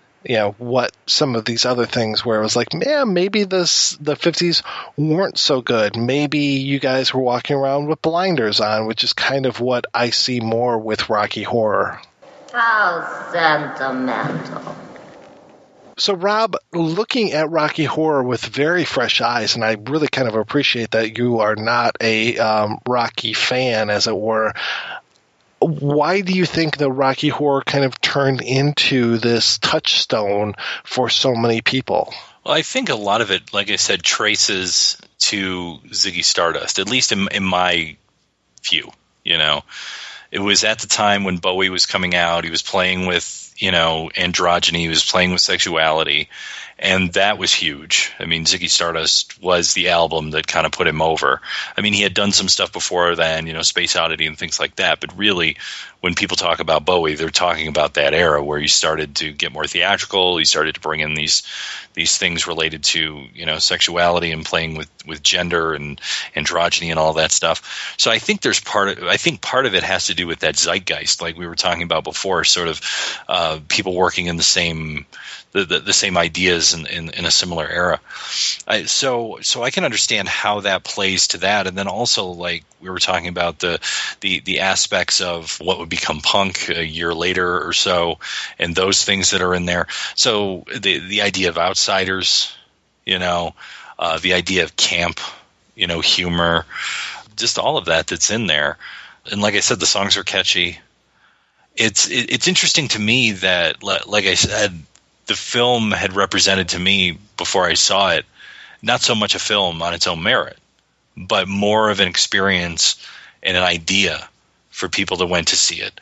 what some of these other things where it was like, man, maybe the 50s weren't so good. Maybe you guys were walking around with blinders on, which is kind of what I see more with Rocky Horror. How sentimental. So, Rob, looking at Rocky Horror with very fresh eyes, and I really kind of appreciate that you are not a Rocky fan, as it were, why do you think the Rocky Horror kind of turned into this touchstone for so many people? Well, I think a lot of it, like I said, traces to Ziggy Stardust, at least in my view. It was at the time when Bowie was coming out. He was playing with, androgyny. He was playing with sexuality. And that was huge. I mean, Ziggy Stardust was the album that kind of put him over. I mean, he had done some stuff before then, Space Oddity and things like that. But really, when people talk about Bowie, they're talking about that era where he started to get more theatrical. He started to bring in these things related to, sexuality and playing with gender and androgyny and all that stuff. So I think part of it has to do with that zeitgeist, like we were talking about before, sort of people working in the same ideas in a similar era. So I can understand how that plays to that. And then also, like we were talking about the aspects of what would become punk a year later or so, and those things that are in there. So the idea of outsiders, the idea of camp, humor, just all of that's in there. And like I said, the songs are catchy. It's interesting to me that, like I said, the film had represented to me before I saw it, not so much a film on its own merit, but more of an experience and an idea for people that went to see it.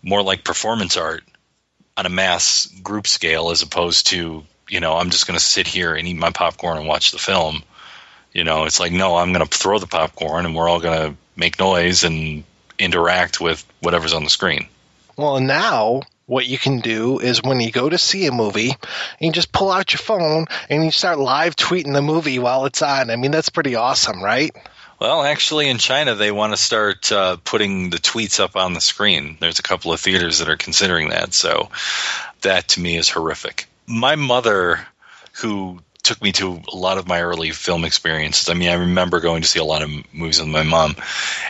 More like performance art on a mass group scale, as opposed to, I'm just going to sit here and eat my popcorn and watch the film. It's like, no, I'm going to throw the popcorn and we're all going to make noise and interact with whatever's on the screen. Well, now what you can do is when you go to see a movie, you just pull out your phone and you start live tweeting the movie while it's on. I mean, that's pretty awesome, right? Well, actually, in China, they want to start putting the tweets up on the screen. There's a couple of theaters that are considering that. So that, to me, is horrific. My mother, who took me to a lot of my early film experiences. I mean, I remember going to see a lot of movies with my mom,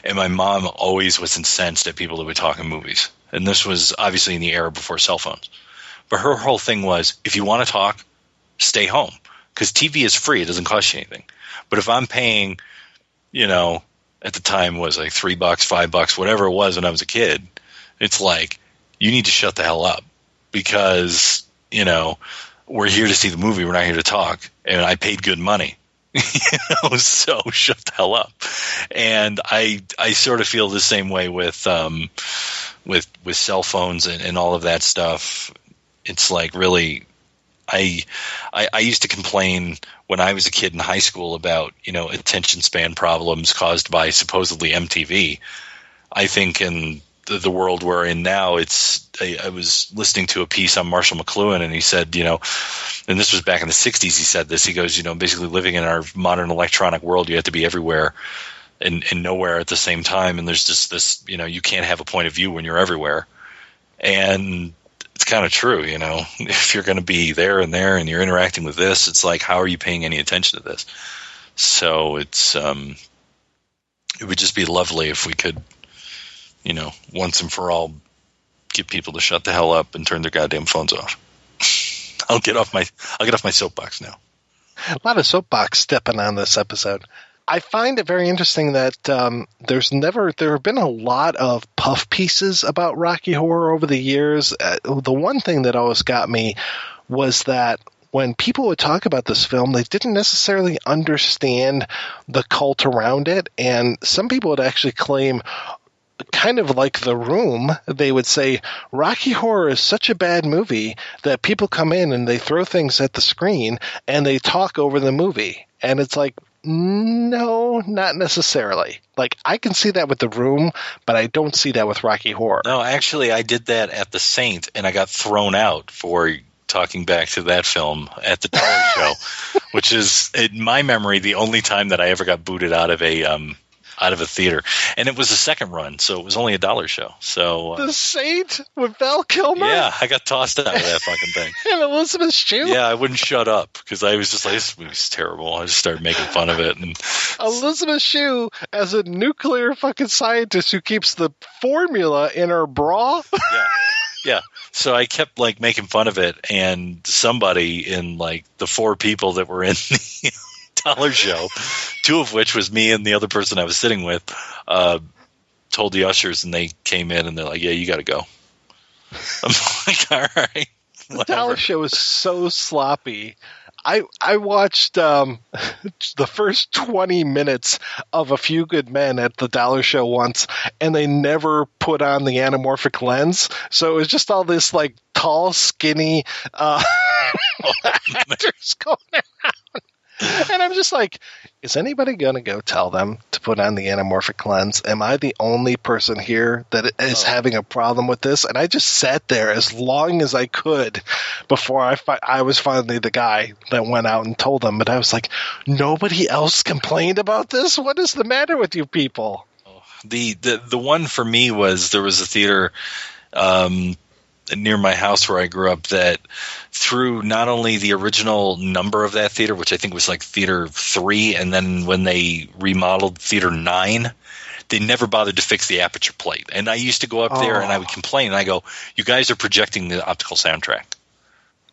and my mom always was incensed at people that would talk in movies. And this was obviously in the era before cell phones. But her whole thing was, if you want to talk, stay home. Because TV is free. It doesn't cost you anything. But if I'm paying, at the time was like $3, $5, whatever it was when I was a kid, it's like, you need to shut the hell up. Because, we're here to see the movie. We're not here to talk. And I paid good money. So shut the hell up. And I sort of feel the same way with cell phones and all of that stuff. It's like, really, I used to complain when I was a kid in high school about, attention span problems caused by supposedly MTV. I think in the world we're in now, I was listening to a piece on Marshall McLuhan, and he said, and this was back in the 60s, he said this, he goes, basically living in our modern electronic world, you have to be everywhere and nowhere at the same time. And there's just this, you can't have a point of view when you're everywhere. And it's kind of true, if you're going to be there and you're interacting with this, it's like, how are you paying any attention to this? So it would just be lovely if we could, once and for all, get people to shut the hell up and turn their goddamn phones off. I'll get off my soapbox now. A lot of soapbox stepping on this episode. I find it very interesting that there have been a lot of puff pieces about Rocky Horror over the years. The one thing that always got me was that when people would talk about this film, they didn't necessarily understand the cult around it. And some people would actually claim, kind of like The Room, they would say Rocky Horror is such a bad movie that people come in and they throw things at the screen and they talk over the movie. And it's like, no, not necessarily. Like, I can see that with The Room, but I don't see that with Rocky Horror. No, actually, I did that at The Saint, and I got thrown out for talking back to that film at the Dollar Show, which is, in my memory, the only time that I ever got booted out of a out of a theater. And it was a second run, so it was only $1 show. So The Saint with Val Kilmer? yeah, I got tossed out of that fucking thing. And Elizabeth Shue? Yeah, I wouldn't shut up because I was just like, this movie's terrible. I just started making fun of it. And Elizabeth Shue as a nuclear fucking scientist who keeps the formula in her bra? yeah. So I kept like making fun of it, and somebody in like the 4 people that were in the $1 show, 2 of which was me and the other person I was sitting with, told the ushers, and they came in and they're like, yeah, you got to go. I'm like, all right. The $1 show is so sloppy. I watched the first 20 minutes of A Few Good Men at the $1 show once, and they never put on the anamorphic lens. So it was just all this like tall, skinny actors going around. And I'm just like, is anybody going to go tell them to put on the anamorphic lens? Am I the only person here that is having a problem with this? And I just sat there as long as I could before I was finally the guy that went out and told them. But I was like, nobody else complained about this? What is the matter with you people? The one for me was there was a theater near my house where I grew up that through not only the original number of that theater, which I think was like Theater 3, and then when they remodeled Theater 9, they never bothered to fix the aperture plate. And I used to go up there and I would complain, and I go, you guys are projecting the optical soundtrack.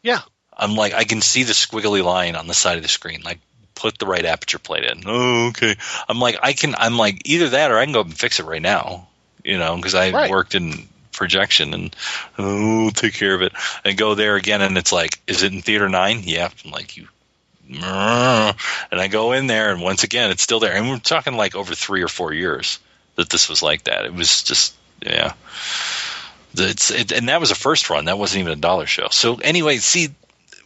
Yeah. I'm like, I can see the squiggly line on the side of the screen. Like, put the right aperture plate in. Oh, okay. I'm like, either that or I can go up and fix it right now, because I worked in projection and take care of it, and go there again, and it's like, is it in Theater 9? Yeah. I'm like, and I go in there, and once again it's still there, and we're talking like over 3 or 4 years that this was like that. It was just and that was a first run. That wasn't even a $1 show. So anyway, see,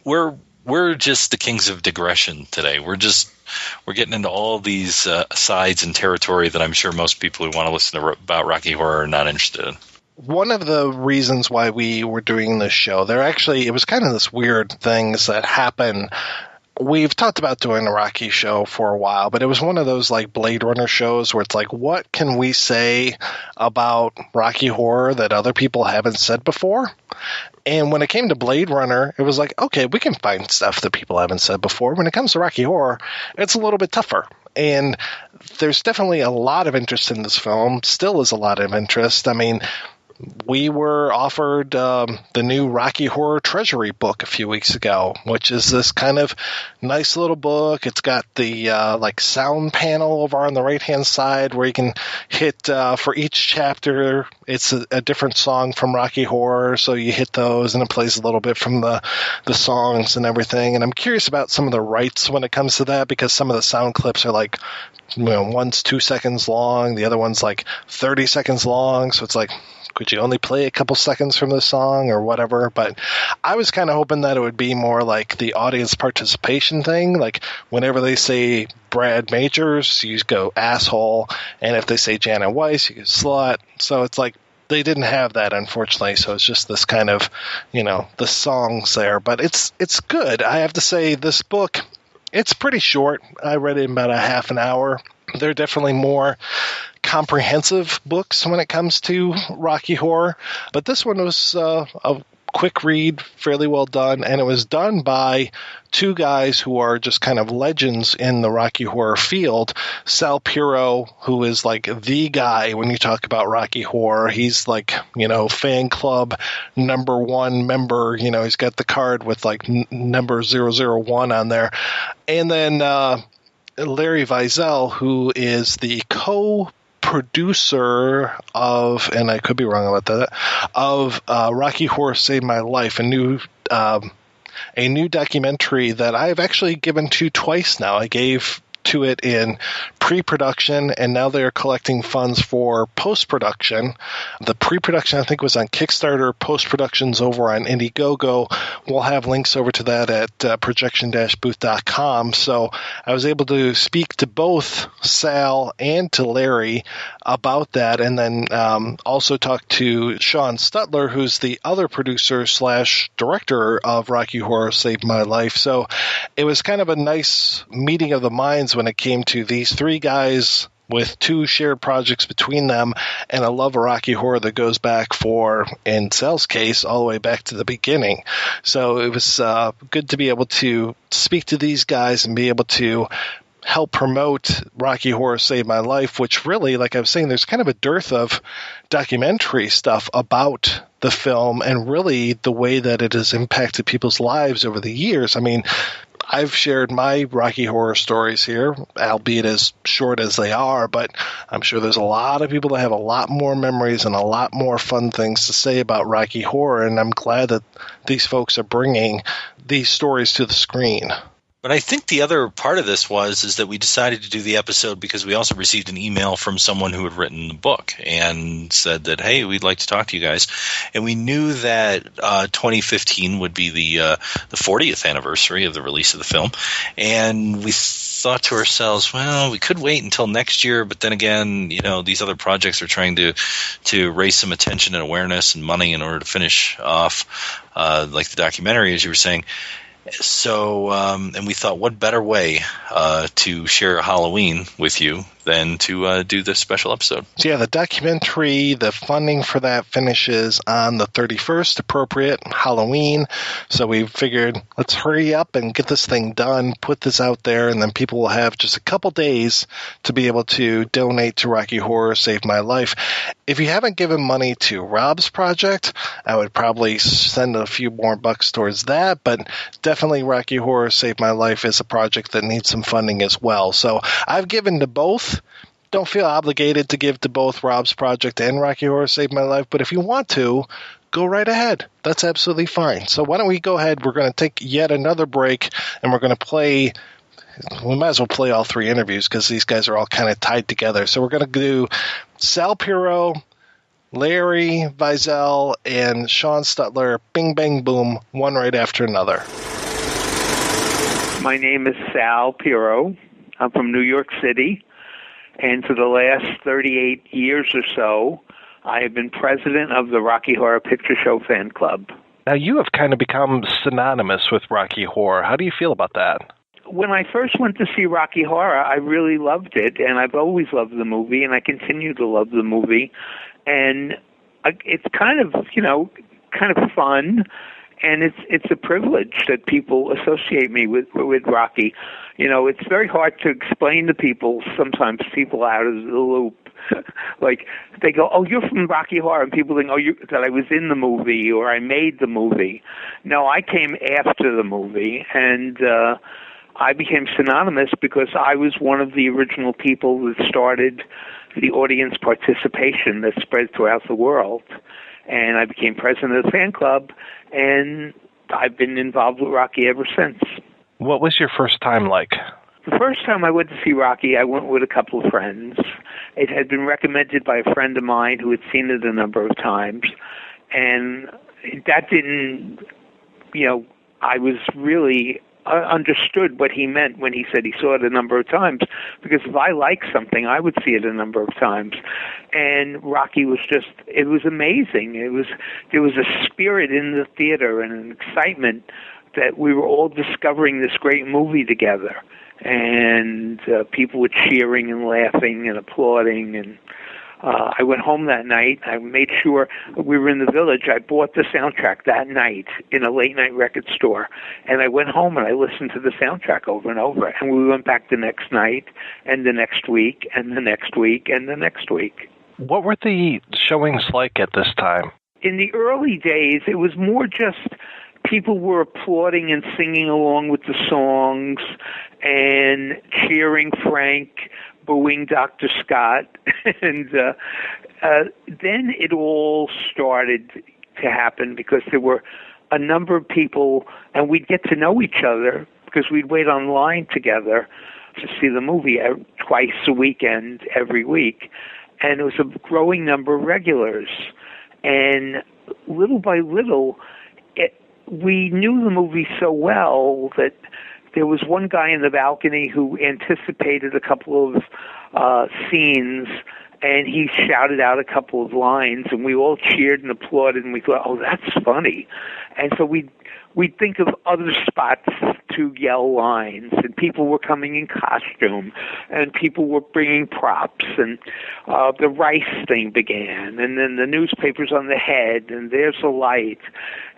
we're just the kings of digression today. We're getting into all these sides and territory that I'm sure most people who want to listen to about Rocky Horror are not interested in. One of the reasons why we were doing this show, it was kind of this weird things that happen. We've talked about doing a Rocky show for a while, but it was one of those like Blade Runner shows where it's like, what can we say about Rocky Horror that other people haven't said before? And when it came to Blade Runner, it was like, okay, we can find stuff that people haven't said before. When it comes to Rocky Horror, it's a little bit tougher. And there's definitely a lot of interest in this film, still is a lot of interest. I mean, we were offered the new Rocky Horror Treasury book a few weeks ago, which is this kind of nice little book. It's got the like sound panel over on the right-hand side where you can hit for each chapter. It's a different song from Rocky Horror, so you hit those and it plays a little bit from the songs and everything. And I'm curious about some of the rights when it comes to that, because some of the sound clips are like, one's 2 seconds long, the other one's like 30 seconds long, so it's like, could you only play a couple seconds from the song or whatever? But I was kind of hoping that it would be more like the audience participation thing. Like whenever they say Brad Majors, you go asshole. And if they say Janet Weiss, you go slut. So it's like they didn't have that, unfortunately. So it's just this kind of, the songs there. But it's good. I have to say this book, it's pretty short. I read it in about a half an hour. There are definitely more comprehensive books when it comes to Rocky Horror, but this one was a quick read, fairly well done, and it was done by 2 guys who are just kind of legends in the Rocky Horror field. Sal Piro, who is like the guy when you talk about Rocky Horror. He's like, fan club #1 member. He's got the card with like number 001 on there. And then Larry Vizel, who is the co-producer of, and I could be wrong about that, of Rocky Horror Saved My Life, a new documentary that I've actually given to twice now. I gave to it in pre-production, and now they are collecting funds for post-production. The pre-production, I think, was on Kickstarter. Post-production's over on Indiegogo. We'll have links over to that at projection-booth.com. So I was able to speak to both Sal and to Larry about that, and then also talk to Sean Stutler, who's the other producer / director of Rocky Horror Saved My Life. So it was kind of a nice meeting of the minds when it came to these 3 guys with 2 shared projects between them and a love of Rocky Horror that goes back for, in Sal's case, all the way back to the beginning. So it was good to be able to speak to these guys and be able to help promote Rocky Horror Saved My Life, which really, like I was saying, there's kind of a dearth of documentary stuff about the film and really the way that it has impacted people's lives over the years. I mean, I've shared my Rocky Horror stories here, albeit as short as they are, but I'm sure there's a lot of people that have a lot more memories and a lot more fun things to say about Rocky Horror, and I'm glad that these folks are bringing these stories to the screen. But I think the other part of this is that we decided to do the episode because we also received an email from someone who had written the book and said that, hey, we'd like to talk to you guys. And we knew that 2015 would be the 40th anniversary of the release of the film. And we thought to ourselves, well, we could wait until next year, but then again, these other projects are trying to raise some attention and awareness and money in order to finish off, like the documentary, as you were saying. So, and we thought, what better way to share Halloween with you than to do this special episode? So yeah, the documentary, the funding for that finishes on the 31st, appropriate Halloween. So we figured, let's hurry up and get this thing done, put this out there, and then people will have just a couple days to be able to donate to Rocky Horror Saved My Life. If you haven't given money to Rob's project, I would probably send a few more bucks towards that, but definitely Rocky Horror Saved My Life is a project that needs some funding as well. So I've given to both. Don't feel obligated to give to both Rob's project and Rocky Horror Saved My Life, but if you want to, go right ahead. That's absolutely fine. So why don't we go ahead? We're going to take yet another break, and we're going to play. We might as well play all 3 interviews because these guys are all kind of tied together. So we're going to do Sal Piro, Larry Vizel, and Sean Stutler, bing, bang, boom, one right after another. My name is Sal Piro. I'm from New York City. And for the last 38 years or so, I have been president of the Rocky Horror Picture Show fan club. Now, you have kind of become synonymous with Rocky Horror. How do you feel about that? When I first went to see Rocky Horror, I really loved it, and I've always loved the movie, and I continue to love the movie. And it's kind of fun, and it's a privilege that people associate me with Rocky. It's very hard to explain to people, sometimes people out of the loop. Like, they go, oh, you're from Rocky Horror, and people think, that I was in the movie or I made the movie. No, I came after the movie, and I became synonymous because I was one of the original people that started the audience participation that spread throughout the world. And I became president of the fan club, and I've been involved with Rocky ever since. What was your first time like? The first time I went to see Rocky, I went with a couple of friends. It had been recommended by a friend of mine who had seen it a number of times. And that didn't, I was really understood what he meant when he said he saw it a number of times, because if I like something, I would see it a number of times. And Rocky was it was amazing. There was a spirit in the theater and an excitement that we were all discovering this great movie together. And people were cheering and laughing and applauding. And I went home that night. I made sure we were in the Village. I bought the soundtrack that night in a late-night record store. And I went home and I listened to the soundtrack over and over. And we went back the next night and the next week and the next week and the next week. What were the showings like at this time? In the early days, it was more just people were applauding and singing along with the songs and cheering Frank, booing Dr. Scott. And then it all started to happen because there were a number of people, and we'd get to know each other because we'd wait online together to see the movie twice a weekend, every week. And it was a growing number of regulars. And little by little, we knew the movie so well that there was one guy in the balcony who anticipated a couple of scenes, and he shouted out a couple of lines, and we all cheered and applauded, and we thought, oh, that's funny. And so we'd we'd think of other spots to yell lines, and people were coming in costume, and people were bringing props, and the rice thing began, and then the newspapers on the head, and there's a light,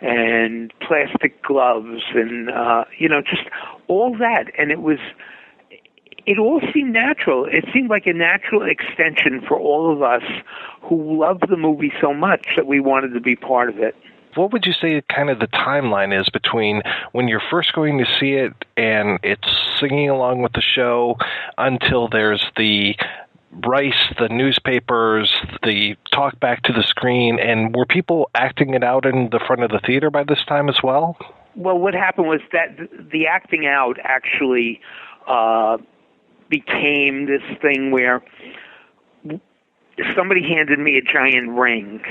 and plastic gloves, and just all that, and it all seemed natural. It seemed like a natural extension for all of us who loved the movie so much that we wanted to be part of it. What would you say kind of the timeline is between when you're first going to see it and it's singing along with the show until there's the rice, the newspapers, the talk back to the screen, and were people acting it out in the front of the theater by this time as well? Well, what happened was that the acting out actually became this thing where somebody handed me a giant ring,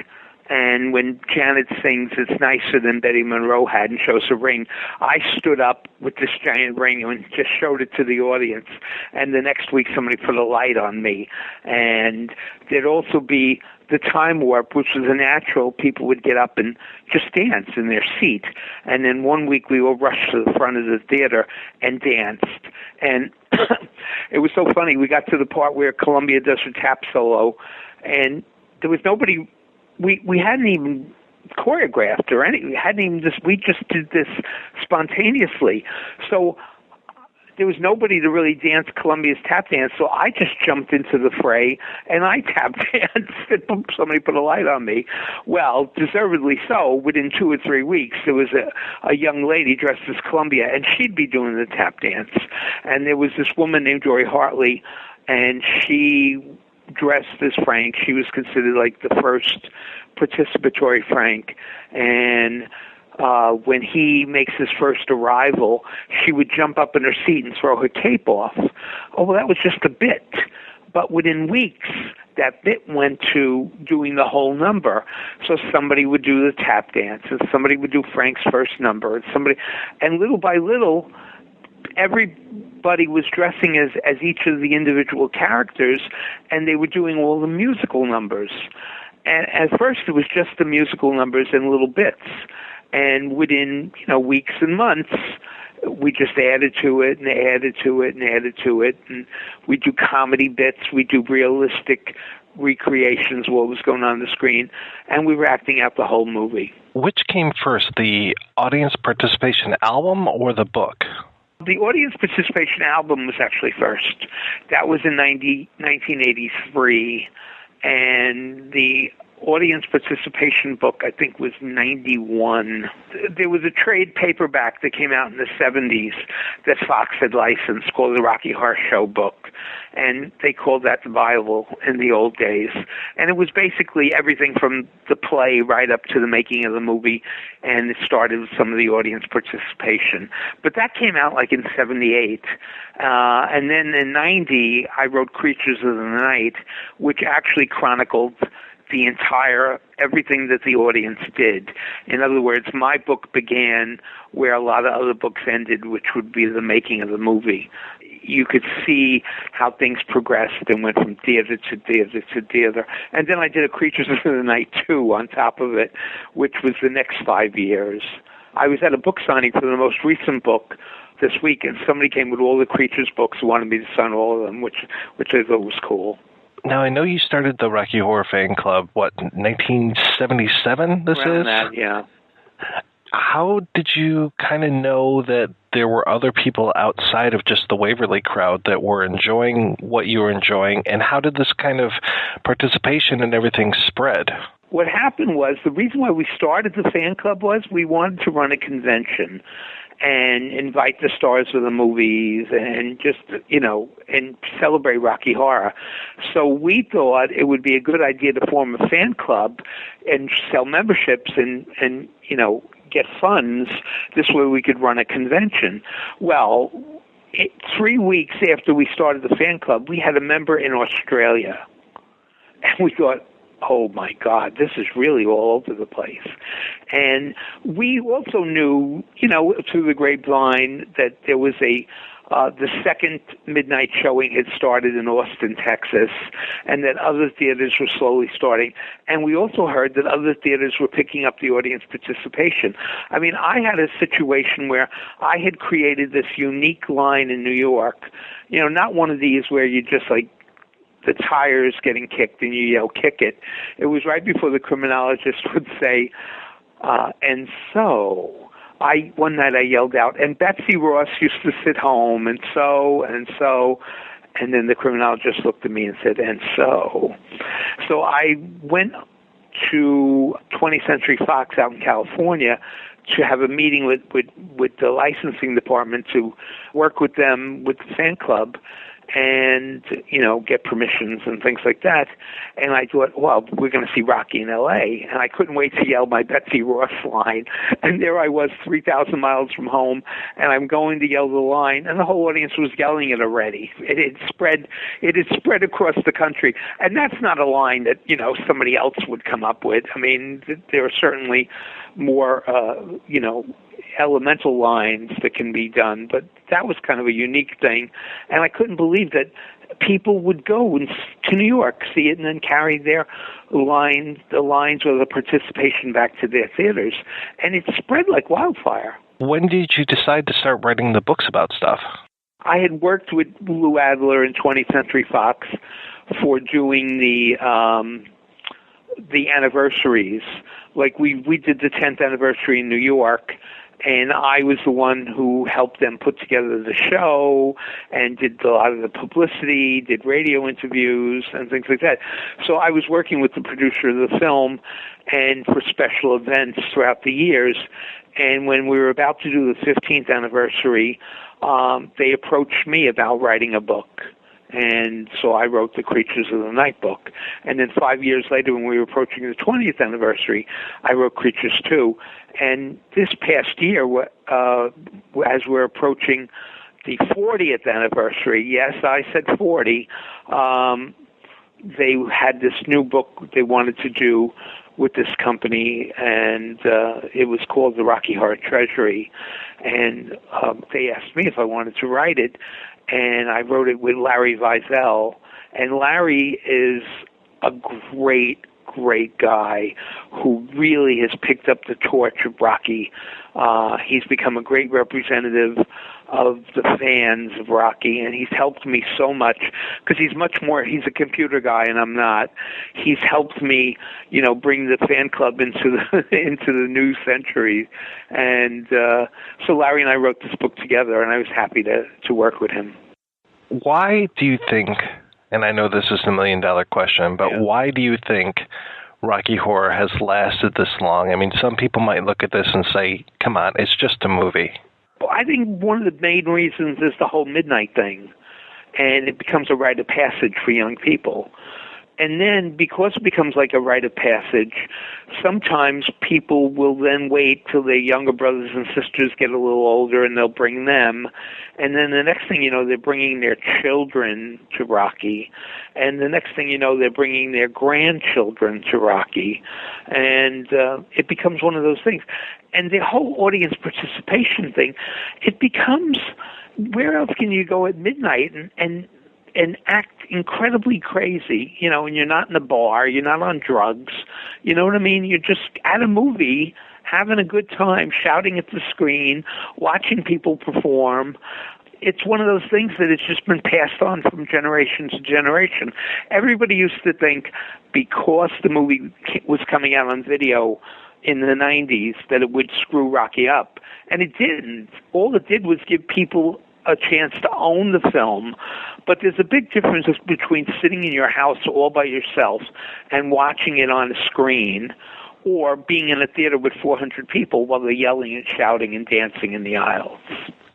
and when Janet sings It's Nicer Than Betty Monroe Had and shows a ring, I stood up with this giant ring and just showed it to the audience, and the next week somebody put a light on me. And there'd also be the time warp, which was a natural. People would get up and just dance in their seat, and then one week we all rushed to the front of the theater and danced. And it was so funny. We got to the part where Columbia does her tap solo, and there was nobody. We hadn't even choreographed or anything. We just did this spontaneously. So there was nobody to really dance Columbia's tap dance. So I just jumped into the fray and I tap danced. Somebody put a light on me. Well, deservedly so. Within 2 or 3 weeks, there was a young lady dressed as Columbia, and she'd be doing the tap dance. And there was this woman named Jory Hartley, and she dressed as Frank. She was considered like the first participatory Frank. And when he makes his first arrival, she would jump up in her seat and throw her cape off. Oh, well, that was just a bit. But within weeks, that bit went to doing the whole number. So somebody would do the tap dance, and somebody would do Frank's first number, and little by little, everybody was dressing as each of the individual characters, and they were doing all the musical numbers. And at first, it was just the musical numbers in little bits. And within weeks and months, we just added to it and added to it and added to it. And we do comedy bits, we do realistic recreations of what was going on the screen, and we were acting out the whole movie. Which came first, the audience participation album or the book? The audience participation album was actually first. That was in 1983, and the audience participation book, I think, was 91. There was a trade paperback that came out in the 70s that Fox had licensed called the Rocky Horror Show book, and they called that the Bible in the old days. And it was basically everything from the play right up to the making of the movie, and it started with some of the audience participation. But that came out like in 78. And then in 90, I wrote Creatures of the Night, which actually chronicled the entire, everything that the audience did. In other words, my book began where a lot of other books ended, which would be the making of the movie. You could see how things progressed and went from theater to theater to theater. And then I did a Creatures of the Night 2 on top of it, which was the next 5 years. I was at a book signing for the most recent book this week, and somebody came with all the Creatures books and wanted me to sign all of them, which I thought was cool. Now, I know you started the Rocky Horror Fan Club, 1977 this Around is? that, yeah. How did you kind of know that there were other people outside of just the Waverly crowd that were enjoying what you were enjoying, and how did this kind of participation and everything spread? What happened was, the reason why we started the fan club was we wanted to run a convention and invite the stars of the movies and just, and celebrate Rocky Horror. So we thought it would be a good idea to form a fan club and sell memberships and get funds. This way we could run a convention. Well, 3 weeks after we started the fan club, we had a member in Australia. And we thought, oh my God, this is really all over the place. And we also knew, through the grapevine that there was a the second midnight showing had started in Austin, Texas, and that other theaters were slowly starting. And we also heard that other theaters were picking up the audience participation. I mean, I had a situation where I had created this unique line in New York, you know, not one of these where you just like the tires getting kicked and you yell, kick it. It was right before the criminologist would say, and so... One night I yelled out, and Betsy Ross used to sit home, and so, and then the criminologist looked at me and said, and so. So I went to 20th Century Fox out in California to have a meeting with the licensing department to work with them with the fan club and, you know, get permissions and things like that. And I thought, well, we're going to see Rocky in L.A. And I couldn't wait to yell my Betsy Ross line. And there I was 3,000 miles from home, and I'm going to yell the line, and the whole audience was yelling it already. It had spread across the country. And that's not a line that, you know, somebody else would come up with. I mean, there are certainly more, you know, elemental lines that can be done, but that was kind of a unique thing, and I couldn't believe that people would go to New York, see it, and then carry their the lines or the participation back to their theaters, and it spread like wildfire. When did you decide to start writing the books about stuff? I had worked with Lou Adler in 20th Century Fox for doing the anniversaries. Like we did the 10th anniversary in New York, and I was the one who helped them put together the show and did a lot of the publicity, did radio interviews and things like that. So I was working with the producer of the film and for special events throughout the years. And when we were about to do the 15th anniversary, they approached me about writing a book. And so I wrote the Creatures of the Night book. And then 5 years later, when we were approaching the 20th anniversary, I wrote Creatures 2. And this past year, as we're approaching the 40th anniversary, yes, I said 40, they had this new book they wanted to do with this company, and it was called The Rocky Horror Treasury. And they asked me if I wanted to write it, and I wrote it with Larry Vizel. And Larry is a great guy who really has picked up the torch of Rocky. He's become a great representative of the fans of Rocky, and he's helped me so much because he's a computer guy and I'm not. He's helped me, you know, bring the fan club into the new century. And so Larry and I wrote this book together, and I was happy to work with him. Why do you think, and I know this is $1 million question, but why do you think Rocky Horror has lasted this long? I mean, some people might look at this and say, come on, it's just a movie. Well, I think one of the main reasons is the whole midnight thing, and it becomes a rite of passage for young people. And then, because it becomes like a rite of passage, sometimes people will then wait till their younger brothers and sisters get a little older, and they'll bring them. And then the next thing you know, they're bringing their children to Rocky. And the next thing you know, they're bringing their grandchildren to Rocky. And it becomes one of those things. And the whole audience participation thing, it becomes, where else can you go at midnight and act incredibly crazy, you know, and you're not in a bar, you're not on drugs, you know what I mean? You're just at a movie, having a good time, shouting at the screen, watching people perform. It's one of those things that it's just been passed on from generation to generation. Everybody used to think because the movie was coming out on video in the 90s that it would screw Rocky up, and it didn't. All it did was give people a chance to own the film. But there's a big difference between sitting in your house all by yourself and watching it on a screen, or being in a theater with 400 people while they're yelling and shouting and dancing in the aisles.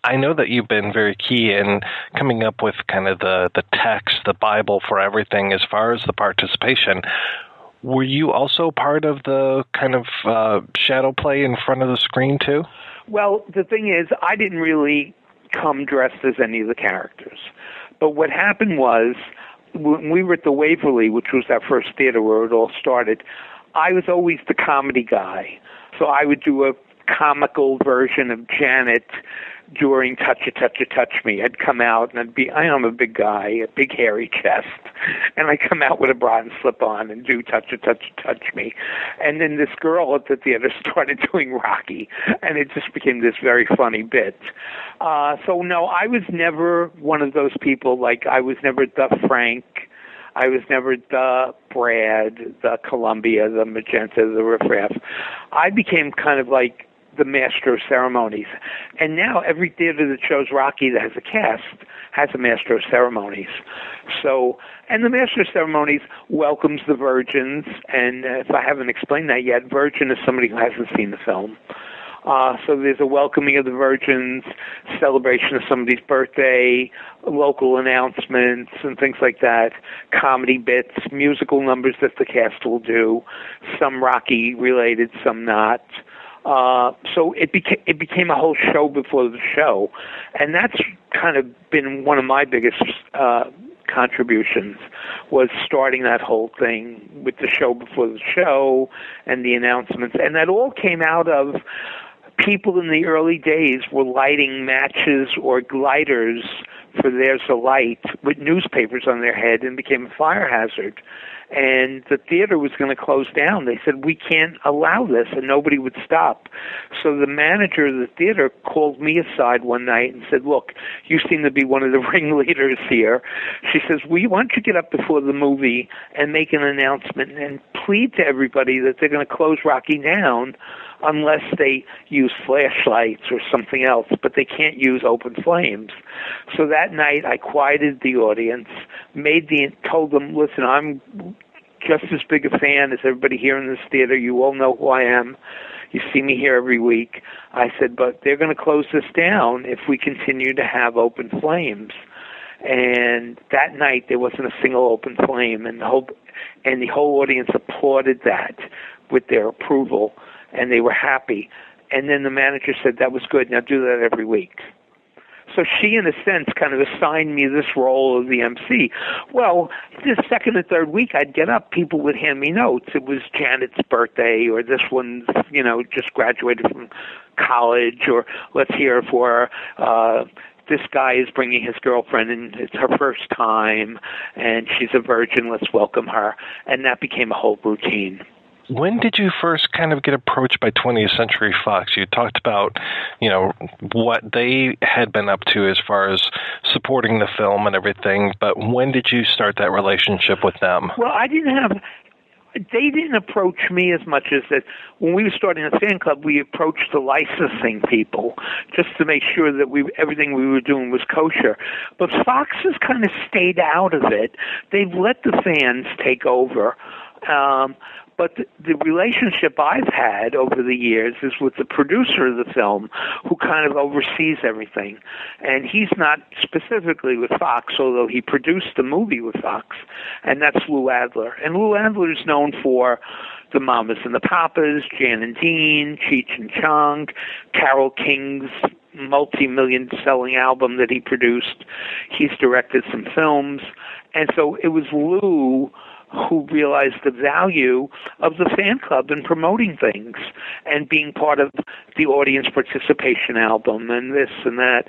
I know that you've been very key in coming up with kind of the text, the Bible for everything as far as the participation. Were you also part of the kind of shadow play in front of the screen too? Well, the thing is, I didn't really come dressed as any of the characters. But what happened was, when we were at the Waverly, which was our first theater where it all started, I was always the comedy guy. So I would do a comical version of Janet during Touch Me. I'd come out and I'm a big guy, a big hairy chest, and I'd come out with a bra and slip on and do Touch Me. And then this girl at the theater started doing Rocky, and it just became this very funny bit. So no, I was never one of those people, like I was never the Frank, I was never the Brad, the Columbia, the Magenta, the Riff Raff. I became kind of like the master of ceremonies. And now every theater that shows Rocky that has a cast has a master of ceremonies. So, and the master of ceremonies welcomes the virgins, and if I haven't explained that yet, virgin is somebody who hasn't seen the film. So there's a welcoming of the virgins, celebration of somebody's birthday, local announcements and things like that, comedy bits, musical numbers that the cast will do, some Rocky related, some not. So it became a whole show before the show, and that's kind of been one of my biggest contributions, was starting that whole thing with the show before the show and the announcements, and that all came out of people in the early days were lighting matches or lighters for There's a Light with newspapers on their head and became a fire hazard. And the theater was going to close down. They said, we can't allow this, and nobody would stop. So the manager of the theater called me aside one night and said, look, you seem to be one of the ringleaders here. She says, why don't you get up before the movie and make an announcement and plead to everybody that they're going to close Rocky down unless they use flashlights or something else, but they can't use open flames. So that night I quieted the audience, told them, listen, I'm just as big a fan as everybody here in this theater. You all know who I am. You see me here every week. I said, but they're going to close this down if we continue to have open flames. And that night there wasn't a single open flame, and the whole audience applauded that with their approval, and they were happy. And then the manager said, that was good, now do that every week. So she, in a sense, kind of assigned me this role of the MC. Well, the second or third week I'd get up, people would hand me notes. It was Janet's birthday, or this one's, just graduated from college, or let's hear for this guy is bringing his girlfriend, and it's her first time, and she's a virgin, let's welcome her. And that became a whole routine. When did you first kind of get approached by 20th Century Fox? You talked about, what they had been up to as far as supporting the film and everything, but when did you start that relationship with them? Well, they didn't approach me as much as that when we were starting a fan club, we approached the licensing people just to make sure that everything we were doing was kosher. But Fox has kind of stayed out of it. They've let the fans take over. But the relationship I've had over the years is with the producer of the film, who kind of oversees everything. And he's not specifically with Fox, although he produced the movie with Fox, and that's Lou Adler. And Lou Adler is known for the Mamas and the Papas, Jan and Dean, Cheech and Chong, Carole King's multi-million selling album that he produced. He's directed some films. And so it was Lou who realized the value of the fan club and promoting things and being part of the audience participation album and this and that.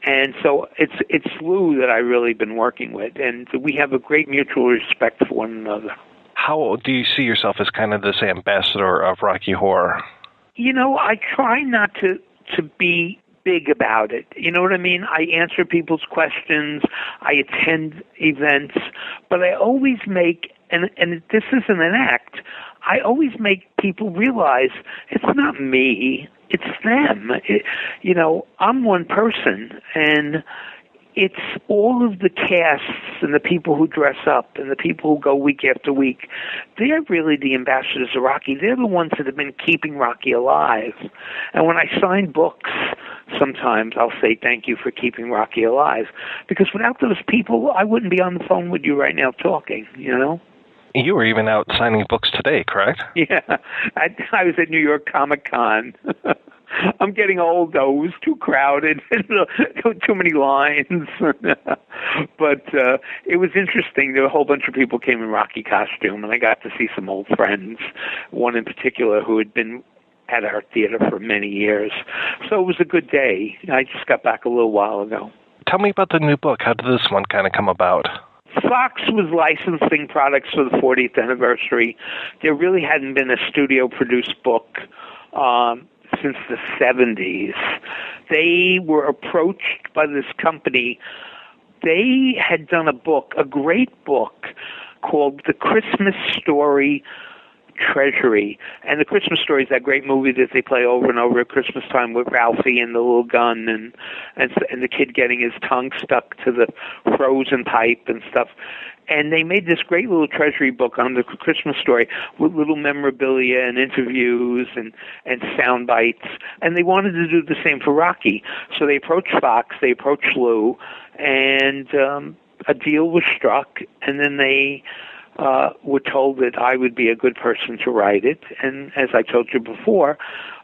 And so it's Lou that I've really been working with, and we have a great mutual respect for one another. How do you see yourself as kind of this ambassador of Rocky Horror? I try not to be big about it. You know what I mean? I answer people's questions, I attend events, but I always make, and this isn't an act, I always make people realize it's not me, it's them. I'm one person, and it's all of the casts and the people who dress up and the people who go week after week. They're really the ambassadors of Rocky. They're the ones that have been keeping Rocky alive. And when I sign books, sometimes I'll say thank you for keeping Rocky alive. Because without those people, I wouldn't be on the phone with you right now talking, You were even out signing books today, correct? Yeah. I was at New York Comic Con. I'm getting old, though. It was too crowded, too many lines. But it was interesting. There were a whole bunch of people came in Rocky costume, and I got to see some old friends. One in particular who had been at our theater for many years. So it was a good day. I just got back a little while ago. Tell me about the new book. How did this one kind of come about? Fox was licensing products for the 40th anniversary. There really hadn't been a studio-produced book since the 70s. They were approached by this company. They had done a book, a great book, called The Christmas Story Treasury. And The Christmas Story is that great movie that they play over and over at Christmas time with Ralphie and the little gun and the kid getting his tongue stuck to the frozen pipe and stuff. And they made this great little treasury book on The Christmas Story with little memorabilia and interviews and sound bites. And they wanted to do the same for Rocky. So they approached Fox, they approached Lou, and a deal was struck. And then they were told that I would be a good person to write it. And as I told you before,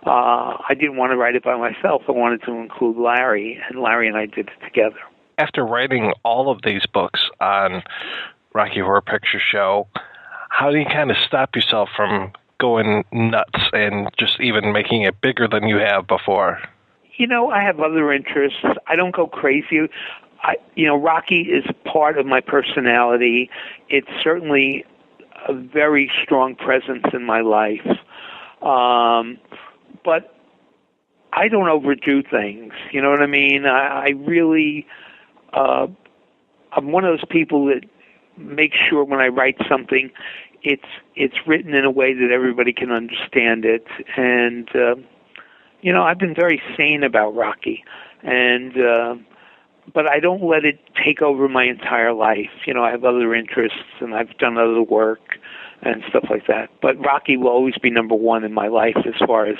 I didn't want to write it by myself. I wanted to include Larry, and Larry and I did it together. After writing all of these books on Rocky Horror Picture Show, how do you kind of stop yourself from going nuts and just even making it bigger than you have before? You know, I have other interests. I don't go crazy. Rocky is part of my personality. It's certainly a very strong presence in my life. But I don't overdo things. You know what I mean? I really, I'm one of those people that makes sure when I write something, it's written in a way that everybody can understand it. And, I've been very sane about Rocky. And, but I don't let it take over my entire life. I have other interests and I've done other work and stuff like that. But Rocky will always be number one in my life as far as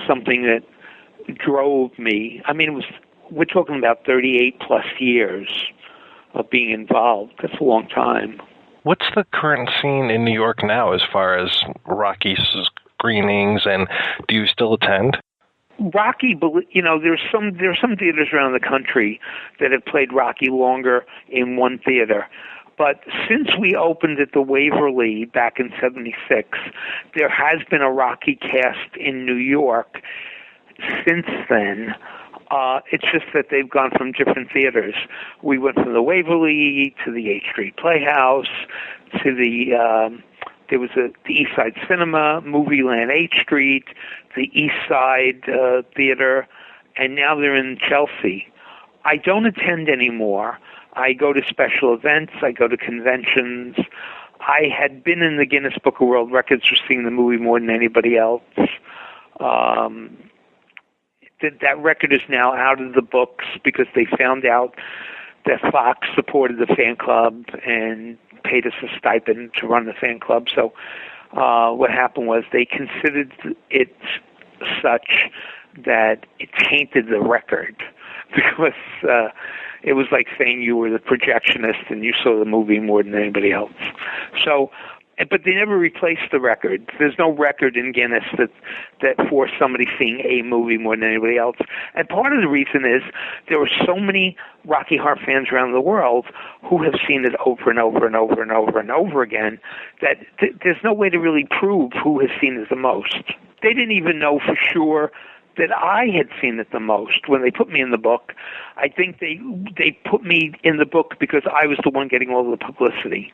something that drove me. I mean, we're talking about 38 plus years of being involved. That's a long time. What's the current scene in New York now as far as Rocky screenings, and do you still attend? Rocky, there's some theaters around the country that have played Rocky longer in one theater. But since we opened at the Waverly back in '76, there has been a Rocky cast in New York since then. It's just that they've gone from different theaters. We went from the Waverly to the 8th Street Playhouse to the East Side Cinema, Movie Land 8th Street, the East Side Theater, and now they're in Chelsea. I don't attend anymore. I go to special events. I go to conventions. I had been in the Guinness Book of World Records for seeing the movie more than anybody else. That record is now out of the books because they found out that Fox supported the fan club and paid us a stipend to run the fan club. So what happened was they considered it such that it tainted the record because it was like saying you were the projectionist and you saw the movie more than anybody else. So, but they never replaced the record. There's no record in Guinness that for somebody seeing a movie more than anybody else. And part of the reason is there were so many Rocky Horror fans around the world who have seen it over and over and over and over and over again that there's no way to really prove who has seen it the most. They didn't even know for sure that I had seen it the most when they put me in the book. I think they put me in the book because I was the one getting all the publicity.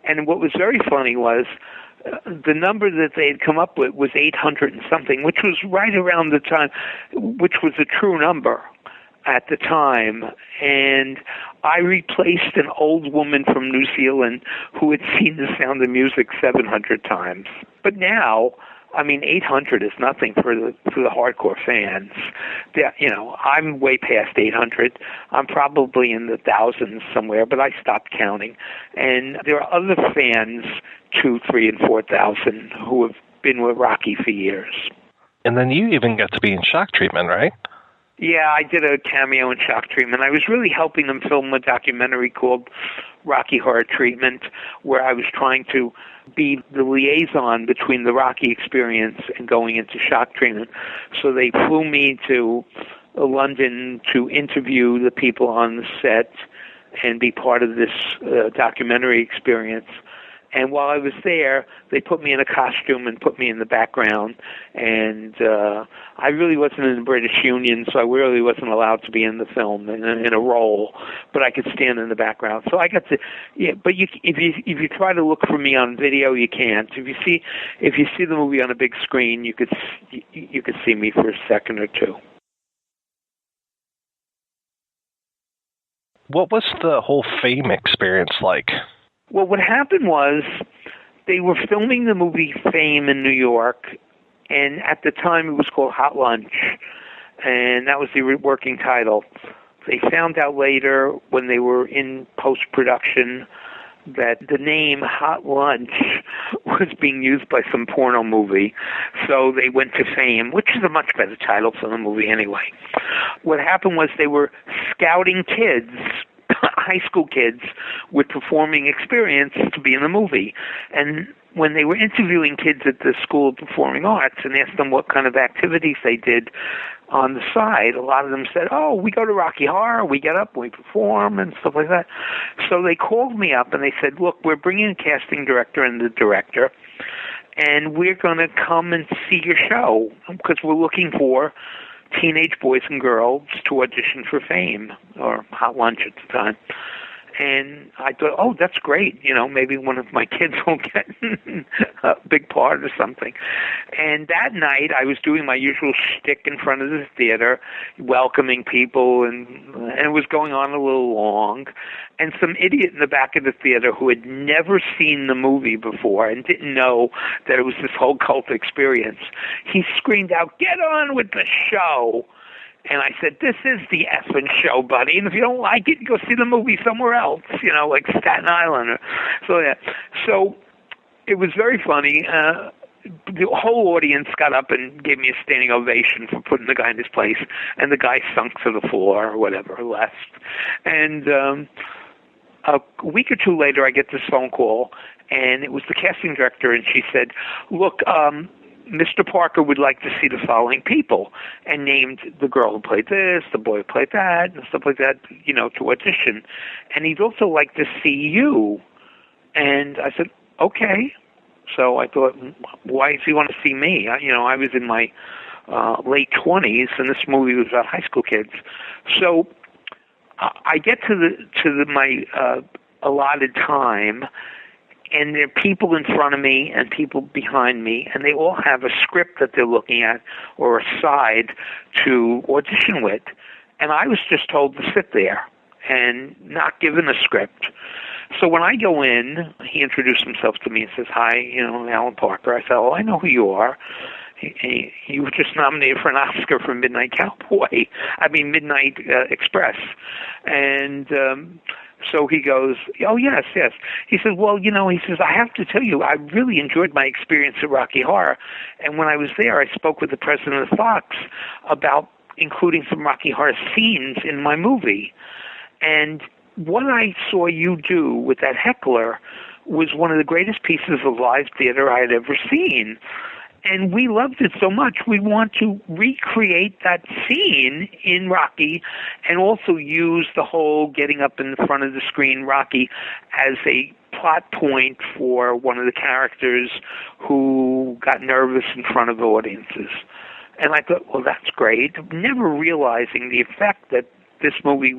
And what was very funny was the number that they had come up with was 800 and something, which was right around the time, which was a true number at the time. And I replaced an old woman from New Zealand who had seen The Sound of Music 700 times. But now, 800 is nothing for the hardcore fans. I'm way past 800. I'm probably in the thousands somewhere, but I stopped counting. And there are other fans, 2,000, 3,000, and 4,000, who have been with Rocky for years. And then you even got to be in Shock Treatment, right? Yeah, I did a cameo in Shock Treatment. I was really helping them film a documentary called Rocky Horror Treatment, where I was trying to be the liaison between the Rocky experience and going into Shock Treatment. So they flew me to London to interview the people on the set and be part of this documentary experience. And while I was there, they put me in a costume and put me in the background. And I really wasn't in the British Union, so I really wasn't allowed to be in the film in a role. But I could stand in the background. So I got to, yeah. But if you try to look for me on video, you can't. If you see the movie on a big screen, you could see me for a second or two. What was the whole Fame experience like? Well, what happened was they were filming the movie Fame in New York, and at the time it was called Hot Lunch, and that was the working title. They found out later when they were in post-production that the name Hot Lunch was being used by some porno movie, so they went to Fame, which is a much better title for the movie anyway. What happened was they were scouting kids, high school kids with performing experience to be in the movie. And when they were interviewing kids at the School of Performing Arts and asked them what kind of activities they did on the side, a lot of them said, oh, we go to Rocky Horror, we get up, we perform, and stuff like that. So they called me up and they said, look, we're bringing a casting director and the director, and we're going to come and see your show because we're looking for teenage boys and girls to audition for Fame, or Hot Lunch at the time. And I thought, oh, that's great. You know, maybe one of my kids will get a big part or something. And that night, I was doing my usual shtick in front of the theater, welcoming people, and it was going on a little long. And some idiot in the back of the theater who had never seen the movie before and didn't know that it was this whole cult experience, he screamed out, "Get on with the show!" And I said, this is the effing show, buddy. And if you don't like it, go see the movie somewhere else, you know, like Staten Island. So it was very funny. The whole audience got up and gave me a standing ovation for putting the guy in his place. And the guy sunk to the floor or whatever, left. And a week or two later, I get this phone call, and it was the casting director, and she said, look, Mr. Parker would like to see the following people, and named the girl who played this, the boy who played that, and stuff like that, you know, to audition. And he'd also like to see you. And I said, okay. So I thought, why does he want to see me? I was in my late 20s, and this movie was about high school kids. So I get to my allotted time, and there are people in front of me and people behind me, and they all have a script that they're looking at or a side to audition with. And I was just told to sit there and not given a script. So when I go in, he introduced himself to me and says, hi, Alan Parker. I said, oh, I know who you are. You were just nominated for an Oscar for Midnight Express. And so he goes, oh, yes. He says, well, I have to tell you, I really enjoyed my experience at Rocky Horror. And when I was there, I spoke with the president of Fox about including some Rocky Horror scenes in my movie. And what I saw you do with that heckler was one of the greatest pieces of live theater I had ever seen. And we loved it so much, we want to recreate that scene in Rocky and also use the whole getting up in the front of the screen Rocky as a plot point for one of the characters who got nervous in front of audiences. And I thought, well, that's great, never realizing the effect that this movie,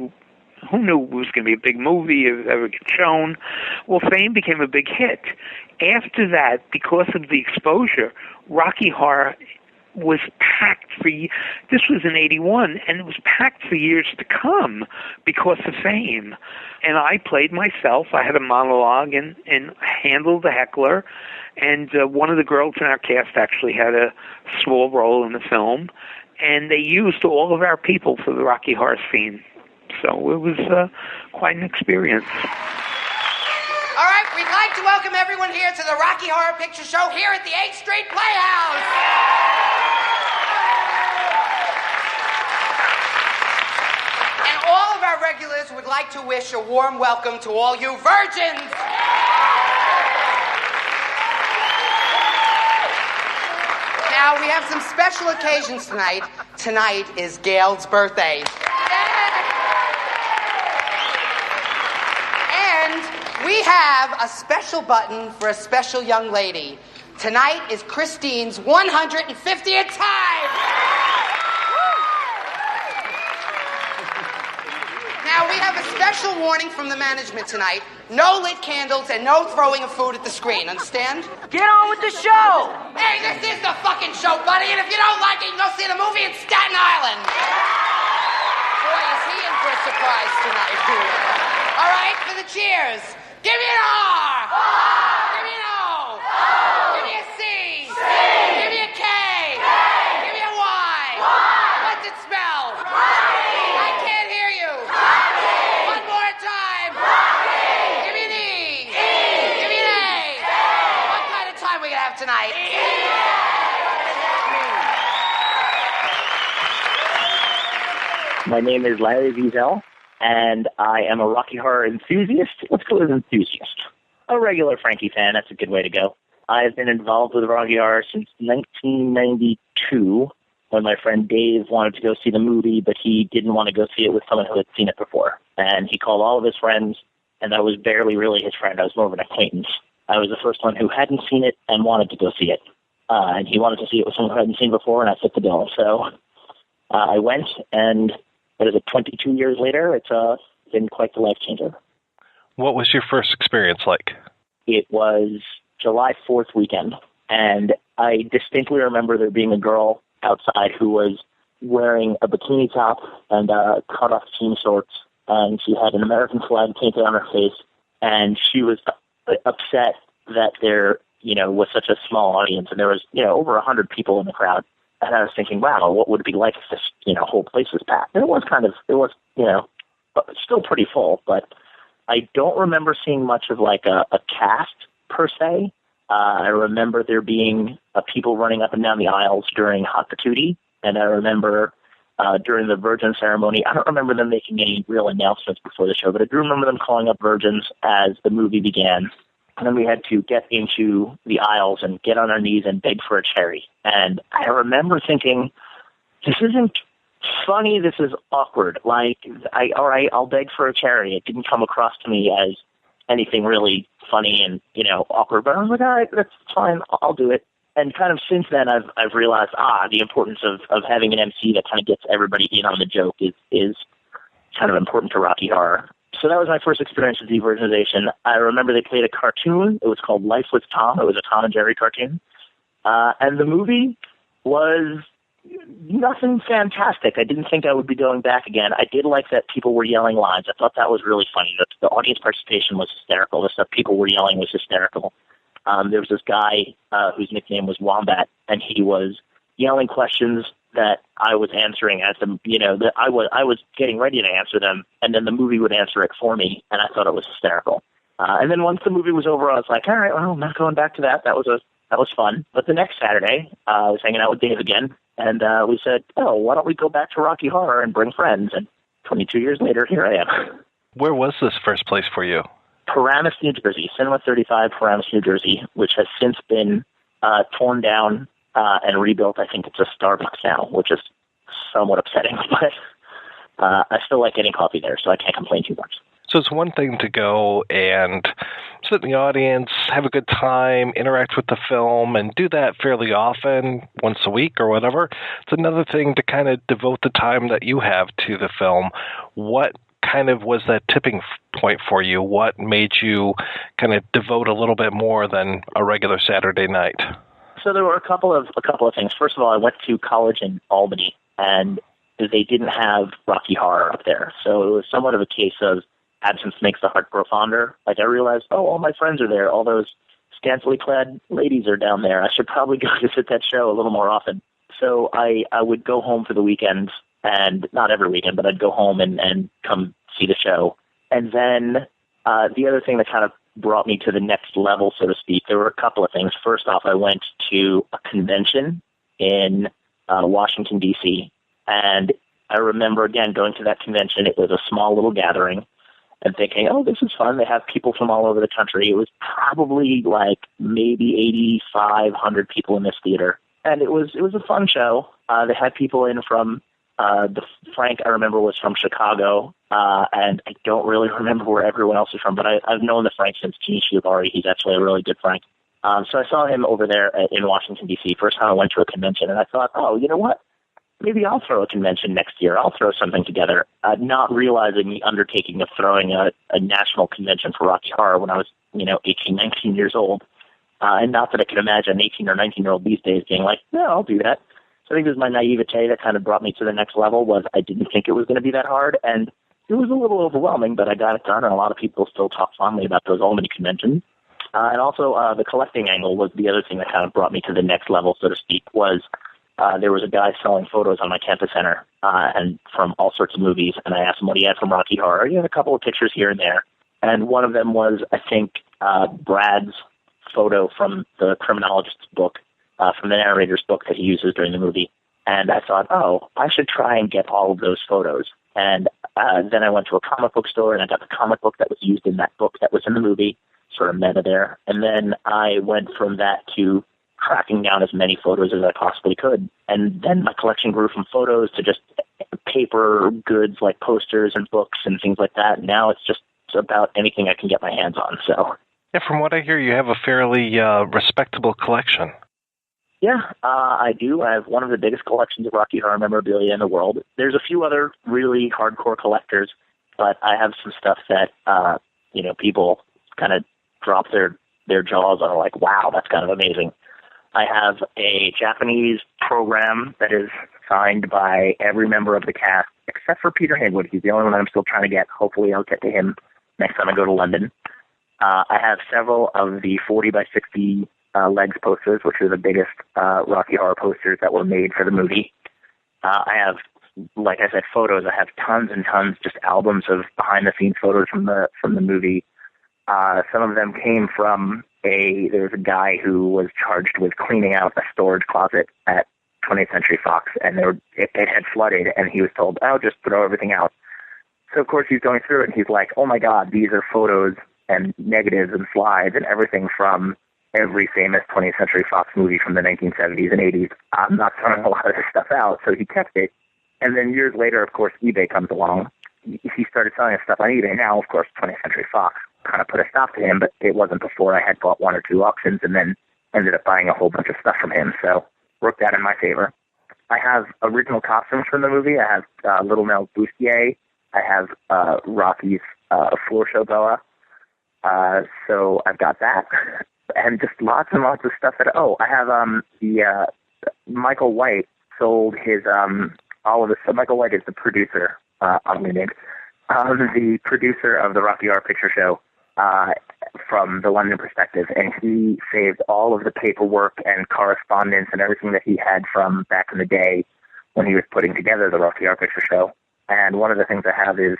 who knew it was going to be a big movie, if it ever get shown? Well, Fame became a big hit. After that, because of the exposure, Rocky Horror was packed this was in 81, and it was packed for years to come because of Fame. And I played myself. I had a monologue and handled the heckler. And one of the girls in our cast actually had a small role in the film. And they used all of our people for the Rocky Horror scene. So it was quite an experience. All right, we'd like to welcome everyone here to the Rocky Horror Picture Show here at the 8th Street Playhouse. And all of our regulars would like to wish a warm welcome to all you virgins. Now, we have some special occasions tonight. Tonight is Gail's birthday. We have a special button for a special young lady. Tonight is Christine's 150th time. Now, we have a special warning from the management tonight. No lit candles and no throwing of food at the screen, understand? Get on with the show! Hey, this is the fucking show, buddy, and if you don't like it, you can go see the movie in Staten Island. Boy, is he in for a surprise tonight. All right, for the cheers. Give me an R! Give me an O! Give me a C! Give me a K! Give me a Y! What's it spell? I can't hear you! One more time! Give me an E! Give me an A! What kind of time we gonna have tonight? My name is Larry Wiesel, and I am a Rocky Horror enthusiast. Let's go with enthusiast. A regular Frankie fan, that's a good way to go. I've been involved with Rocky Horror since 1992, when my friend Dave wanted to go see the movie, but he didn't want to go see it with someone who had seen it before. And he called all of his friends, and I was barely really his friend. I was more of an acquaintance. I was the first one who hadn't seen it and wanted to go see it. And he wanted to see it with someone who hadn't seen it before, and I fit the bill. So I went, and 22 years later, it's been quite the life changer. What was your first experience like? It was July 4th weekend, and I distinctly remember there being a girl outside who was wearing a bikini top and cut-off jean shorts, and she had an American flag painted on her face, and she was upset that there, was such a small audience, and there was, over 100 people in the crowd. And I was thinking, wow, what would it be like if this, whole place was packed? And it was still pretty full, but I don't remember seeing much of like a cast per se. I remember there being people running up and down the aisles during Hot Patootie, and I remember during the Virgin ceremony, I don't remember them making any real announcements before the show, but I do remember them calling up virgins as the movie began. And then we had to get into the aisles and get on our knees and beg for a cherry. And I remember thinking, this isn't funny, this is awkward. Like, all right, I'll beg for a cherry. It didn't come across to me as anything really funny and, awkward. But I was like, all right, that's fine, I'll do it. And kind of since then, I've realized, the importance of having an MC that kind of gets everybody in on the joke is kind of important to Rocky Horror. So that was my first experience with Devirginization. I remember they played a cartoon. It was called Life with Tom. It was a Tom and Jerry cartoon. And the movie was nothing fantastic. I didn't think I would be going back again. I did like that people were yelling lines. I thought that was really funny. The audience participation was hysterical. The stuff people were yelling was hysterical. There was this guy whose nickname was Wombat, and he was yelling questions that I was answering as the, that I was getting ready to answer them, and then the movie would answer it for me, and I thought it was hysterical. And then once the movie was over, I was like, all right, well, I'm not going back to that. That was fun. But the next Saturday, I was hanging out with Dave again, and we said, oh, why don't we go back to Rocky Horror and bring friends? And 22 years later, here I am. Where was this first place for you? Paramus, New Jersey, Cinema 35, Paramus, New Jersey, which has since been torn down and rebuilt. I think it's a Starbucks now, which is somewhat upsetting, but I still like getting coffee there, so I can't complain too much. So it's one thing to go and sit in the audience, have a good time, interact with the film, and do that fairly often, once a week or whatever. It's another thing to kind of devote the time that you have to the film. What kind of was that tipping point for you? What made you kind of devote a little bit more than a regular Saturday night? So there were a couple of things. First of all, I went to college in Albany, and they didn't have Rocky Horror up there. So it was somewhat of a case of absence makes the heart grow fonder. Like, I realized, all my friends are there. All those scantily clad ladies are down there. I should probably go visit that show a little more often. So I would go home for the weekends, and not every weekend, but I'd go home and come see the show. And then the other thing that kind of brought me to the next level, so to speak, there were a couple of things. First off, I went to a convention in Washington, D.C., and I remember, again, going to that convention. It was a small little gathering, and thinking, oh, this is fun. They have people from all over the country. It was probably like maybe 8,500 people in this theater. And it was a fun show. They had people in from Frank, I remember, was from Chicago, and I don't really remember where everyone else is from, but I've known the Frank since Gene Shiobari. He's actually a really good Frank. So I saw him over there in Washington, D.C. First time I went to a convention, and I thought, oh, you know what? Maybe I'll throw a convention next year. I'll throw something together, not realizing the undertaking of throwing a national convention for Rocky Horror when I was, 18, 19 years old. And not that I can imagine an 18 or 19-year-old these days being like, no, I'll do that. So I think it was my naivete that kind of brought me to the next level. Was I didn't think it was going to be that hard, and it was a little overwhelming, but I got it done, and a lot of people still talk fondly about those Albany conventions. And also the collecting angle was the other thing that kind of brought me to the next level, so to speak, was there was a guy selling photos on my campus center and from all sorts of movies, and I asked him what he had from Rocky Horror. He had a couple of pictures here and there, and one of them was, I think, Brad's photo from the criminologist's book, from the narrator's book that he uses during the movie. And I thought, oh, I should try and get all of those photos. And then I went to a comic book store, and I got the comic book that was used in that book that was in the movie, sort of meta there. And then I went from that to tracking down as many photos as I possibly could. And then my collection grew from photos to just paper goods like posters and books and things like that. Now it's just about anything I can get my hands on. So, yeah, from what I hear, you have a fairly respectable collection. Yeah, I do. I have one of the biggest collections of Rocky Horror memorabilia in the world. There's a few other really hardcore collectors, but I have some stuff that, people kind of drop their jaws on, like, wow, that's kind of amazing. I have a Japanese program that is signed by every member of the cast, except for Peter Haywood. He's the only one I'm still trying to get. Hopefully I'll get to him next time I go to London. I have several of the 40 by 60 Legs posters, which are the biggest Rocky Horror posters that were made for the movie. I have, like I said, photos. I have tons and tons, just albums of behind-the-scenes photos from the movie. Some of them came from there was a guy who was charged with cleaning out a storage closet at 20th Century Fox, and it had flooded, and he was told, oh, just throw everything out. So, of course, he's going through it, and he's like, oh, my God, these are photos and negatives and slides and everything from every famous 20th Century Fox movie from the 1970s and 80s. I'm not throwing a lot of this stuff out, so he kept it. And then years later, of course, eBay comes along. He started selling his stuff on eBay. Now, of course, 20th Century Fox kind of put a stop to him, but it wasn't before I had bought one or two auctions and then ended up buying a whole bunch of stuff from him. So worked out in my favor. I have original costumes from the movie. I have Little Nell Bustier. I have Rocky's floor show boa. So I've got that. And just lots and lots of stuff I have the Michael White sold his all of the. So Michael White is the producer, oddly named, the producer of the Rocky Horror Picture Show from the London perspective, and he saved all of the paperwork and correspondence and everything that he had from back in the day when he was putting together the Rocky Horror Picture Show. And one of the things I have is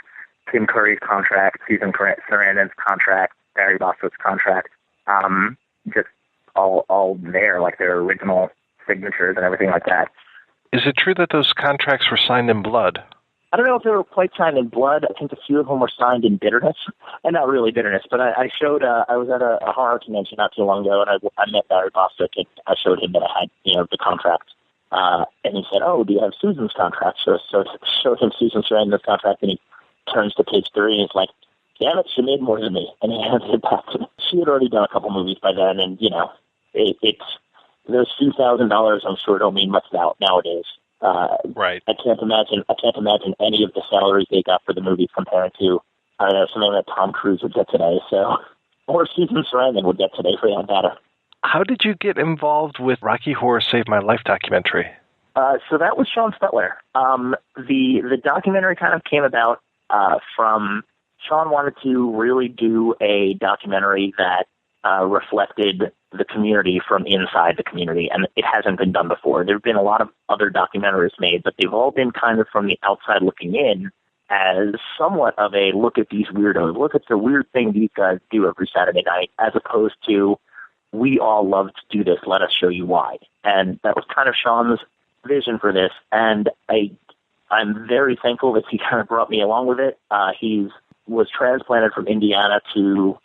Tim Curry's contract, Susan Sarandon's contract, Barry Bostwick's contract. Just all there, like their original signatures and everything like that. Is it true that those contracts were signed in blood? I don't know if they were quite signed in blood. I think a few of them were signed in bitterness. And not really bitterness, but I showed, I was at a horror convention not too long ago, and I met Barry Bostwick, and I showed him that I had, the contract. And he said, oh, do you have Susan's contract? So showed him Susan Sarandon's contract, and he turns to page 3, and he's like, damn it, she made more than me. And he handed it back to me. She had already done a couple movies by then, and, it's those few $1,000s, I'm sure, don't mean much nowadays. Right. I can't imagine any of the salaries they got for the movies comparing to, I don't know, something that Tom Cruise would get today, or Susan Sarandon would get today for that matter. How did you get involved with Rocky Horror Saved My Life documentary? So that was Sean Spetler. The documentary kind of came about from Sean wanted to really do a documentary that reflected the community from inside the community, and it hasn't been done before. There have been a lot of other documentaries made, but they've all been kind of from the outside looking in as somewhat of a look at these weirdos, look at the weird thing these guys do every Saturday night, as opposed to we all love to do this, let us show you why. And that was kind of Sean's vision for this, and I'm very thankful that he kind of brought me along with it. He was transplanted from Indiana to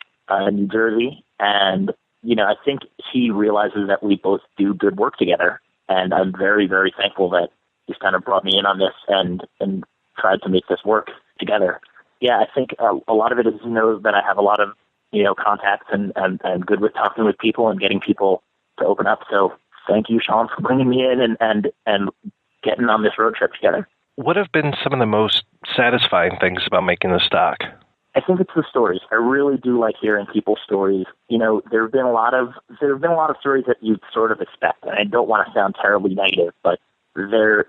New Jersey, and I think he realizes that we both do good work together, and I'm very, very thankful that kind of brought me in on this and tried to make this work together. Yeah, I think a lot of it is he knows that I have a lot of, contacts and good with talking with people and getting people to open up. So thank you, Sean, for bringing me in and getting on this road trip together. What have been some of the most satisfying things about making this doc? I think it's the stories. I really do like hearing people's stories. There have been a lot of stories that you'd sort of expect, and I don't want to sound terribly negative, but there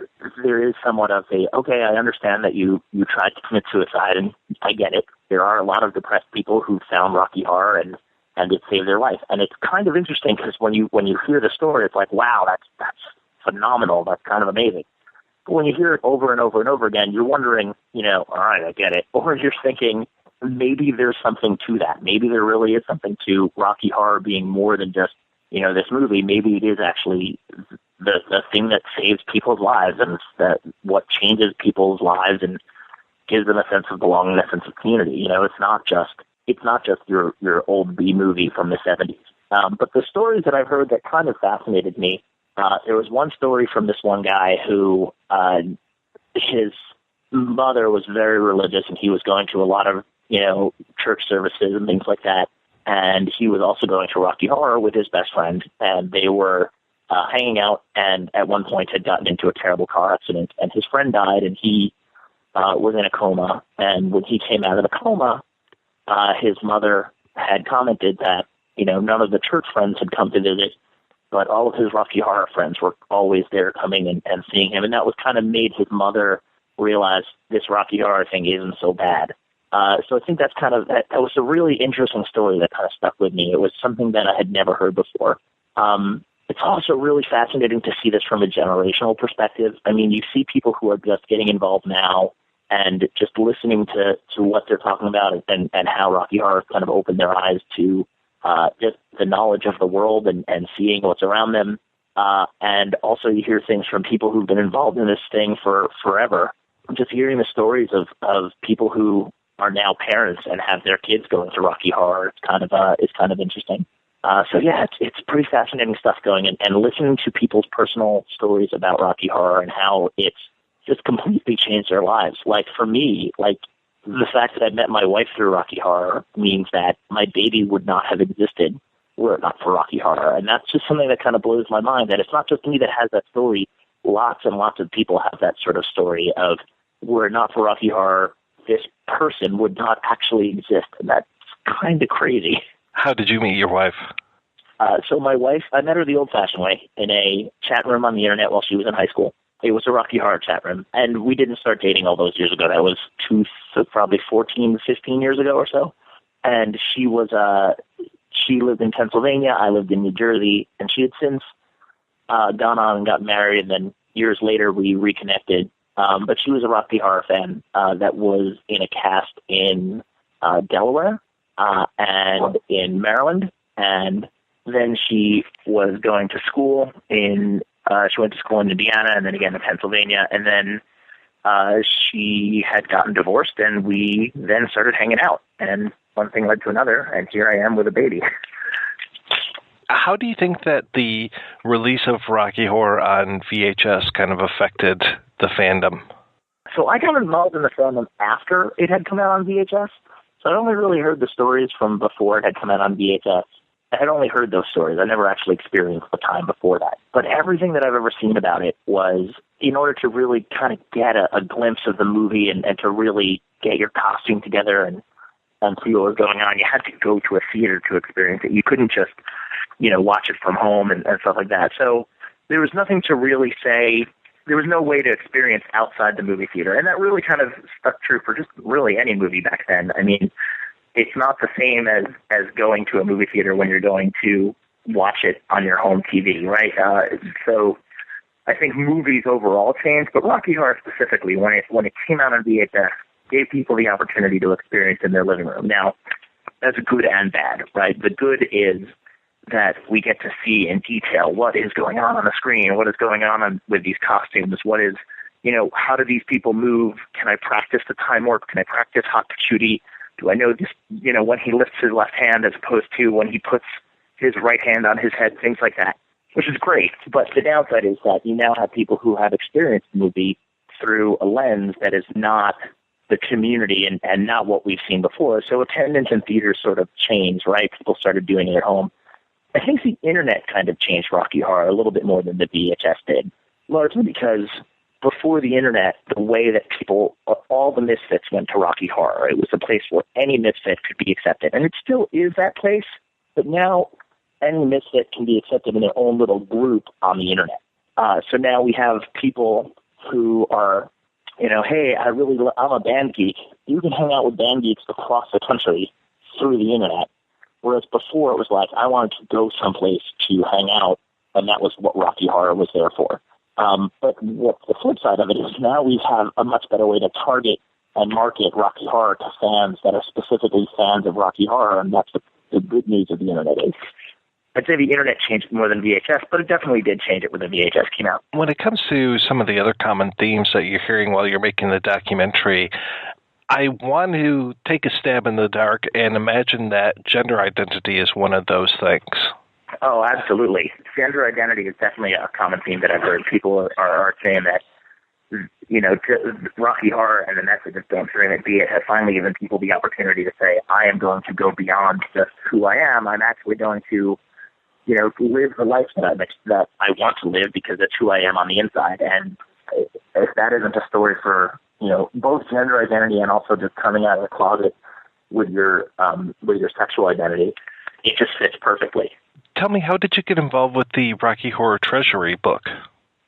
is somewhat of a, okay, I understand that you tried to commit suicide, and I get it. There are a lot of depressed people who found Rocky Horror and it saved their life. And it's kind of interesting because when you hear the story, it's like, wow, that's phenomenal. That's kind of amazing. But when you hear it over and over and over again, you're wondering, all right, I get it. Or you're thinking, maybe there's something to that. Maybe there really is something to Rocky Horror being more than just, this movie. Maybe it is actually the thing that saves people's lives and that what changes people's lives and gives them a sense of belonging, a sense of community. It's not just your old B movie from the 70s. But the stories that I've heard that kind of fascinated me, there was one story from this one guy who his mother was very religious and he was going to a lot of, church services and things like that. And he was also going to Rocky Horror with his best friend, and they were hanging out and at one point had gotten into a terrible car accident, and his friend died and he was in a coma. And when he came out of the coma, his mother had commented that, none of the church friends had come to visit, but all of his Rocky Horror friends were always there coming and seeing him. And that was kind of made his mother realize this Rocky Horror thing isn't so bad. So I think that was a really interesting story that kind of stuck with me. It was something that I had never heard before. It's also really fascinating to see this from a generational perspective. I mean, you see people who are just getting involved now and just listening to what they're talking about and how Rocky Horror kind of opened their eyes to just the knowledge of the world and seeing what's around them. And also you hear things from people who've been involved in this thing for forever. Just hearing the stories of people who are now parents and have their kids going to Rocky Horror, it's kind of interesting. So yeah, it's pretty fascinating stuff going and listening to people's personal stories about Rocky Horror and how it's just completely changed their lives. Like for me, the fact that I met my wife through Rocky Horror means that my baby would not have existed were it not for Rocky Horror. And that's just something that kind of blows my mind, that it's not just me that has that story. Lots and lots of people have that sort of story of, were it not for Rocky Horror, this person would not actually exist. And that's kind of crazy. How did you meet your wife? So my wife, I met her the old-fashioned way in a chat room on the internet while she was in high school. It was a Rocky Horror chat room. And we didn't start dating all those years ago. That was probably 14, 15 years ago or so. And she lived in Pennsylvania. I lived in New Jersey. And she had since gone on and got married. And then years later, we reconnected. But she was a Rocky Horror fan that was in a cast in Delaware and in Maryland. And then she was going to school she went to school in Indiana and then again in Pennsylvania. And then she had gotten divorced and we then started hanging out. And one thing led to another. And here I am with a baby. How do you think that the release of Rocky Horror on VHS kind of affected the fandom? So I got involved in the fandom after it had come out on VHS. So I only really heard the stories from before it had come out on VHS. I had only heard those stories. I never actually experienced the time before that. But everything that I've ever seen about it was, in order to really kind of get a glimpse of the movie and to really get your costume together and see what was going on, you had to go to a theater to experience it. You couldn't just, watch it from home and stuff like that. So there was nothing to really say. There was no way to experience outside the movie theater. And that really kind of stuck true for just really any movie back then. I mean, it's not the same as going to a movie theater when you're going to watch it on your home TV, right? So I think movies overall changed, but Rocky Horror specifically, when it came out on VHS, gave people the opportunity to experience in their living room. Now, that's good and bad, right? The good is that we get to see in detail what is going on the screen, what is going on with these costumes, what is, how do these people move? Can I practice the time warp? Can I practice hot patchouli? Do I know this, when he lifts his left hand as opposed to when he puts his right hand on his head, things like that. which is great. But the downside is that you now have people who have experienced the movie through a lens that is not the community and not what we've seen before. So attendance in theaters sort of changed, right? People started doing it at home. I think the internet kind of changed Rocky Horror a little bit more than the VHS did, largely because before the internet, the way that people, all the misfits went to Rocky Horror. It was a place where any misfit could be accepted. And it still is that place, but now any misfit can be accepted in their own little group on the internet. So now we have people who are, hey, I'm a band geek. You can hang out with band geeks across the country through the internet. Whereas before it was like, I wanted to go someplace to hang out, and that was what Rocky Horror was there for. But what the flip side of it is now we have a much better way to target and market Rocky Horror to fans that are specifically fans of Rocky Horror, and that's the good news of the internet is. I'd say the internet changed more than VHS, but it definitely did change it when the VHS came out. When it comes to some of the other common themes that you're hearing while you're making the documentary, I want to take a stab in the dark and imagine that gender identity is one of those things. Oh, absolutely. Gender identity is definitely a common theme that I've heard. People are saying that, Rocky Horror and the message of Don't Dream It, Be It, have finally given people the opportunity to say, I am going to go beyond just who I am. I'm actually going to live the life that I want to live because that's who I am on the inside. And if that isn't a story for, both gender identity and also just coming out of the closet with your sexual identity, it just fits perfectly. Tell me, how did you get involved with the Rocky Horror Treasury book?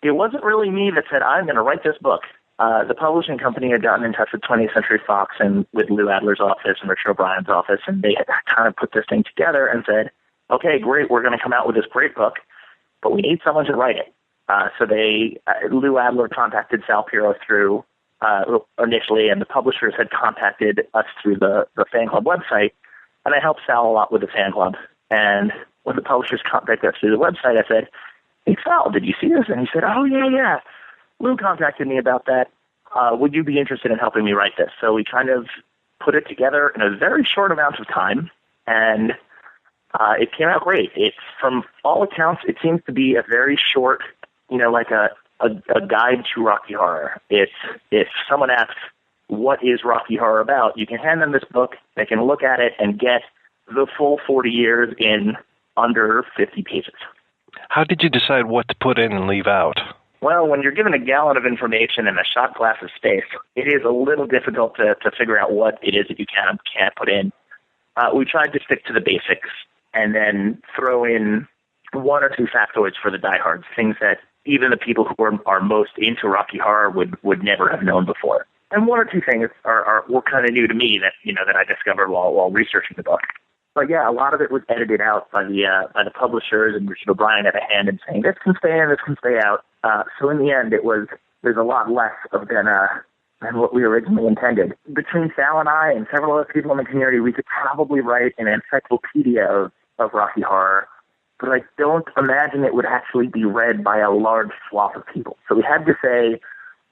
It wasn't really me that said, I'm going to write this book. The publishing company had gotten in touch with 20th Century Fox and with Lou Adler's office and Richard O'Brien's office, and they had kind of put this thing together and said, okay, great, we're going to come out with this great book, but we need someone to write it. So Lou Adler contacted Sal Piro through initially, and the publishers had contacted us through the fan club website, and I helped Sal a lot with the fan club. And when the publishers contacted us through the website, I said, hey, Sal, did you see this? And he said, oh, yeah. Lou contacted me about that. Would you be interested in helping me write this? So we kind of put it together in a very short amount of time, and it came out great. It's, from all accounts, it seems to be a very short, like a guide to Rocky Horror. If someone asks, what is Rocky Horror about, you can hand them this book, they can look at it and get the full 40 years in under 50 pages. How did you decide what to put in and leave out? Well, when you're given a gallon of information and a shot glass of space, it is a little difficult to figure out what it is that you can and can't put in. We tried to stick to the basics and then throw in one or two factoids for the diehards, things that even the people who are most into Rocky Horror would never have known before. And one or two things were kind of new to me that I discovered while researching the book. But yeah, a lot of it was edited out by the publishers, and Richard O'Brien had a hand in saying this can stay in, this can stay out. So in the end, there's a lot less than what we originally intended. Between Sal and I and several other people in the community, we could probably write an encyclopedia of Rocky Horror, but I don't imagine it would actually be read by a large swath of people. So we had to say,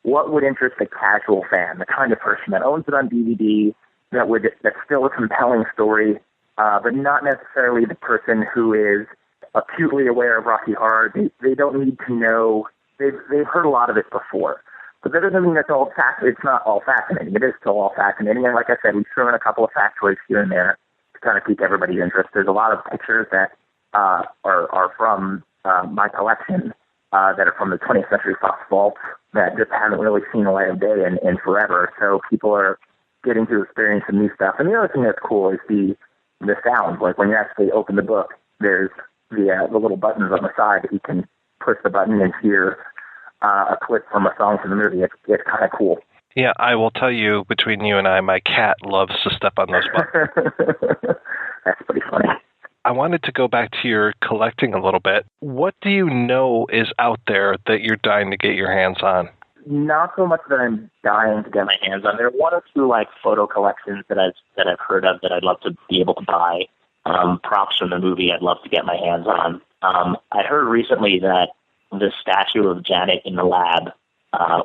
what would interest the casual fan, the kind of person that owns it on DVD, that's still a compelling story, but not necessarily the person who is acutely aware of Rocky Horror. They don't need to know. They've heard a lot of it before. But that doesn't mean it's not all fascinating. It is still all fascinating. And like I said, we threw in a couple of factoids here and there to kind of keep everybody's interest. There's a lot of pictures that are from my collection that are from the 20th Century Fox vault that just haven't really seen the light of day in forever. So people are getting to experience some new stuff. And the other thing that's cool is the sound. Like when you actually open the book, there's the little buttons on the side that you can push the button and hear a clip from a song from the movie. It's kind of cool. Yeah, I will tell you, between you and I, my cat loves to step on those buttons. That's pretty funny. I wanted to go back to your collecting a little bit. What do you know is out there that you're dying to get your hands on? Not so much that I'm dying to get my hands on. There are one or two photo collections that I've heard of that I'd love to be able to buy. Props from the movie I'd love to get my hands on. I heard recently that the statue of Janet in the lab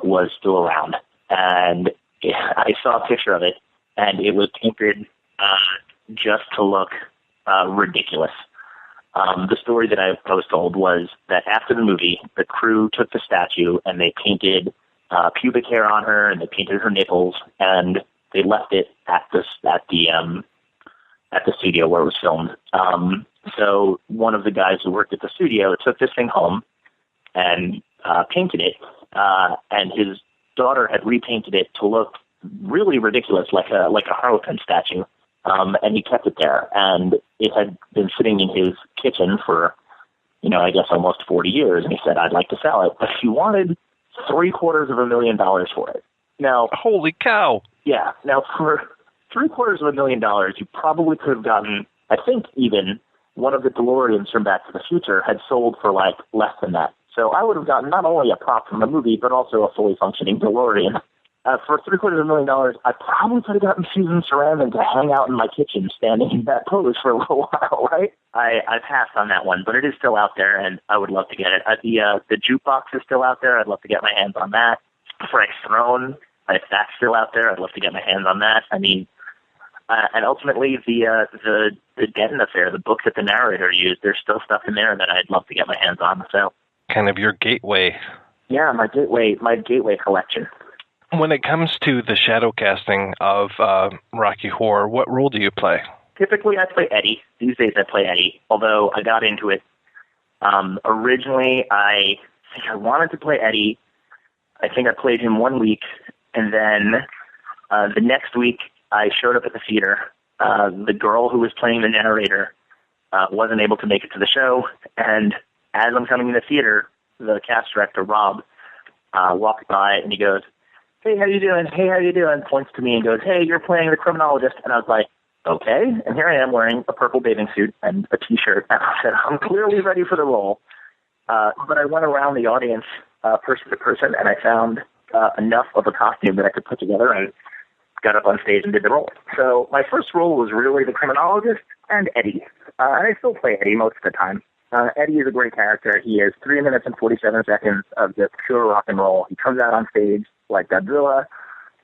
was still around, and I saw a picture of it, and it was painted just to look ridiculous. The story that I was told was that after the movie, the crew took the statue and they painted pubic hair on her and they painted her nipples and they left it at the studio where it was filmed. So one of the guys who worked at the studio took this thing home and painted it, and his daughter had repainted it to look really ridiculous, like a Harlequin statue. And he kept it there, and it had been sitting in his kitchen for, I guess almost 40 years. And he said, "I'd like to sell it," but he wanted $750,000 for it. Now, holy cow! Yeah. Now, for $750,000, you probably could have gotten, I think, even one of the DeLoreans from Back to the Future had sold for like less than that. So I would have gotten not only a prop from the movie, but also a fully functioning DeLorean. For $750,000, I probably could have gotten Susan Sarandon to hang out in my kitchen standing in that pose for a little while, right? I passed on that one, but it is still out there, and I would love to get it. The jukebox is still out there. I'd love to get my hands on that. Frank's Throne, if that's still out there, I'd love to get my hands on that. I mean, and ultimately, the Denton Affair, the book that the narrator used, there's still stuff in there that I'd love to get my hands on. So, kind of your gateway. Yeah, my gateway collection. When it comes to the shadow casting of Rocky Horror, what role do you play? Typically, I play Eddie. These days, I play Eddie, although I got into it. Originally, I think I wanted to play Eddie. I think I played him 1 week, and then the next week, I showed up at the theater. The girl who was playing the narrator wasn't able to make it to the show, and as I'm coming in the theater, the cast director, Rob, walks by, and he goes, "Hey, how you doing? Hey, how you doing?" Points to me and goes, "Hey, you're playing the criminologist." And I was like, okay. And here I am wearing a purple bathing suit and a T-shirt. And I said, I'm clearly ready for the role. But I went around the audience person to person, and I found enough of a costume that I could put together and got up on stage and did the role. So my first role was really the criminologist and Eddie. And I still play Eddie most of the time. Eddie is a great character. He is 3 minutes and 47 seconds of just pure rock and roll. He comes out on stage like Godzilla,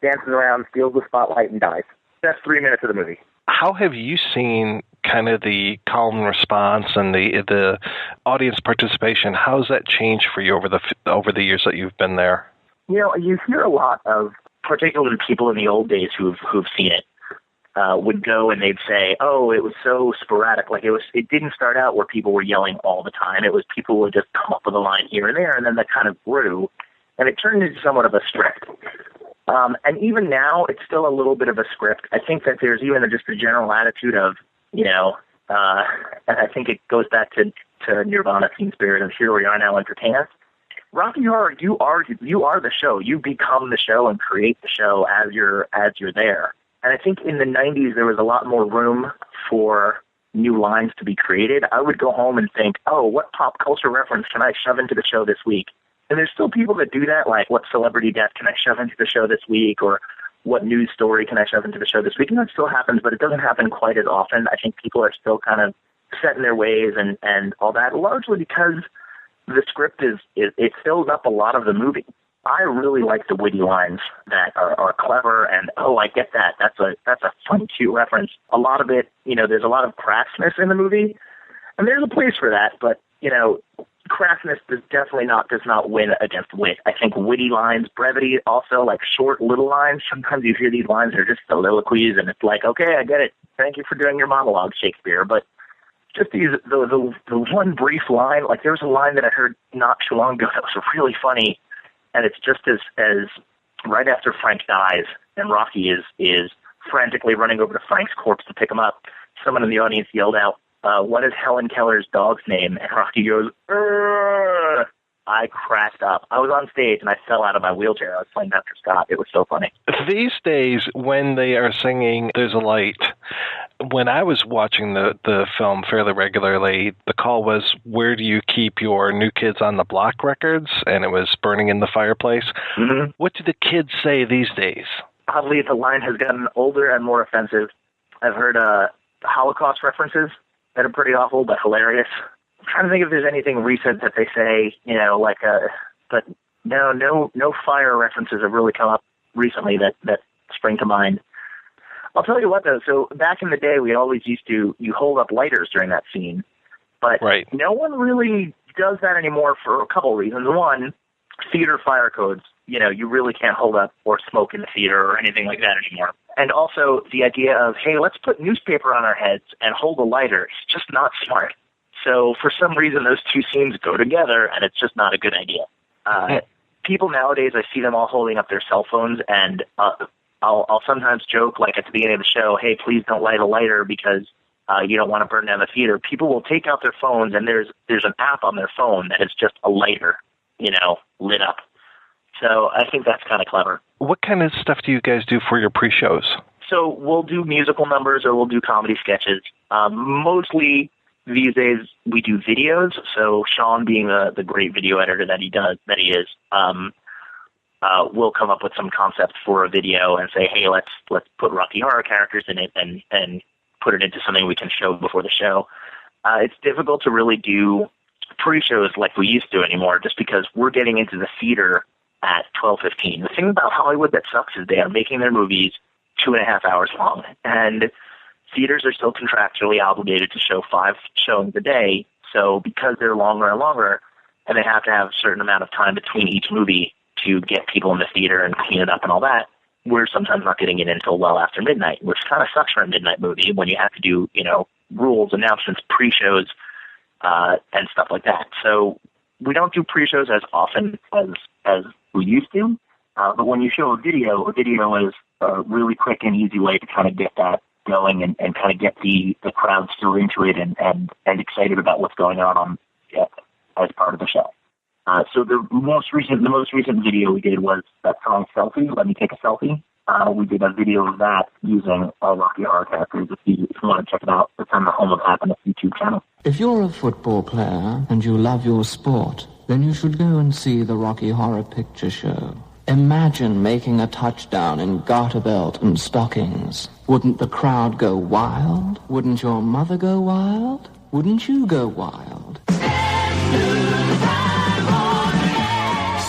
dances around, steals the spotlight, and dies. That's 3 minutes of the movie. How have you seen kind of the call and response and the audience participation? How has that changed for you over the years that you've been there? You hear a lot of, particularly people in the old days who've seen it, would go and they'd say, "Oh, it was so sporadic. Like it didn't start out where people were yelling all the time. It was people would just come up with a line here and there, and then that kind of grew, and it turned into somewhat of a script." And even now, it's still a little bit of a script. I think that there's even just a general attitude of, and I think it goes back to Nirvana, Teen Spirit, and Here We Are Now, Entertain Us. Rocky Horror, you are the show. You become the show and create the show as you're there. And I think in the 90s, there was a lot more room for new lines to be created. I would go home and think, oh, what pop culture reference can I shove into the show this week? And there's still people that do that, like what celebrity death can I shove into the show this week, or what news story can I shove into the show this week? And that still happens, but it doesn't happen quite as often. I think people are still kind of set in their ways and all that, largely because the script it fills up a lot of the movie. I really like the witty lines that are clever and, oh, I get that. That's a fun, cute reference. A lot of it, there's a lot of crassness in the movie, and there's a place for that, but, crassness does not win against wit. I think witty lines, brevity, also like short little lines. Sometimes you hear these lines that are just soliloquies, and it's like, okay, I get it. Thank you for doing your monologue, Shakespeare. But just the one brief line, like there was a line that I heard not too long ago that was really funny, and it's just as right after Frank dies, and Rocky is frantically running over to Frank's corpse to pick him up. Someone in the audience yelled out, "What is Helen Keller's dog's name?" And Rocky goes, "Urgh." I cracked up. I was on stage and I fell out of my wheelchair. I was playing Dr. Scott. It was so funny. These days, when they are singing "There's a Light," when I was watching the film fairly regularly, the call was, "Where do you keep your New Kids on the Block records?" And it was "Burning in the Fireplace." Mm-hmm. What do the kids say these days? Oddly, the line has gotten older and more offensive. I've heard Holocaust references that are pretty awful but hilarious. I'm trying to think if there's anything recent that they say, but no fire references have really come up recently that spring to mind. I'll tell you what, though. So back in the day, we always you hold up lighters during that scene. But right. No one really does that anymore for a couple of reasons. One, theater fire codes. You really can't hold up or smoke in the theater or anything like that anymore. And also the idea of, hey, let's put newspaper on our heads and hold a lighter. It's just not smart. So for some reason, those two scenes go together, and it's just not a good idea. People nowadays, I see them all holding up their cell phones, and I'll sometimes joke, like at the beginning of the show, hey, please don't light a lighter because you don't want to burn down the theater. People will take out their phones, and there's an app on their phone that is just a lighter, lit up. So I think that's kind of clever. What kind of stuff do you guys do for your pre-shows? So we'll do musical numbers or we'll do comedy sketches. Mostly these days we do videos. So Sean, being the great video editor that he is, we'll come up with some concepts for a video and say, hey, let's put Rocky Horror characters in it and put it into something we can show before the show. It's difficult to really do pre-shows like we used to anymore, just because we're getting into the theater at 12:15. The thing about Hollywood that sucks is they are making their movies 2.5 hours long, and theaters are still contractually obligated to show 5 showings a day. So because they're longer and longer, and they have to have a certain amount of time between each movie to get people in the theater and clean it up and all that, we're sometimes not getting it until well after midnight, which kind of sucks for a midnight movie when you have to do, rules, announcements, pre-shows, and stuff like that. So we don't do pre-shows as often as we used to, but when you show a video is a really quick and easy way to kind of get that going and kind of get the crowd still into it and excited about what's going on as part of the show. So the most recent video we did was that song Selfie, Let Me Take a Selfie. We did a video of that using all Rocky Horror characters. If you want to check it out, it's on the Home of Happiness YouTube channel. If you're a football player and you love your sport, then you should go and see the Rocky Horror Picture Show. Imagine making a touchdown in garter belt and stockings. Wouldn't the crowd go wild? Wouldn't your mother go wild? Wouldn't you go wild?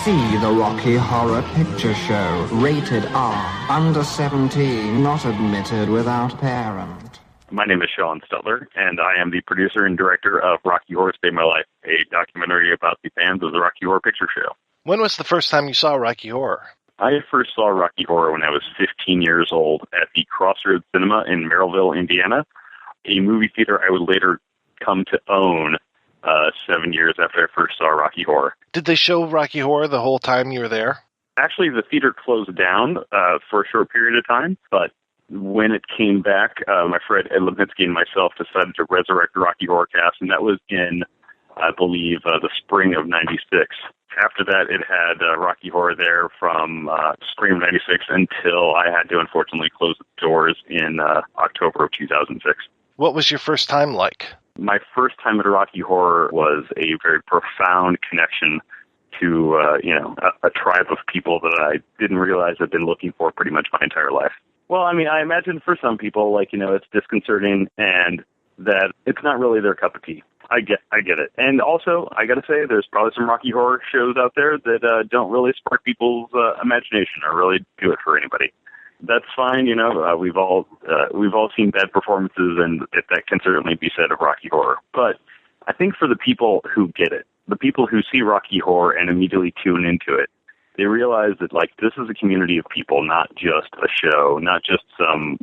See the Rocky Horror Picture Show. Rated R. Under 17. Not admitted without parent. My name is Sean Stutler, and I am the producer and director of Rocky Horror Saved My Life, a documentary about the fans of the Rocky Horror Picture Show. When was the first time you saw Rocky Horror? I first saw Rocky Horror when I was 15 years old at the Crossroads Cinema in Merrillville, Indiana, a movie theater I would later come to own 7 years after I first saw Rocky Horror. Did they show Rocky Horror the whole time you were there? Actually, the theater closed down for a short period of time, but when it came back, my friend Ed Lipinski and myself decided to resurrect the Rocky Horror cast, and that was in, I believe, the spring of '96. After that, it had Rocky Horror there from spring of '96 until I had to, unfortunately, close the doors in October of 2006. What was your first time like? My first time at Rocky Horror was a very profound connection to, a tribe of people that I didn't realize I'd been looking for pretty much my entire life. Well, I mean, I imagine for some people, it's disconcerting and that it's not really their cup of tea. I get it. And also, I got to say, there's probably some Rocky Horror shows out there that don't really spark people's imagination or really do it for anybody. That's fine, we've all seen bad performances, and that can certainly be said of Rocky Horror. But I think for the people who get it, the people who see Rocky Horror and immediately tune into it, they realize that, this is a community of people, not just a show, not just some,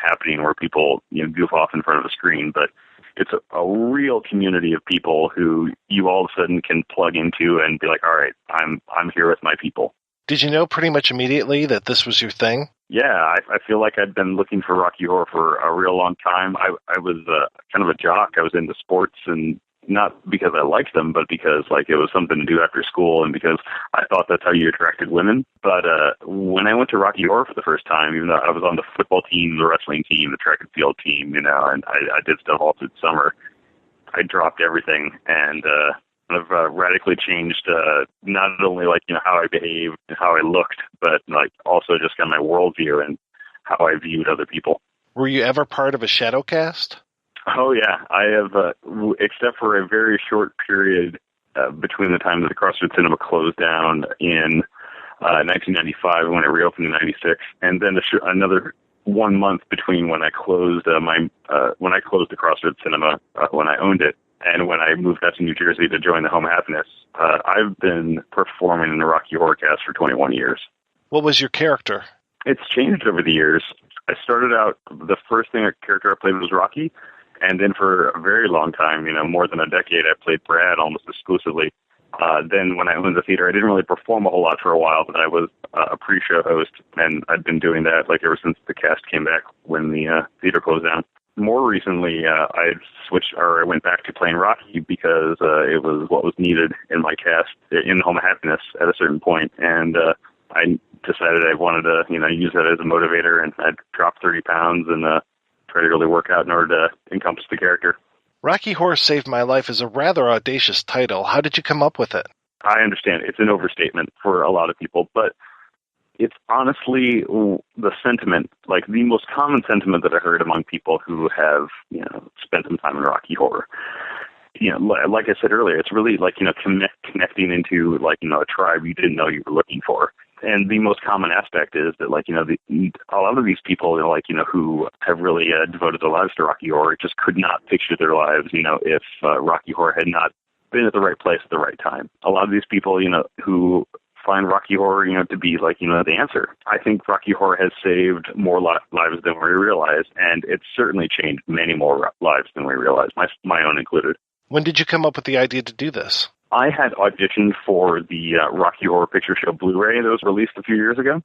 happening where people, goof off in front of a screen, but it's a real community of people who you all of a sudden can plug into and be like, all right, I'm here with my people. Did you know pretty much immediately that this was your thing? Yeah, I feel like I'd been looking for Rocky Horror for a real long time. I was kind of a jock. I was into sports, and not because I liked them, but because it was something to do after school, and because I thought that's how you attracted women. But when I went to Rocky Horror for the first time, even though I was on the football team, the wrestling team, the track and field team, and I did stuff all through the summer, I dropped everything and I've radically changed not only how I behaved and how I looked, but also just kind of my worldview and how I viewed other people. Were you ever part of a shadow cast? Oh yeah, I have, except for a very short period between the time that the Crossroads Cinema closed down in 1995 when it reopened in '96, and then another 1 month between when I closed when I closed the Crossroads Cinema when I owned it And when I moved out to New Jersey to join the Home of Happiness, I've been performing in the Rocky Horror Cast for 21 years. What was your character? It's changed over the years. I started out, the first character I played was Rocky, and then for a very long time, more than a decade, I played Brad almost exclusively. Then when I owned the theater, I didn't really perform a whole lot for a while, but I was a pre-show host, and I'd been doing that ever since the cast came back when the theater closed down. More recently, I went back to playing Rocky because it was what was needed in my cast in Home of Happiness at a certain point, and I decided I wanted to, use that as a motivator, and I'd drop 30 pounds and try to really work out in order to encompass the character. Rocky Horror Saved My Life is a rather audacious title. How did you come up with it? I understand it's an overstatement for a lot of people, but it's honestly the sentiment, the most common sentiment that I heard among people who have, spent some time in Rocky Horror. Like I said earlier, it's really connecting into a tribe you didn't know you were looking for. And the most common aspect is that, a lot of these people, who have really devoted their lives to Rocky Horror just could not picture their lives, if Rocky Horror had not been at the right place at the right time. A lot of these people, who find Rocky Horror, to be the answer. I think Rocky Horror has saved more lives than we realize, and it's certainly changed many more lives than we realize, my own included. When did you come up with the idea to do this? I had auditioned for the Rocky Horror Picture Show Blu-ray that was released a few years ago,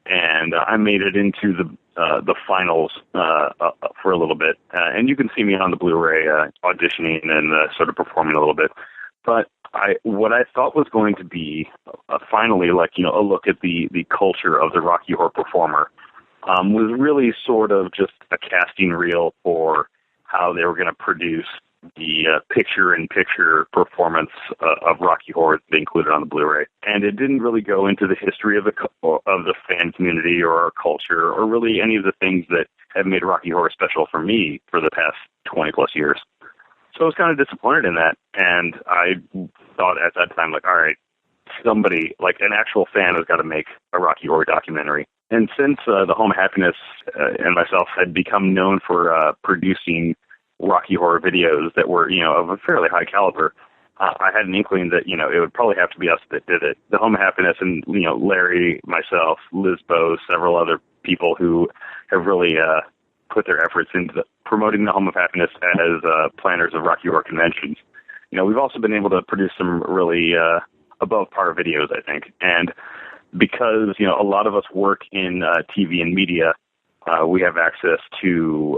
and I made it into the finals for a little bit. And you can see me on the Blu-ray auditioning and sort of performing a little bit. But what I thought was going to be finally a look at the culture of the Rocky Horror performer was really sort of just a casting reel for how they were going to produce the picture-in-picture performance of Rocky Horror that they included on the Blu-ray. And it didn't really go into the history of the fan community or our culture or really any of the things that have made Rocky Horror special for me for the past 20-plus years. So I was kind of disappointed in that, and I thought at that time, all right, somebody, an actual fan has got to make a Rocky Horror documentary. And since the Home of Happiness and myself had become known for producing Rocky Horror videos that were, of a fairly high caliber, I had an inkling that, it would probably have to be us that did it. The Home of Happiness and, Larry, myself, Liz Bose, several other people who have really put their efforts into promoting the Home of Happiness as planners of Rocky Horror conventions. We've also been able to produce some really above par videos, I think. And because, a lot of us work in TV and media, we have access to,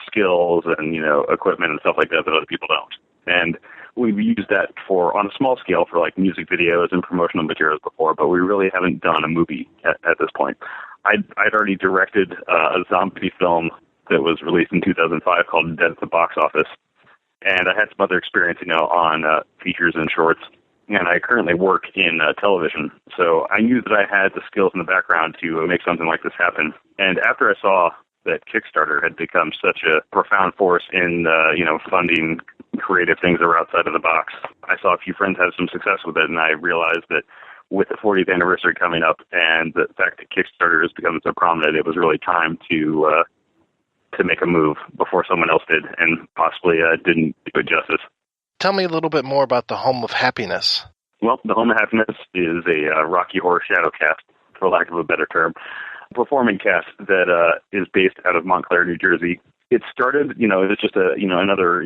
skills and, equipment and stuff like that other people don't. And we've used that on a small scale for music videos and promotional materials before, but we really haven't done a movie at this point. I'd already directed a zombie film that was released in 2005 called Dead at the Box Office. And I had some other experience, on features and shorts. And I currently work in television. So I knew that I had the skills in the background to make something like this happen. And after I saw that Kickstarter had become such a profound force in, funding creative things that were outside of the box, I saw a few friends have some success with it, and I realized that with the 40th anniversary coming up and the fact that Kickstarter has become so prominent, it was really time to make a move before someone else did, and possibly didn't do it justice. Tell me a little bit more about the Home of Happiness. Well, the Home of Happiness is a Rocky Horror shadow cast, for lack of a better term. Performing cast that is based out of Montclair, New Jersey. It started, it's just another,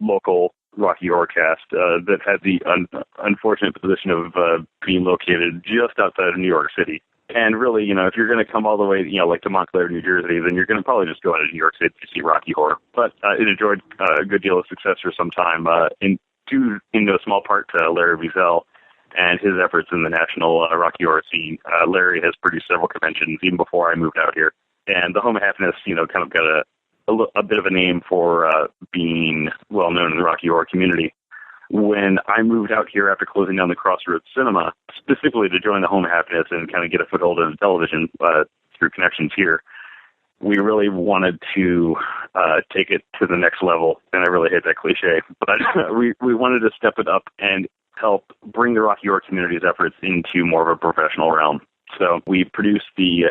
local Rocky Horror cast that had the unfortunate position of being located just outside of New York City. And really, if you're going to come all the way, to Montclair, New Jersey, then you're going to probably just go out of New York City to see Rocky Horror. But it enjoyed a good deal of success for some time, due in a small part to Larry Wiesel and his efforts in the national Rocky Horror scene. Larry has produced several conventions even before I moved out here. And the Home of Happiness, kind of got a bit of a name for being well-known in the Rocky Horror community. When I moved out here after closing down the Crossroads Cinema, specifically to join the Home of Happiness and kind of get a foothold in television through connections here, we really wanted to take it to the next level. And I really hate that cliche, but we wanted to step it up and help bring the Rocky Horror community's efforts into more of a professional realm. So we produced the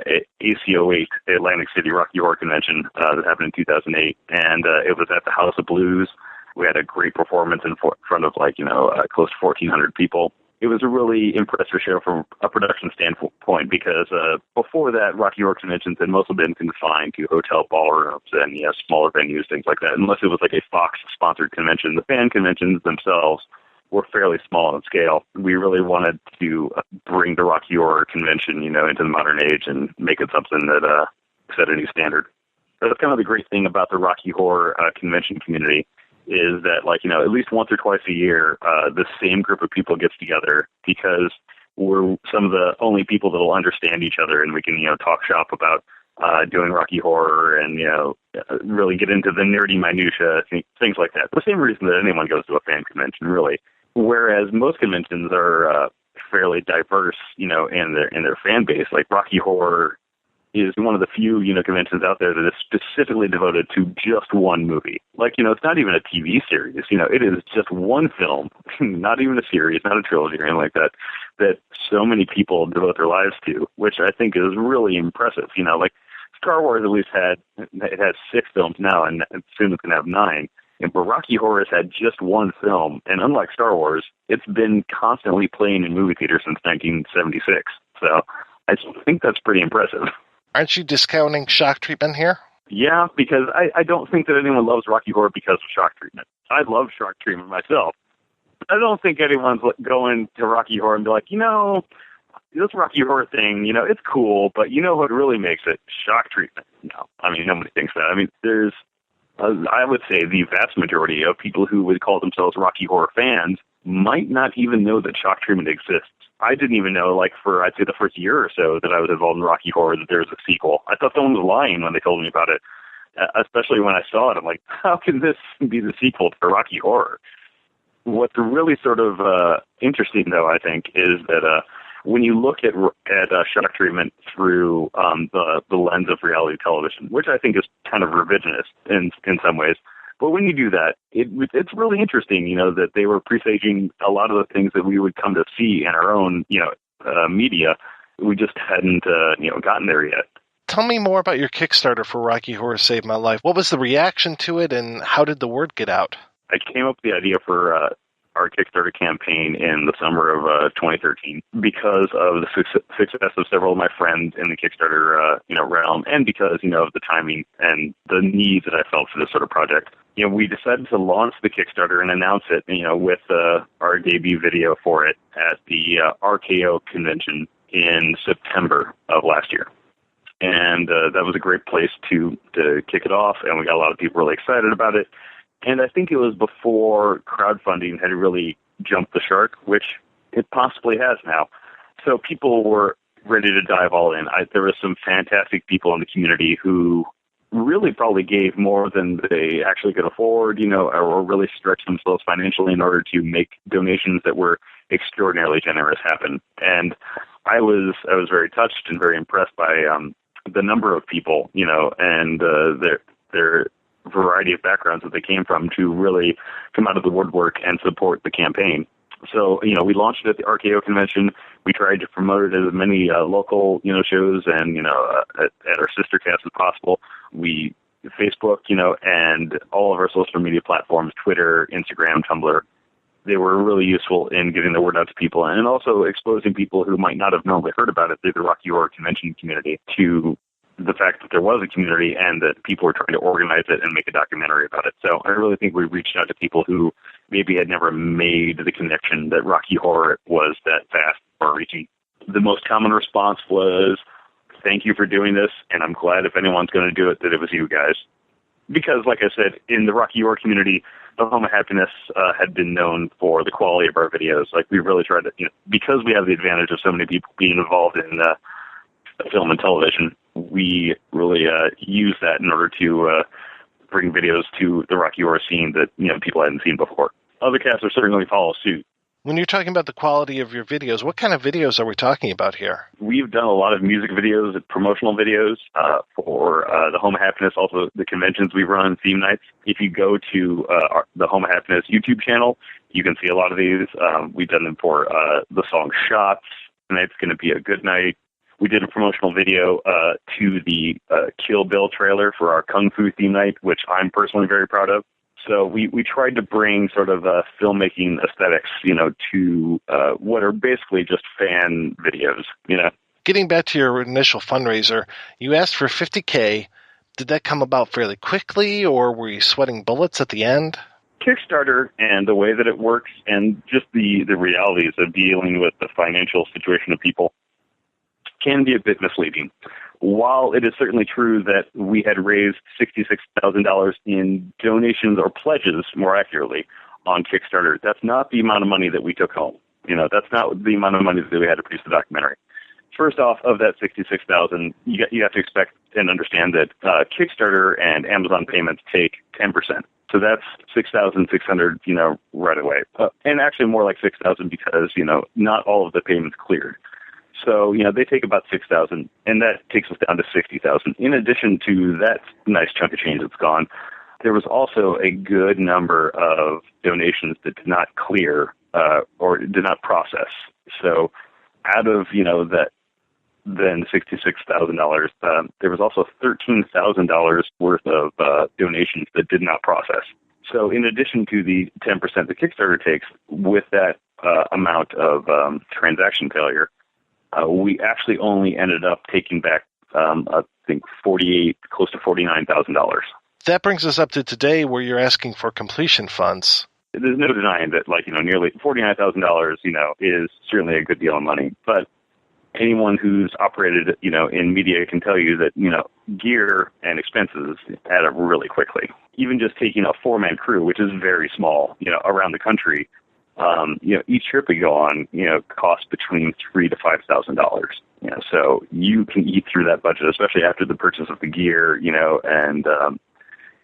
ACO8 Atlantic City Rocky Horror Convention that happened in 2008, and it was at the House of Blues We had a great performance in front of close to 1,400 people. It was a really impressive show from a production standpoint because before that, Rocky Horror conventions had mostly been confined to hotel ballrooms and smaller venues, things like that, unless it was like a Fox-sponsored convention. The fan conventions themselves were fairly small in scale. We really wanted to bring the Rocky Horror convention, into the modern age and make it something that set a new standard. That's kind of the great thing about the Rocky Horror convention community is that, at least once or twice a year, the same group of people gets together because we're some of the only people that will understand each other, and we can, talk shop about doing Rocky Horror and, really get into the nerdy minutia, things like that. The same reason that anyone goes to a fan convention, really. Whereas most conventions are fairly diverse, in their fan base. Like Rocky Horror is one of the few, conventions out there that is specifically devoted to just one movie. It's not even a TV series. It is just one film, not even a series, not a trilogy or anything like that, that so many people devote their lives to, which I think is really impressive. Star Wars at least has 6 films now, and soon it's going to have 9. But Rocky Horror has had just one film, and unlike Star Wars, it's been constantly playing in movie theaters since 1976. So I think that's pretty impressive. Aren't you discounting shock treatment here? Yeah, because I don't think that anyone loves Rocky Horror because of shock treatment. I love shock treatment myself. But I don't think anyone's going to Rocky Horror and be like, this Rocky Horror thing, it's cool, but what really makes it? Shock treatment. No, nobody thinks that. There's, I would say the vast majority of people who would call themselves Rocky Horror fans might not even know that shock treatment exists. I didn't even know, for, I'd say, the first year or so that I was involved in Rocky Horror, that there was a sequel. I thought someone was lying when they told me about it, especially when I saw it. I'm like, how can this be the sequel to Rocky Horror? What's really sort of interesting, though, I think, is that when you look at shock treatment through the lens of reality television, which I think is kind of revisionist in some ways, but when you do that, it's really interesting, that they were presaging a lot of the things that we would come to see in our own, media. We just hadn't, gotten there yet. Tell me more about your Kickstarter for Rocky Horror Saved My Life. What was the reaction to it, and how did the word get out? I came up with the idea for our Kickstarter campaign in the summer of 2013 because of the success of several of my friends in the Kickstarter realm, and because of the timing and the need that I felt for this sort of project. We decided to launch the Kickstarter and announce it with our debut video for it at the RKO convention in September of last year. And that was a great place to kick it off, and we got a lot of people really excited about it. And I think it was before crowdfunding had really jumped the shark, which it possibly has now. So people were ready to dive all in. There were some fantastic people in the community who really probably gave more than they actually could afford, or really stretched themselves financially in order to make donations that were extraordinarily generous happen. And I was very touched and very impressed by the number of people, and their variety of backgrounds that they came from to really come out of the woodwork and support the campaign. So, we launched it at the RKO convention. We tried to promote it at as many local, shows and, at our sister cast as possible. We, Facebook, and all of our social media platforms, Twitter, Instagram, Tumblr, they were really useful in getting the word out to people and also exposing people who might not have normally heard about it through the Rocky Horror convention community to the fact that there was a community and that people were trying to organize it and make a documentary about it. So I really think we reached out to people who maybe had never made the connection that Rocky Horror was that vast or reaching. The most common response was, thank you for doing this, and I'm glad if anyone's going to do it, that it was you guys. Because, like I said, in the Rocky Horror community, the Home of Happiness had been known for the quality of our videos. We really tried to, because we have the advantage of so many people being involved in film and television, we really use that in order to bring videos to the Rocky Horror scene that people hadn't seen before. Other casts will certainly follow suit. When you're talking about the quality of your videos, what kind of videos are we talking about here? We've done a lot of music videos and promotional videos for the Home of Happiness, also the conventions we run, theme nights. If you go to the Home of Happiness YouTube channel, you can see a lot of these. We've done them for the song Shots, Tonight's Gonna Be a Good Night. We did a promotional video to the Kill Bill trailer for our Kung Fu theme night, which I'm personally very proud of. So we tried to bring sort of filmmaking aesthetics, to what are basically just fan videos, Getting back to your initial fundraiser, you asked for $50K. Did that come about fairly quickly, or were you sweating bullets at the end? Kickstarter and the way that it works and just the realities of dealing with the financial situation of people can be a bit misleading. While it is certainly true that we had raised $66,000 in donations or pledges, more accurately, on Kickstarter, that's not the amount of money that we took home. That's not the amount of money that we had to produce the documentary. First off, of that $66,000, you have to expect and understand that Kickstarter and Amazon payments take 10%. So that's $6,600, right away. And actually more like $6,000 because, not all of the payments cleared. So, they take about $6,000, and that takes us down to $60,000. In addition to that nice chunk of change that's gone, there was also a good number of donations that did not clear or did not process. So out of, that then $66,000, there was also $13,000 worth of donations that did not process. So in addition to the 10% that Kickstarter takes, with that amount of transaction failure, we actually only ended up taking back, I think, close to $49,000. That brings us up to today, where you're asking for completion funds. There's no denying that, nearly $49,000, is certainly a good deal of money. But anyone who's operated, in media can tell you that, gear and expenses add up really quickly. Even just taking a 4-man crew, which is very small, around the country, each trip we go on, costs between $3,000 to $5,000. So you can eat through that budget, especially after the purchase of the gear, and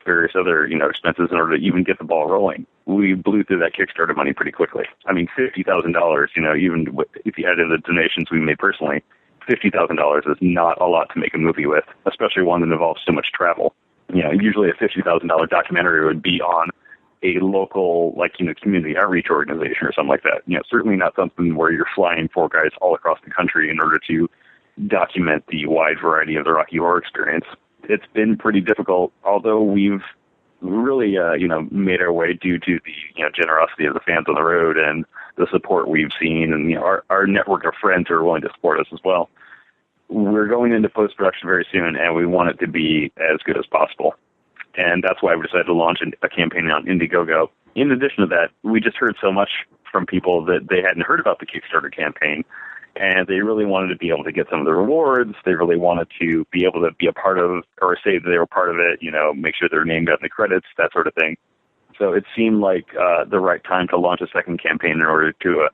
various other, expenses in order to even get the ball rolling. We blew through that Kickstarter money pretty quickly. I mean, $50,000, even if you add in the donations we made personally, $50,000 is not a lot to make a movie with, especially one that involves so much travel. Usually a $50,000 documentary would be on a local, community outreach organization or something like that. Certainly not something where you're flying 4 guys all across the country in order to document the wide variety of the Rocky Horror experience. It's been pretty difficult, although we've really, made our way due to the, generosity of the fans on the road and the support we've seen and, our network of friends who are willing to support us as well. We're going into post-production very soon, and we want it to be as good as possible. And that's why we decided to launch a campaign on Indiegogo. In addition to that, we just heard so much from people that they hadn't heard about the Kickstarter campaign, and they really wanted to be able to get some of the rewards. They really wanted to be able to be a part of, or say that they were part of it, make sure their name got in the credits, that sort of thing. So it seemed like the right time to launch a second campaign in order to,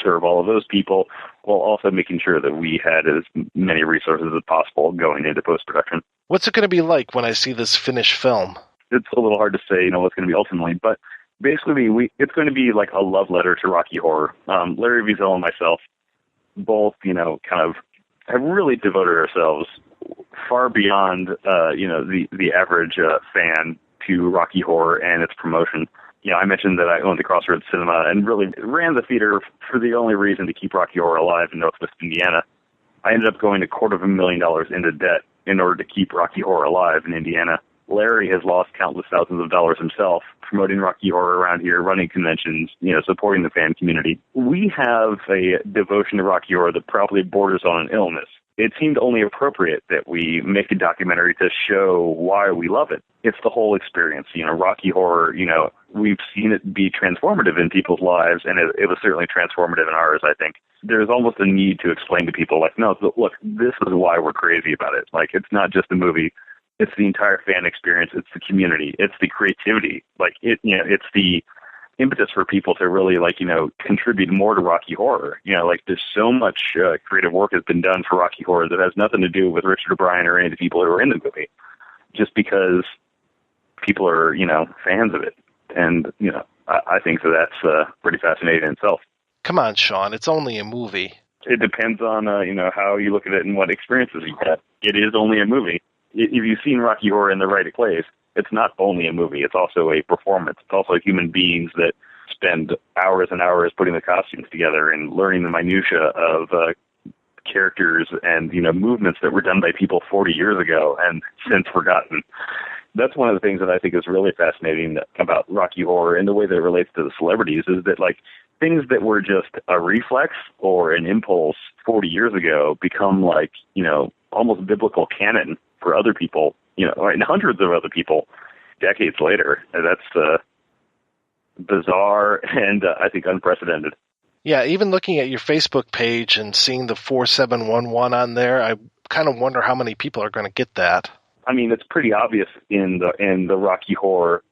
serve all of those people, while also making sure that we had as many resources as possible going into post-production. What's it going to be like when I see this finished film? It's a little hard to say, what's going to be ultimately, but basically it's going to be like a love letter to Rocky Horror. Larry Wiesel and myself both, kind of have really devoted ourselves far beyond, the average fan to Rocky Horror and its promotion. I mentioned that I owned the Crossroads Cinema and really ran the theater for the only reason to keep Rocky Horror alive in Northwest Indiana. I ended up going $250,000 into debt in order to keep Rocky Horror alive in Indiana. Larry has lost countless thousands of dollars himself promoting Rocky Horror around here, running conventions, supporting the fan community. We have a devotion to Rocky Horror that probably borders on an illness. It seemed only appropriate that we make a documentary to show why we love it. It's the whole experience. Rocky Horror, we've seen it be transformative in people's lives, and it was certainly transformative in ours, I think. There's almost a need to explain to people, no, look, this is why we're crazy about it. It's not just a movie. It's the entire fan experience. It's the community. It's the creativity. It's the impetus for people to really, contribute more to Rocky Horror. There's so much creative work has been done for Rocky Horror that has nothing to do with Richard O'Brien or any of the people who are in the movie, just because people are, fans of it. And, I think that's pretty fascinating in itself. Come on, Sean. It's only a movie. It depends on, how you look at it and what experiences you have. It is only a movie. If you've seen Rocky Horror in the right place, it's not only a movie. It's also a performance. It's also human beings that spend hours and hours putting the costumes together and learning the minutia of characters and, movements that were done by people 40 years ago and since forgotten. That's one of the things that I think is really fascinating about Rocky Horror and the way that it relates to the celebrities is that, like, things that were just a reflex or an impulse 40 years ago become, like, you know, almost biblical canon for other people, you know, and hundreds of other people decades later. And that's bizarre and I think unprecedented. Yeah, even looking at your Facebook page and seeing the 4711 on there, I kind of wonder how many people are going to get that. I mean, it's pretty obvious in the Rocky Horror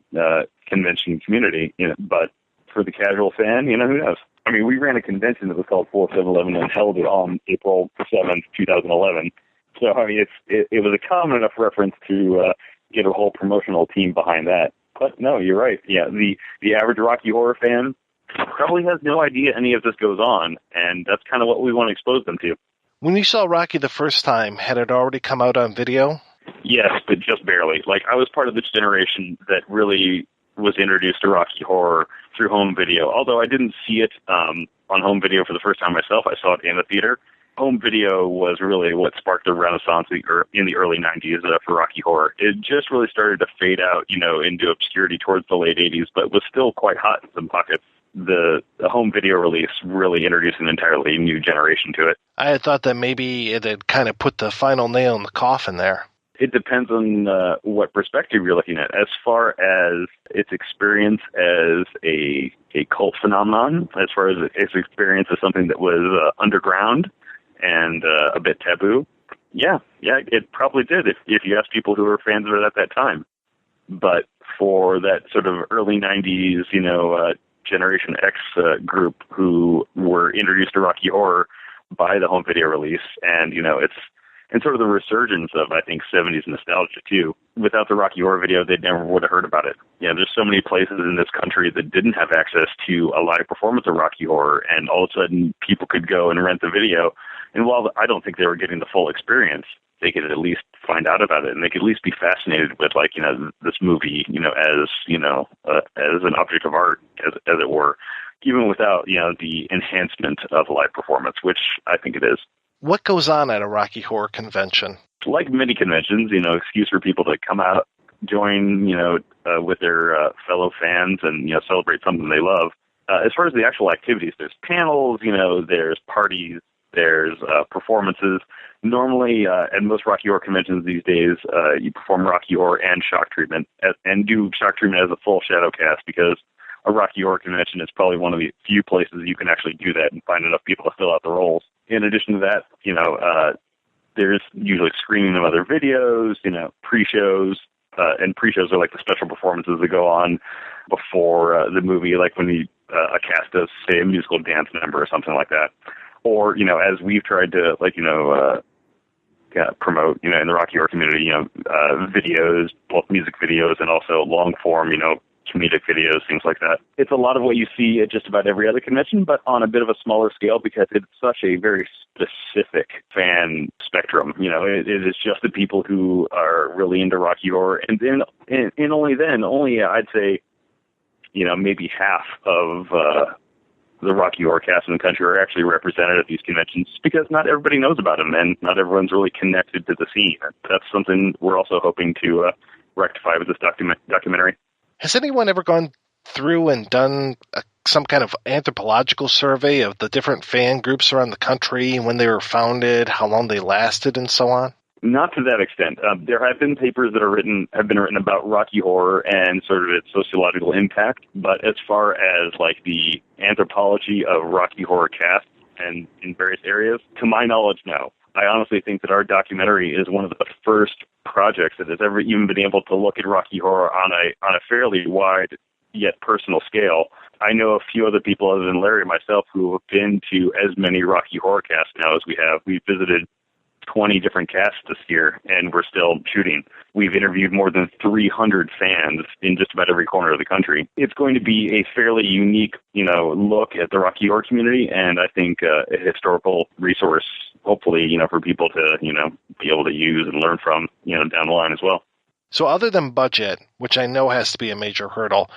convention community, you know, but for the casual fan, you know, who knows? I mean, we ran a convention that was called 4711 and held it on April 7th, 2011. So, I mean, it was a common enough reference to get a whole promotional team behind that. But no, you're right. Yeah, the average Rocky Horror fan probably has no idea any of this goes on, and that's kind of what we want to expose them to. When you saw Rocky the first time, had it already come out on video? Yes, but just barely. Like, I was part of this generation that really was introduced to Rocky Horror through home video, although I didn't see it on home video for the first time myself. I saw it in the theater. Home video was really what sparked the renaissance in the early 90s for Rocky Horror. It just really started to fade out, you know, into obscurity towards the late 80s, but was still quite hot in some pockets. The home video release really introduced an entirely new generation to it. I had thought that maybe it had kind of put the final nail in the coffin there. It depends on what perspective you're looking at. As far as its experience as a cult phenomenon, as far as its experience as something that was underground and a bit taboo, yeah, it probably did if you ask people who were fans of it at that time. But for that sort of early 90s, you know, Generation X group who were introduced to Rocky Horror by the home video release, and, you know, it's and sort of the resurgence of, I think, 70s nostalgia, too. Without the Rocky Horror video, they never would have heard about it. You know, there's so many places in this country that didn't have access to a live performance of Rocky Horror, and all of a sudden people could go and rent the video. And while I don't think they were getting the full experience, they could at least find out about it, and they could at least be fascinated with, like, you know, this movie, you know, as an object of art, as it were, even without, you know, the enhancement of live performance, which I think it is. What goes on at a Rocky Horror convention? Like many conventions, you know, excuse for people to come out, join, you know, with their fellow fans and, you know, celebrate something they love. As far as the actual activities, there's panels, you know, there's parties, there's performances. Normally, at most Rocky Horror conventions these days, you perform Rocky Horror and shock treatment, and do shock treatment as a full shadow cast, because a Rocky Horror convention is probably one of the few places you can actually do that and find enough people to fill out the roles. In addition to that, you know, there's usually screening of other videos, you know, pre-shows, and pre-shows are like the special performances that go on before the movie, like when a cast does, say, a musical dance number or something like that. Or, you know, as we've tried to, like, you know, promote, you know, in the Rocky Horror community, you know, videos, both music videos and also long-form, you know, comedic videos, things like that. It's a lot of what you see at just about every other convention, but on a bit of a smaller scale because it's such a very specific fan spectrum. You know, it is just the people who are really into Rocky Horror, and only I'd say, you know, maybe half of the Rocky Horror cast in the country are actually represented at these conventions, because not everybody knows about them and not everyone's really connected to the scene. That's something we're also hoping to rectify with this documentary. Has anyone ever gone through and done some kind of anthropological survey of the different fan groups around the country, when they were founded, how long they lasted, and so on? Not to that extent. There have been papers that have been written about Rocky Horror and sort of its sociological impact, but as far as, like, the anthropology of Rocky Horror casts and in various areas, to my knowledge, no. I honestly think that our documentary is one of the first projects that has ever even been able to look at Rocky Horror on a fairly wide yet personal scale. I know a few other people other than Larry and myself who have been to as many Rocky Horror casts now as we have. We've visited 20 different casts this year, and we're still shooting. We've interviewed more than 300 fans in just about every corner of the country. It's going to be a fairly unique, you know, look at the Rocky Horror community, and I think a historical resource, hopefully, you know, for people to, you know, be able to use and learn from, you know, down the line as well. So other than budget, which I know has to be a major hurdle,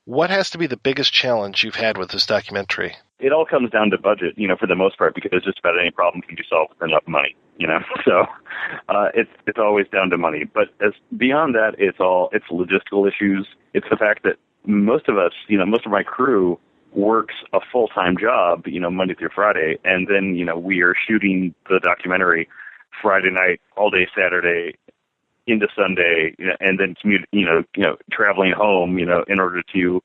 what has to be the biggest challenge you've had with this documentary? It all comes down to budget, you know, for the most part, because just about any problem can be solved with enough money. So it's always down to money. But as beyond that, it's logistical issues. It's the fact that most of us, most of my crew works a full-time job, Monday through Friday, and then, we are shooting the documentary Friday night, all day Saturday, into Sunday, and then commute, traveling home, in order to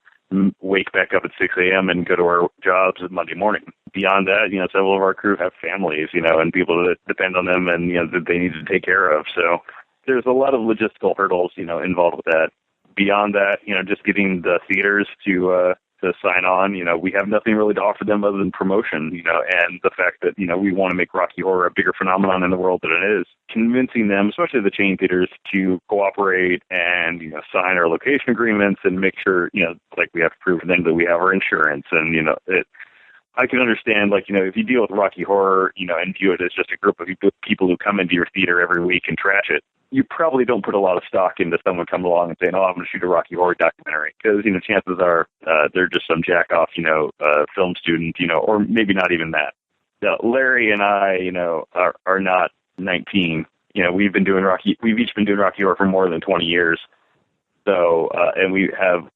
wake back up at 6 a.m. and go to our jobs on Monday morning. Beyond that, several of our crew have families, and people that depend on them and, that they need to take care of. So there's a lot of logistical hurdles, involved with that. Beyond that, just getting the theaters to sign on, we have nothing really to offer them other than promotion, and the fact that, we want to make Rocky Horror a bigger phenomenon in the world than it is. Convincing them, especially the chain theaters, to cooperate and, sign our location agreements and make sure, like we have to prove to them that we have our insurance. And, I can understand, if you deal with Rocky Horror, and view it as just a group of people who come into your theater every week and trash it, you probably don't put a lot of stock into someone coming along and saying, I'm going to shoot a Rocky Horror documentary. Because, chances are they're just some jack-off, film student, or maybe not even that. Larry and I, are not 19. We've each been doing Rocky Horror for more than 20 years. So, and we have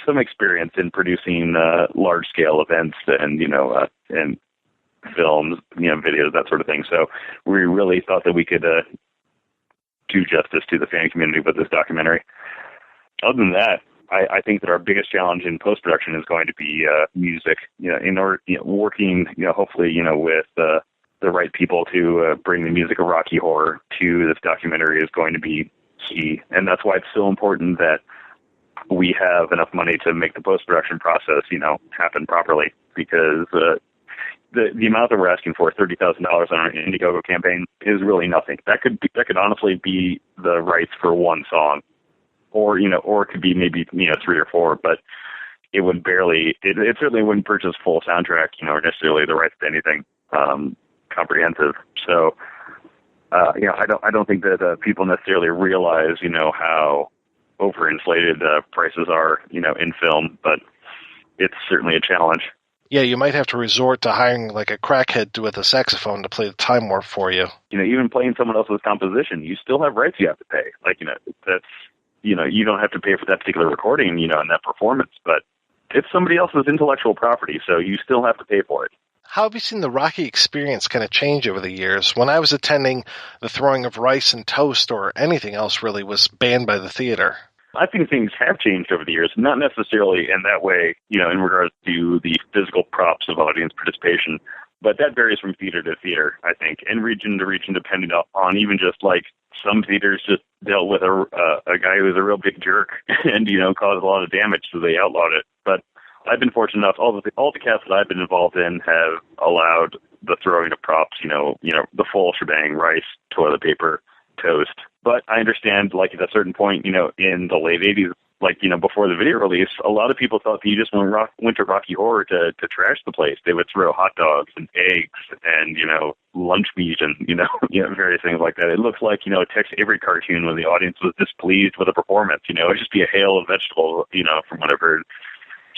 some experience in producing large-scale events and, and films, videos, that sort of thing. So we really thought that we could do justice to the fan community with this documentary. Other than that, I think that our biggest challenge in post-production is going to be music. In order, working, hopefully, with the right people to bring the music of Rocky Horror to this documentary is going to be key. And that's why it's so important that we have enough money to make the post-production process, happen properly. Because the amount that we're asking for, $30,000 on our Indiegogo campaign, is really nothing. That could honestly be the rights for one song, or it could be maybe 3 or 4, but it would barely. It certainly wouldn't purchase full soundtrack, or necessarily the rights to anything comprehensive. So, I don't think that people necessarily realize, how overinflated prices are, in film, but it's certainly a challenge. Yeah, you might have to resort to hiring like a crackhead with a saxophone to play the time warp for you. Even playing someone else's composition, you still have rights you have to pay. That's, you don't have to pay for that particular recording, and that performance, but it's somebody else's intellectual property, so you still have to pay for it. How have you seen the Rocky experience kind of change over the years? When I was attending, the throwing of rice and toast or anything else really was banned by the theater. I think things have changed over the years, not necessarily in that way, in regards to the physical props of audience participation, but that varies from theater to theater, I think, and region to region, depending on even just like some theaters just dealt with a guy who was a real big jerk and, caused a lot of damage, so they outlawed it. But I've been fortunate enough, all the casts that I've been involved in have allowed the throwing of props, the full shebang, rice, toilet paper, toast. But I understand, at a certain point, in the late 80s, before the video release, a lot of people thought that you just went to Rocky Horror to trash the place. They would throw hot dogs and eggs and, lunch meat and, various things like that. It looks like, a Tex Avery cartoon when the audience was displeased with a performance. It would just be a hail of vegetables, from what I've heard.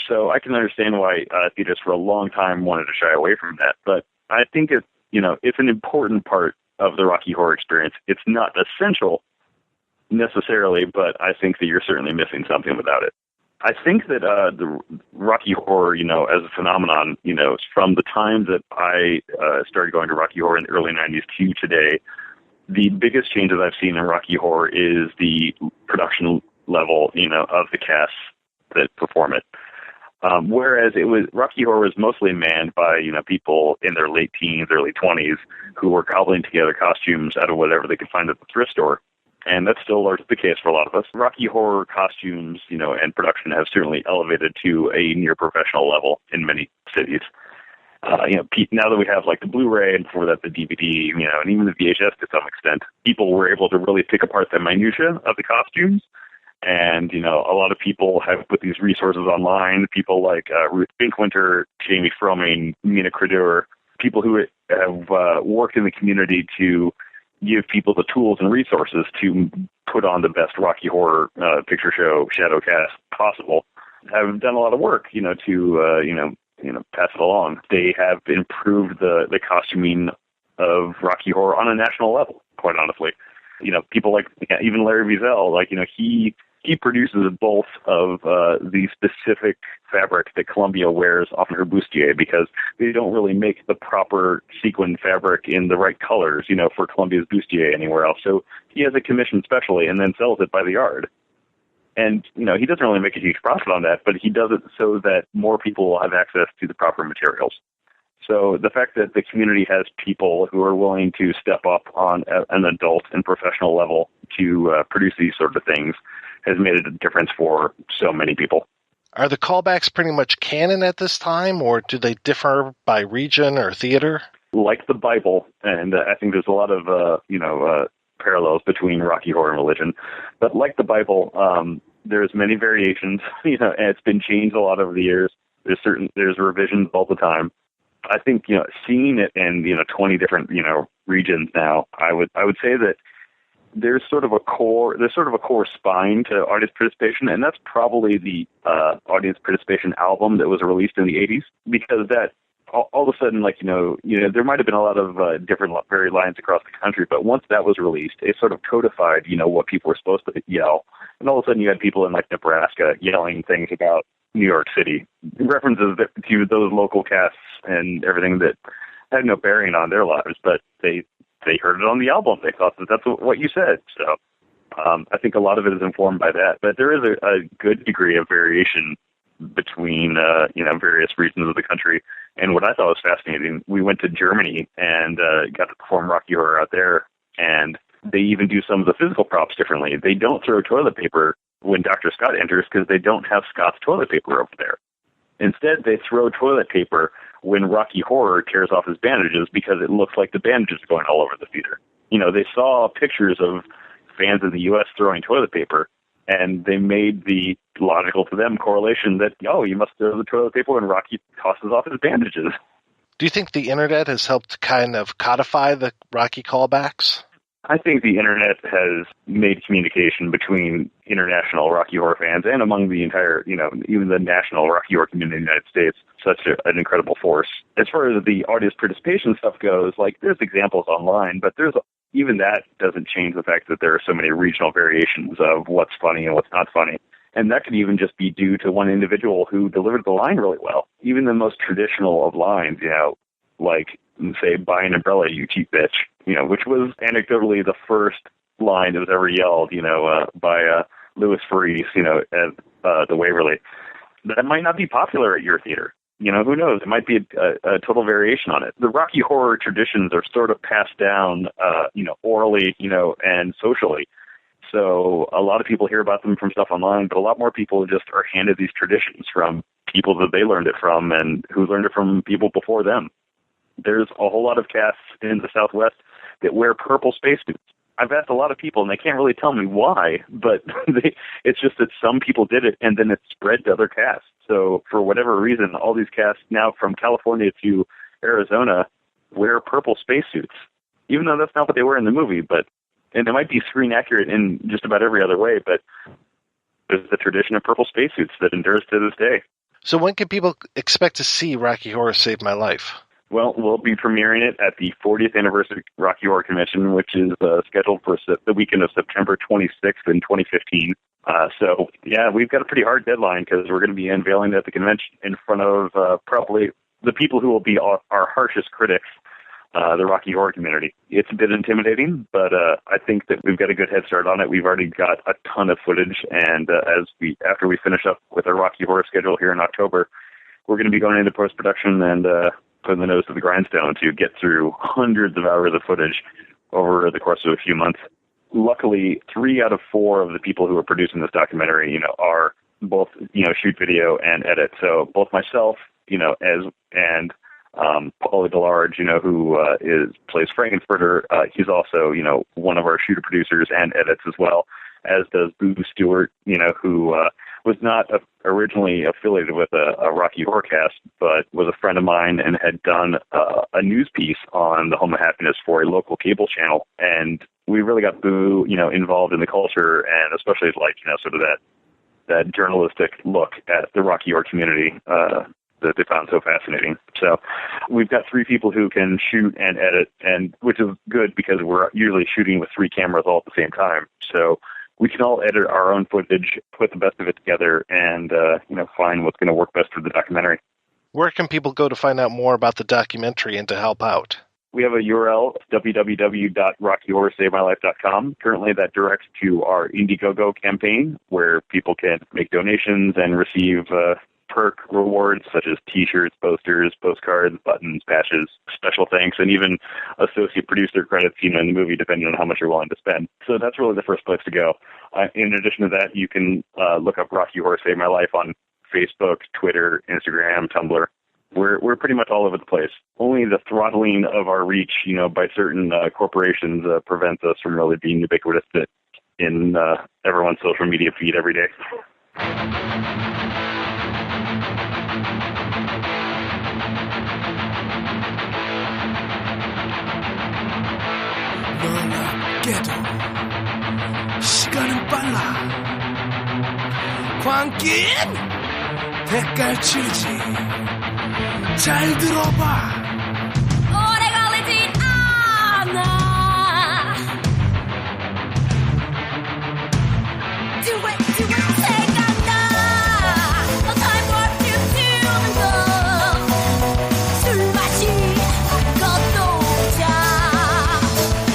So I can understand why theaters for a long time wanted to shy away from that. But I think it's an important part of the Rocky Horror experience. It's not essential necessarily, but I think that you're certainly missing something without it. I think that the Rocky Horror, as a phenomenon, from the time that I started going to Rocky Horror in the early 90s to today, the biggest changes I've seen in Rocky Horror is the production level, of the cast that perform it. Whereas Rocky Horror was mostly manned by, people in their late teens, early 20s who were cobbling together costumes out of whatever they could find at the thrift store. And that's still largely the case for a lot of us. Rocky Horror costumes, and production have certainly elevated to a near professional level in many cities. Now that we have the Blu-ray and before that the DVD, and even the VHS to some extent, people were able to really pick apart the minutia of the costumes. And, a lot of people have put these resources online, people like Ruth Binkwinter, Jamie Fromming, Mina Credur, people who have worked in the community to give people the tools and resources to put on the best Rocky Horror Picture Show Shadowcast possible, have done a lot of work, to pass it along. They have improved the costuming of Rocky Horror on a national level, quite honestly. People like even Larry Wiesel, he produces both of the specific fabric that Columbia wears off her bustier, because they don't really make the proper sequin fabric in the right colors, for Columbia's bustier anywhere else. So he has it commissioned specially and then sells it by the yard. And, he doesn't really make a huge profit on that, but he does it so that more people will have access to the proper materials. So the fact that the community has people who are willing to step up on an adult and professional level to produce these sort of things has made a difference for so many people. Are the callbacks pretty much canon at this time, or do they differ by region or theater? Like the Bible, and I think there's a lot of, parallels between Rocky Horror and religion. But like the Bible, there's many variations, and it's been changed a lot over the years. There's revisions all the time. I think, seeing it in, 20 different, regions now, I would say that there's sort of a core spine to audience participation, and that's probably the audience participation album that was released in the 80s, because that all of a sudden, there might have been a lot of different varied lines across the country, but once that was released, it sort of codified, what people were supposed to yell. And all of a sudden you had people in Nebraska yelling things about New York City, references to those local casts and everything that had no bearing on their lives, but they heard it on the album. They thought that that's what you said. So I think a lot of it is informed by that. But there is a good degree of variation between, various regions of the country. And what I thought was fascinating, we went to Germany and got to perform Rocky Horror out there, and they even do some of the physical props differently. They don't throw toilet paper when Dr. Scott enters because they don't have Scott's toilet paper over there. Instead, they throw toilet paper when Rocky Horror tears off his bandages because it looks like the bandages are going all over the theater. They saw pictures of fans in the U.S. throwing toilet paper, and they made the logical to them correlation that, you must throw the toilet paper when Rocky tosses off his bandages. Do you think the internet has helped kind of codify the Rocky callbacks? I think the internet has made communication between international Rocky Horror fans and among the entire, even the national Rocky Horror community in the United States, such an incredible force. As far as the audience participation stuff goes, there's examples online, but even that doesn't change the fact that there are so many regional variations of what's funny and what's not funny. And that could even just be due to one individual who delivered the line really well. Even the most traditional of lines, say, buy an umbrella, you cheap bitch, which was anecdotally the first line that was ever yelled, by Louis Freese, at the Waverly. That might not be popular at your theater. Who knows? It might be a total variation on it. The Rocky Horror traditions are sort of passed down, orally, and socially. So a lot of people hear about them from stuff online, but a lot more people just are handed these traditions from people that they learned it from and who learned it from people before them. There's a whole lot of casts in the Southwest that wear purple spacesuits. I've asked a lot of people, and they can't really tell me why, but it's just that some people did it, and then it spread to other casts. So for whatever reason, all these casts now from California to Arizona wear purple spacesuits, even though that's not what they wear in the movie. And it might be screen accurate in just about every other way, but there's the tradition of purple spacesuits that endures to this day. So when can people expect to see Rocky Horror Saved My Life? Well, we'll be premiering it at the 40th Anniversary Rocky Horror Convention, which is scheduled for the weekend of September 26th in 2015. So, we've got a pretty hard deadline because we're going to be unveiling it at the convention in front of probably the people who will be our harshest critics, the Rocky Horror community. It's a bit intimidating, but I think that we've got a good head start on it. We've already got a ton of footage, and after we finish up with our Rocky Horror schedule here in October, we're going to be going into post-production and putting the nose to the grindstone to get through hundreds of hours of footage over the course of a few months. Luckily, 3 out of 4 of the people who are producing this documentary, are both, shoot video and edit. So both myself, and Paulie Delarge, who plays Frankenfurter, he's also, one of our shooter producers and edits as well, as does Boo Stewart, who was not originally affiliated with a Rocky Horror cast, but was a friend of mine and had done a news piece on the Home of Happiness for a local cable channel. And we really got Boo, involved in the culture, and especially sort of that journalistic look at the Rocky Horror community that they found so fascinating. So we've got 3 people who can shoot and edit, and which is good because we're usually shooting with 3 cameras all at the same time. So we can all edit our own footage, put the best of it together, and find what's going to work best for the documentary. Where can people go to find out more about the documentary and to help out? We have a URL, www.rockyhorrorsavemylife.com. Currently, that directs to our Indiegogo campaign, where people can make donations and receive perk rewards such as T-shirts, posters, postcards, buttons, patches, special thanks, and even associate producer credits, in the movie, depending on how much you're willing to spend. So that's really the first place to go. In addition to that, you can look up Rocky Horror Save My Life on Facebook, Twitter, Instagram, Tumblr. We're pretty much all over the place. Only the throttling of our reach, by certain corporations prevents us from really being ubiquitous in everyone's social media feed every day. 너나께도 시간은 빨라. 광긴 대가를 치르지. 잘 들어봐. 오래 걸리진 않아. Do it, 생각나. No time for you to go. 술 마시고 놀자.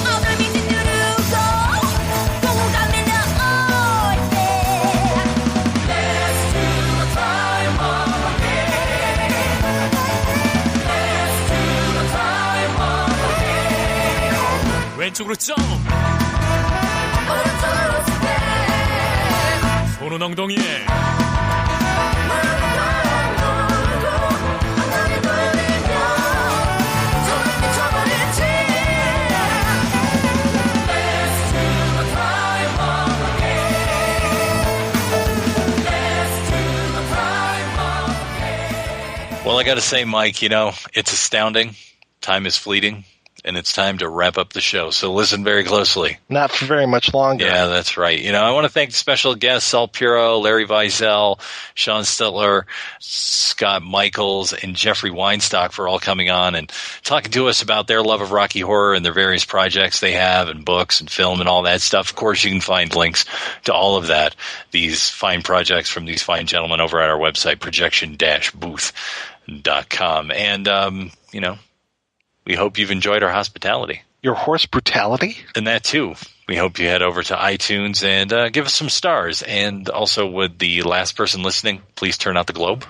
오늘 미친 누르고 공부 가면 나올 때. Let's do the time of day. 왼쪽으로 점. 손은 엉덩이에. Well, I got to say, Mike, it's astounding. Time is fleeting, and it's time to wrap up the show. So listen very closely. Not for very much longer. Yeah, that's right. I want to thank the special guests, Sal Puro, Larry Wiesel, Sean Stetler, Scott Michaels, and Jeffrey Weinstock for all coming on and talking to us about their love of Rocky Horror and their various projects they have and books and film and all that stuff. Of course, you can find links to all of that, these fine projects from these fine gentlemen over at our website, projection-booth.com. And, we hope you've enjoyed our hospitality. Your horse brutality? And that, too. We hope you head over to iTunes and give us some stars. And also, with the last person listening, please turn out the globe.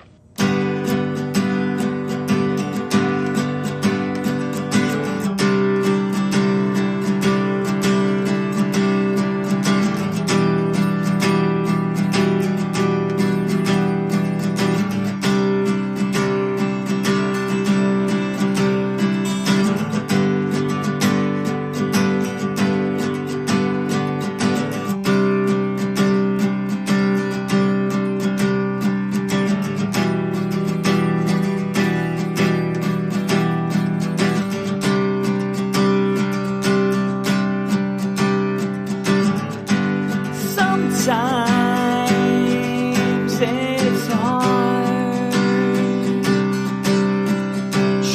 Sometimes it's hard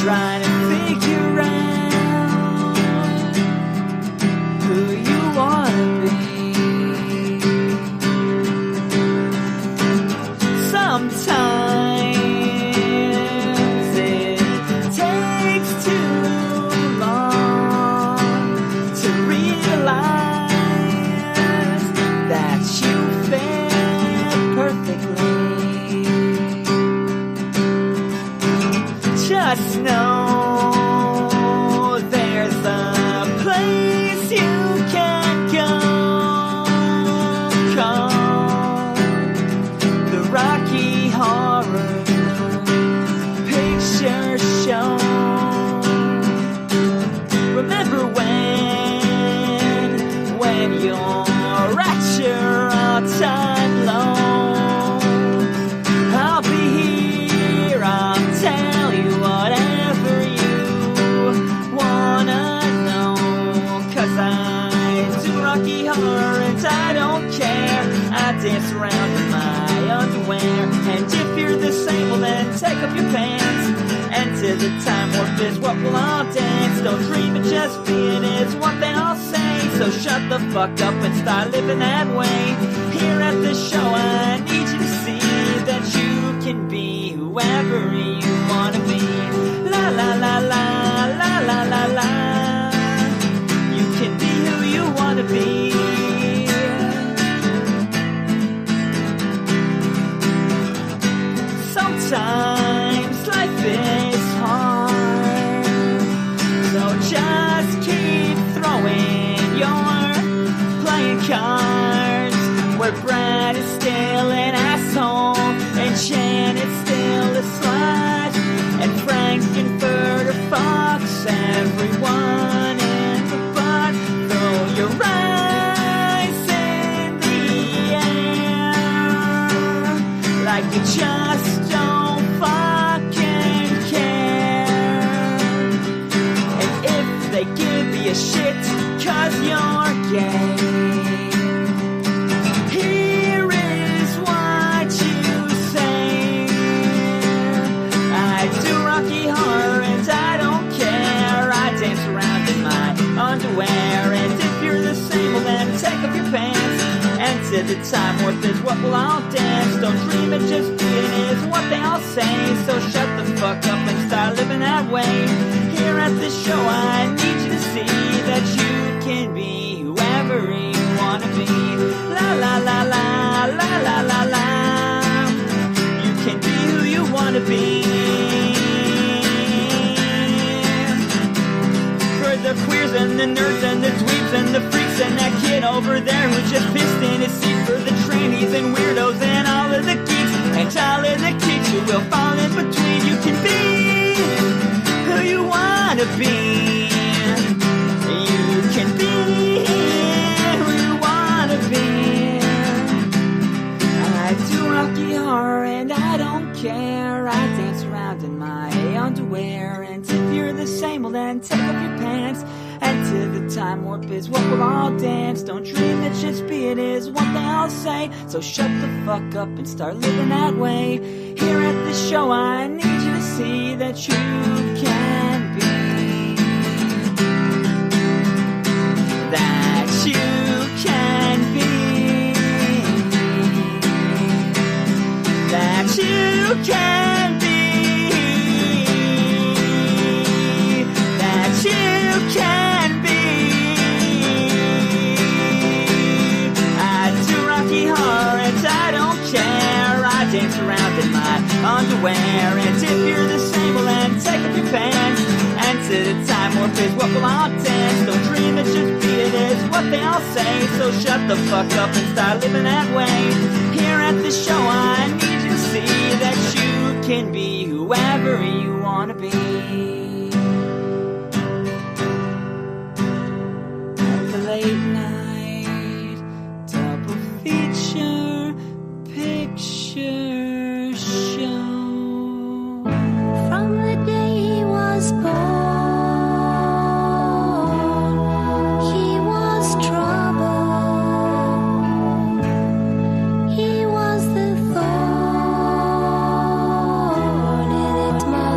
trying to figure out who you want to be. Sometimes it takes too long to realize that you fit perfectly. Just know there's a place you can go called the Rocky Horror Picture Show. Remember when you're at your I dance around in my underwear. And if you're the same, well then take off your pants. And to the time warp is what we'll all dance. Don't dream it, just be it is what they all say. So shut the fuck up and start living that way. Here at the show I need you to see that you can be whoever you wanna be. La la la la, la la la la. You can be who you wanna be. Sometimes life is hard, so just keep throwing your playing cards. Where Brad is still an asshole, and Janet's still a slut, and Frankenfurter fucks everyone in the butt. Throw your eyes in the air like you just don't fucking care. And if they give you a shit 'cause you're gay, here is what you say. I do Rocky Horror and I don't care. I dance around in my underwear. And if you're the same, well then take off your pants. And to the time warp is what we'll all dance. Don't dream it, just be it is what they all say. So shut the fuck up and start living that way. Here at the show I need you to see that you can be whoever you wanna be. La la la la, la la la la. You can be who you wanna be. For the queers and the nerds and the dweebs and the freaks and that kid over there who just pissed in his seat. For the trannies and weirdos and all of the geeks and all of the kids who will fall in between. You can be who you wanna be. You can be who you wanna be. I do Rocky Horror and I don't care. I dance around in my underwear. And if you're the same, well then take off your pants. And to the time warp is what we'll all dance. Don't dream it, just be it is what they all say. So shut the fuck up and start living that way. Here at the show I need you to see that you can be. That you can be. That you can be. That you can be. I do Rocky Horror and I don't care. I dance around in my underwear. And if you're the same, well then take off your pants. And to the time warp is what we'll all dance. Don't dream it, just be it is what they all say. So shut the fuck up and start living that way. Here at the show I need you to see that you can be whoever you wanna be. Late night double feature picture show. From the day he was born, he was trouble. He was the thorn in it, my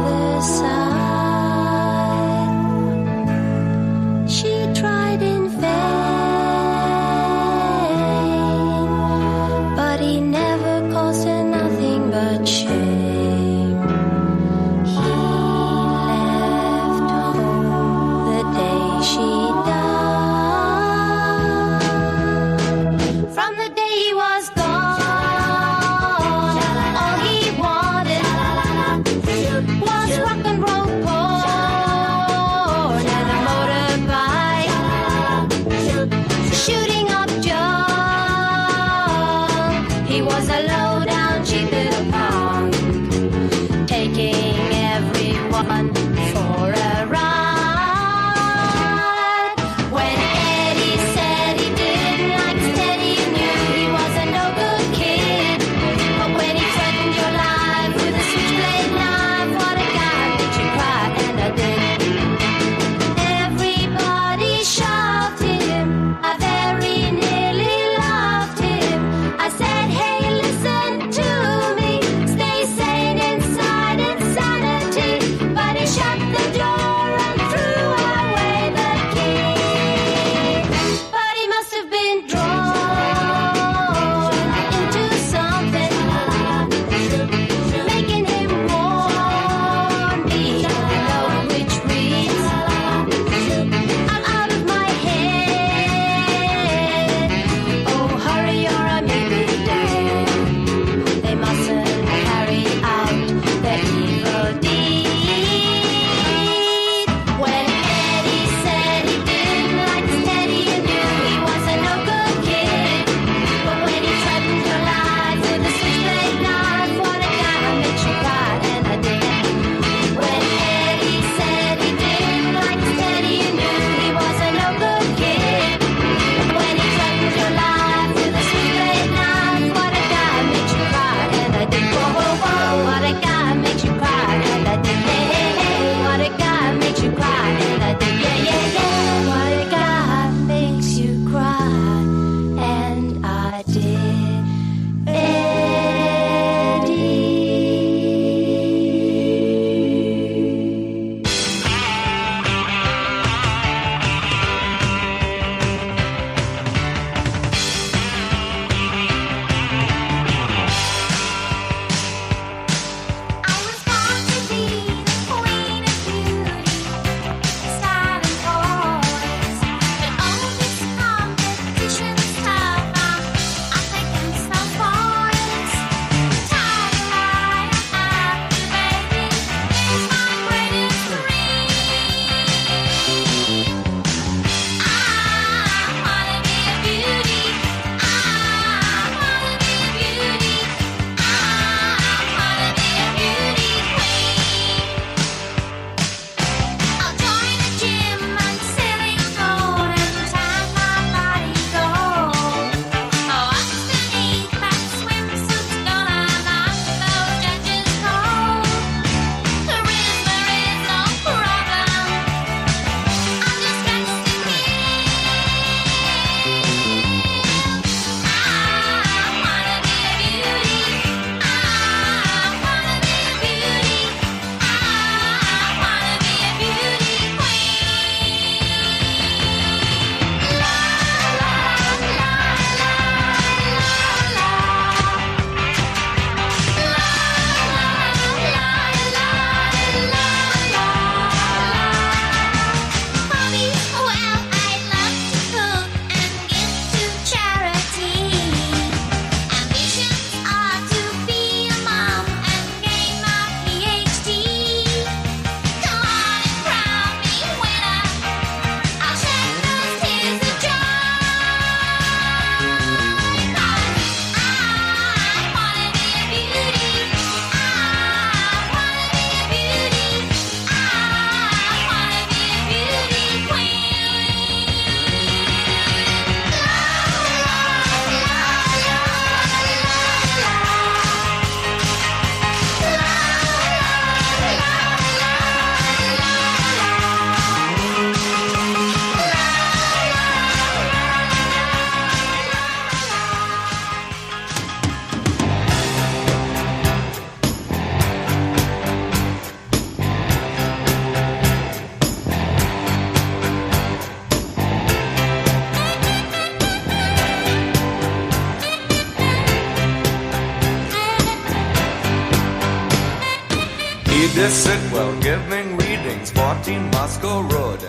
Edith Sitwell giving readings, 14 Moscow Road.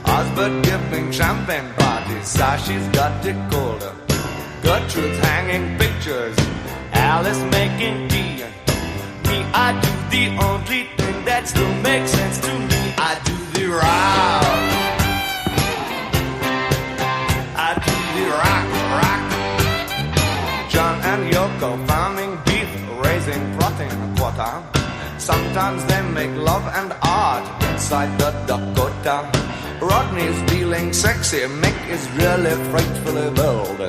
Osbert giving champagne parties, Sashi's got it colder. Gertrude's hanging pictures, Alice making tea. Me, I do the only thing that still makes sense to me. I do the rock. I do the rock, rock. John and Yoko farming beef, raising protein a quarter. Sometimes they make love and art inside the Dakota. Rodney's feeling sexy, Mick is really frightfully bold.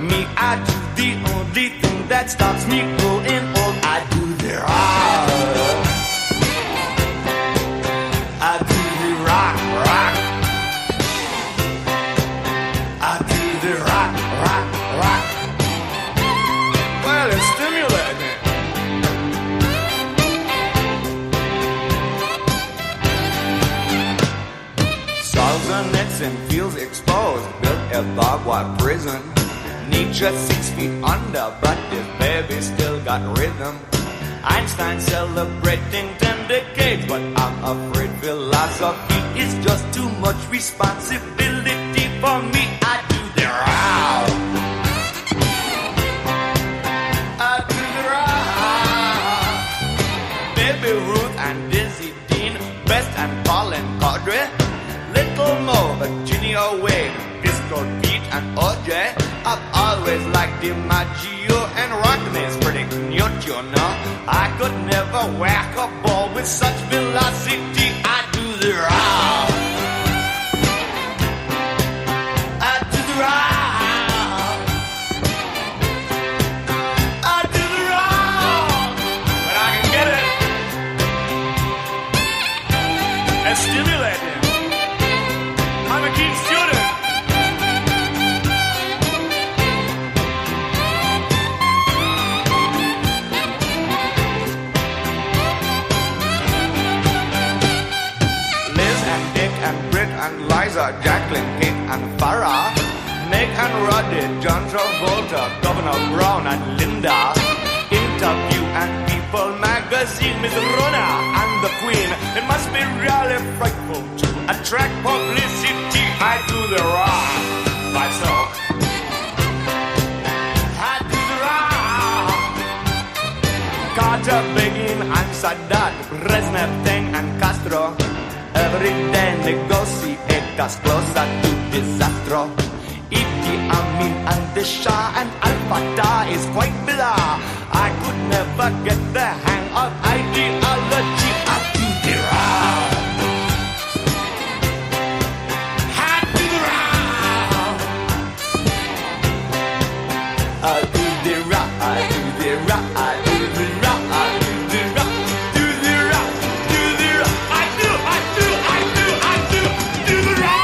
Me, I do the only thing that stops me growing old. I do the rock. I do the rock, rock. I do the rock, rock, rock. Well, it's stimulating. Solzhenitsyn feels exposed, built a barbed wire prison. Nietzsche 6 feet under, but his baby still got rhythm. Einstein celebrating 10 decades, but I'm afraid philosophy is just too much responsibility for me. I do the row. I do the row. Baby Ruth and Dizzy Dean, Best and Colin Cordray, Little Mo, Virginia Wade, Disco Pete and OJ. I've always liked DiMaggio and Rodney's pretty cute, you know. I could never whack a ball with such velocity. I do the row. I do the row. I do the row. But I can get it. And stimulate it. I'm a keen student. And Liza, Jacqueline, Kate and Farrah, Meg and Roddy, John Travolta, Governor Brown and Linda, Interview and People magazine, Miss Rona and the Queen. It must be really frightful to attract publicity. I do the rock myself. I do the rock. Carter, Begin and Sadat, Brezhnev, Teng and Castro. Every day negotiate us closer to disaster. Idi Amin and the Shah and Al-Fatah is quite bizarre. I could never get the hang of ideology. I do the round. I do the round. I do the round. I do the round. I do the round. I do the round.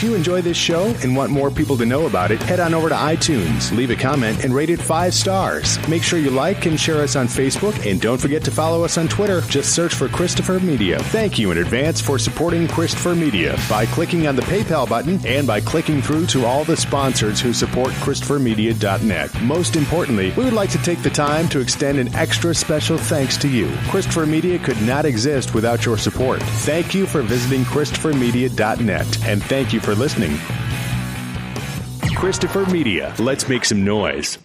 If you enjoy this show and want more people to know about it, head on over to iTunes, leave a comment, and rate it 5 stars. Make sure you like and share us on Facebook, and don't forget to follow us on Twitter. Just search for Christopher Media. Thank you in advance for supporting Christopher Media by clicking on the PayPal button and by clicking through to all the sponsors who support ChristopherMedia.net. Most importantly, we would like to take the time to extend an extra special thanks to you. Christopher Media could not exist without your support. Thank you for visiting ChristopherMedia.net, and thank you for listening. Christopher Media. Let's make some noise.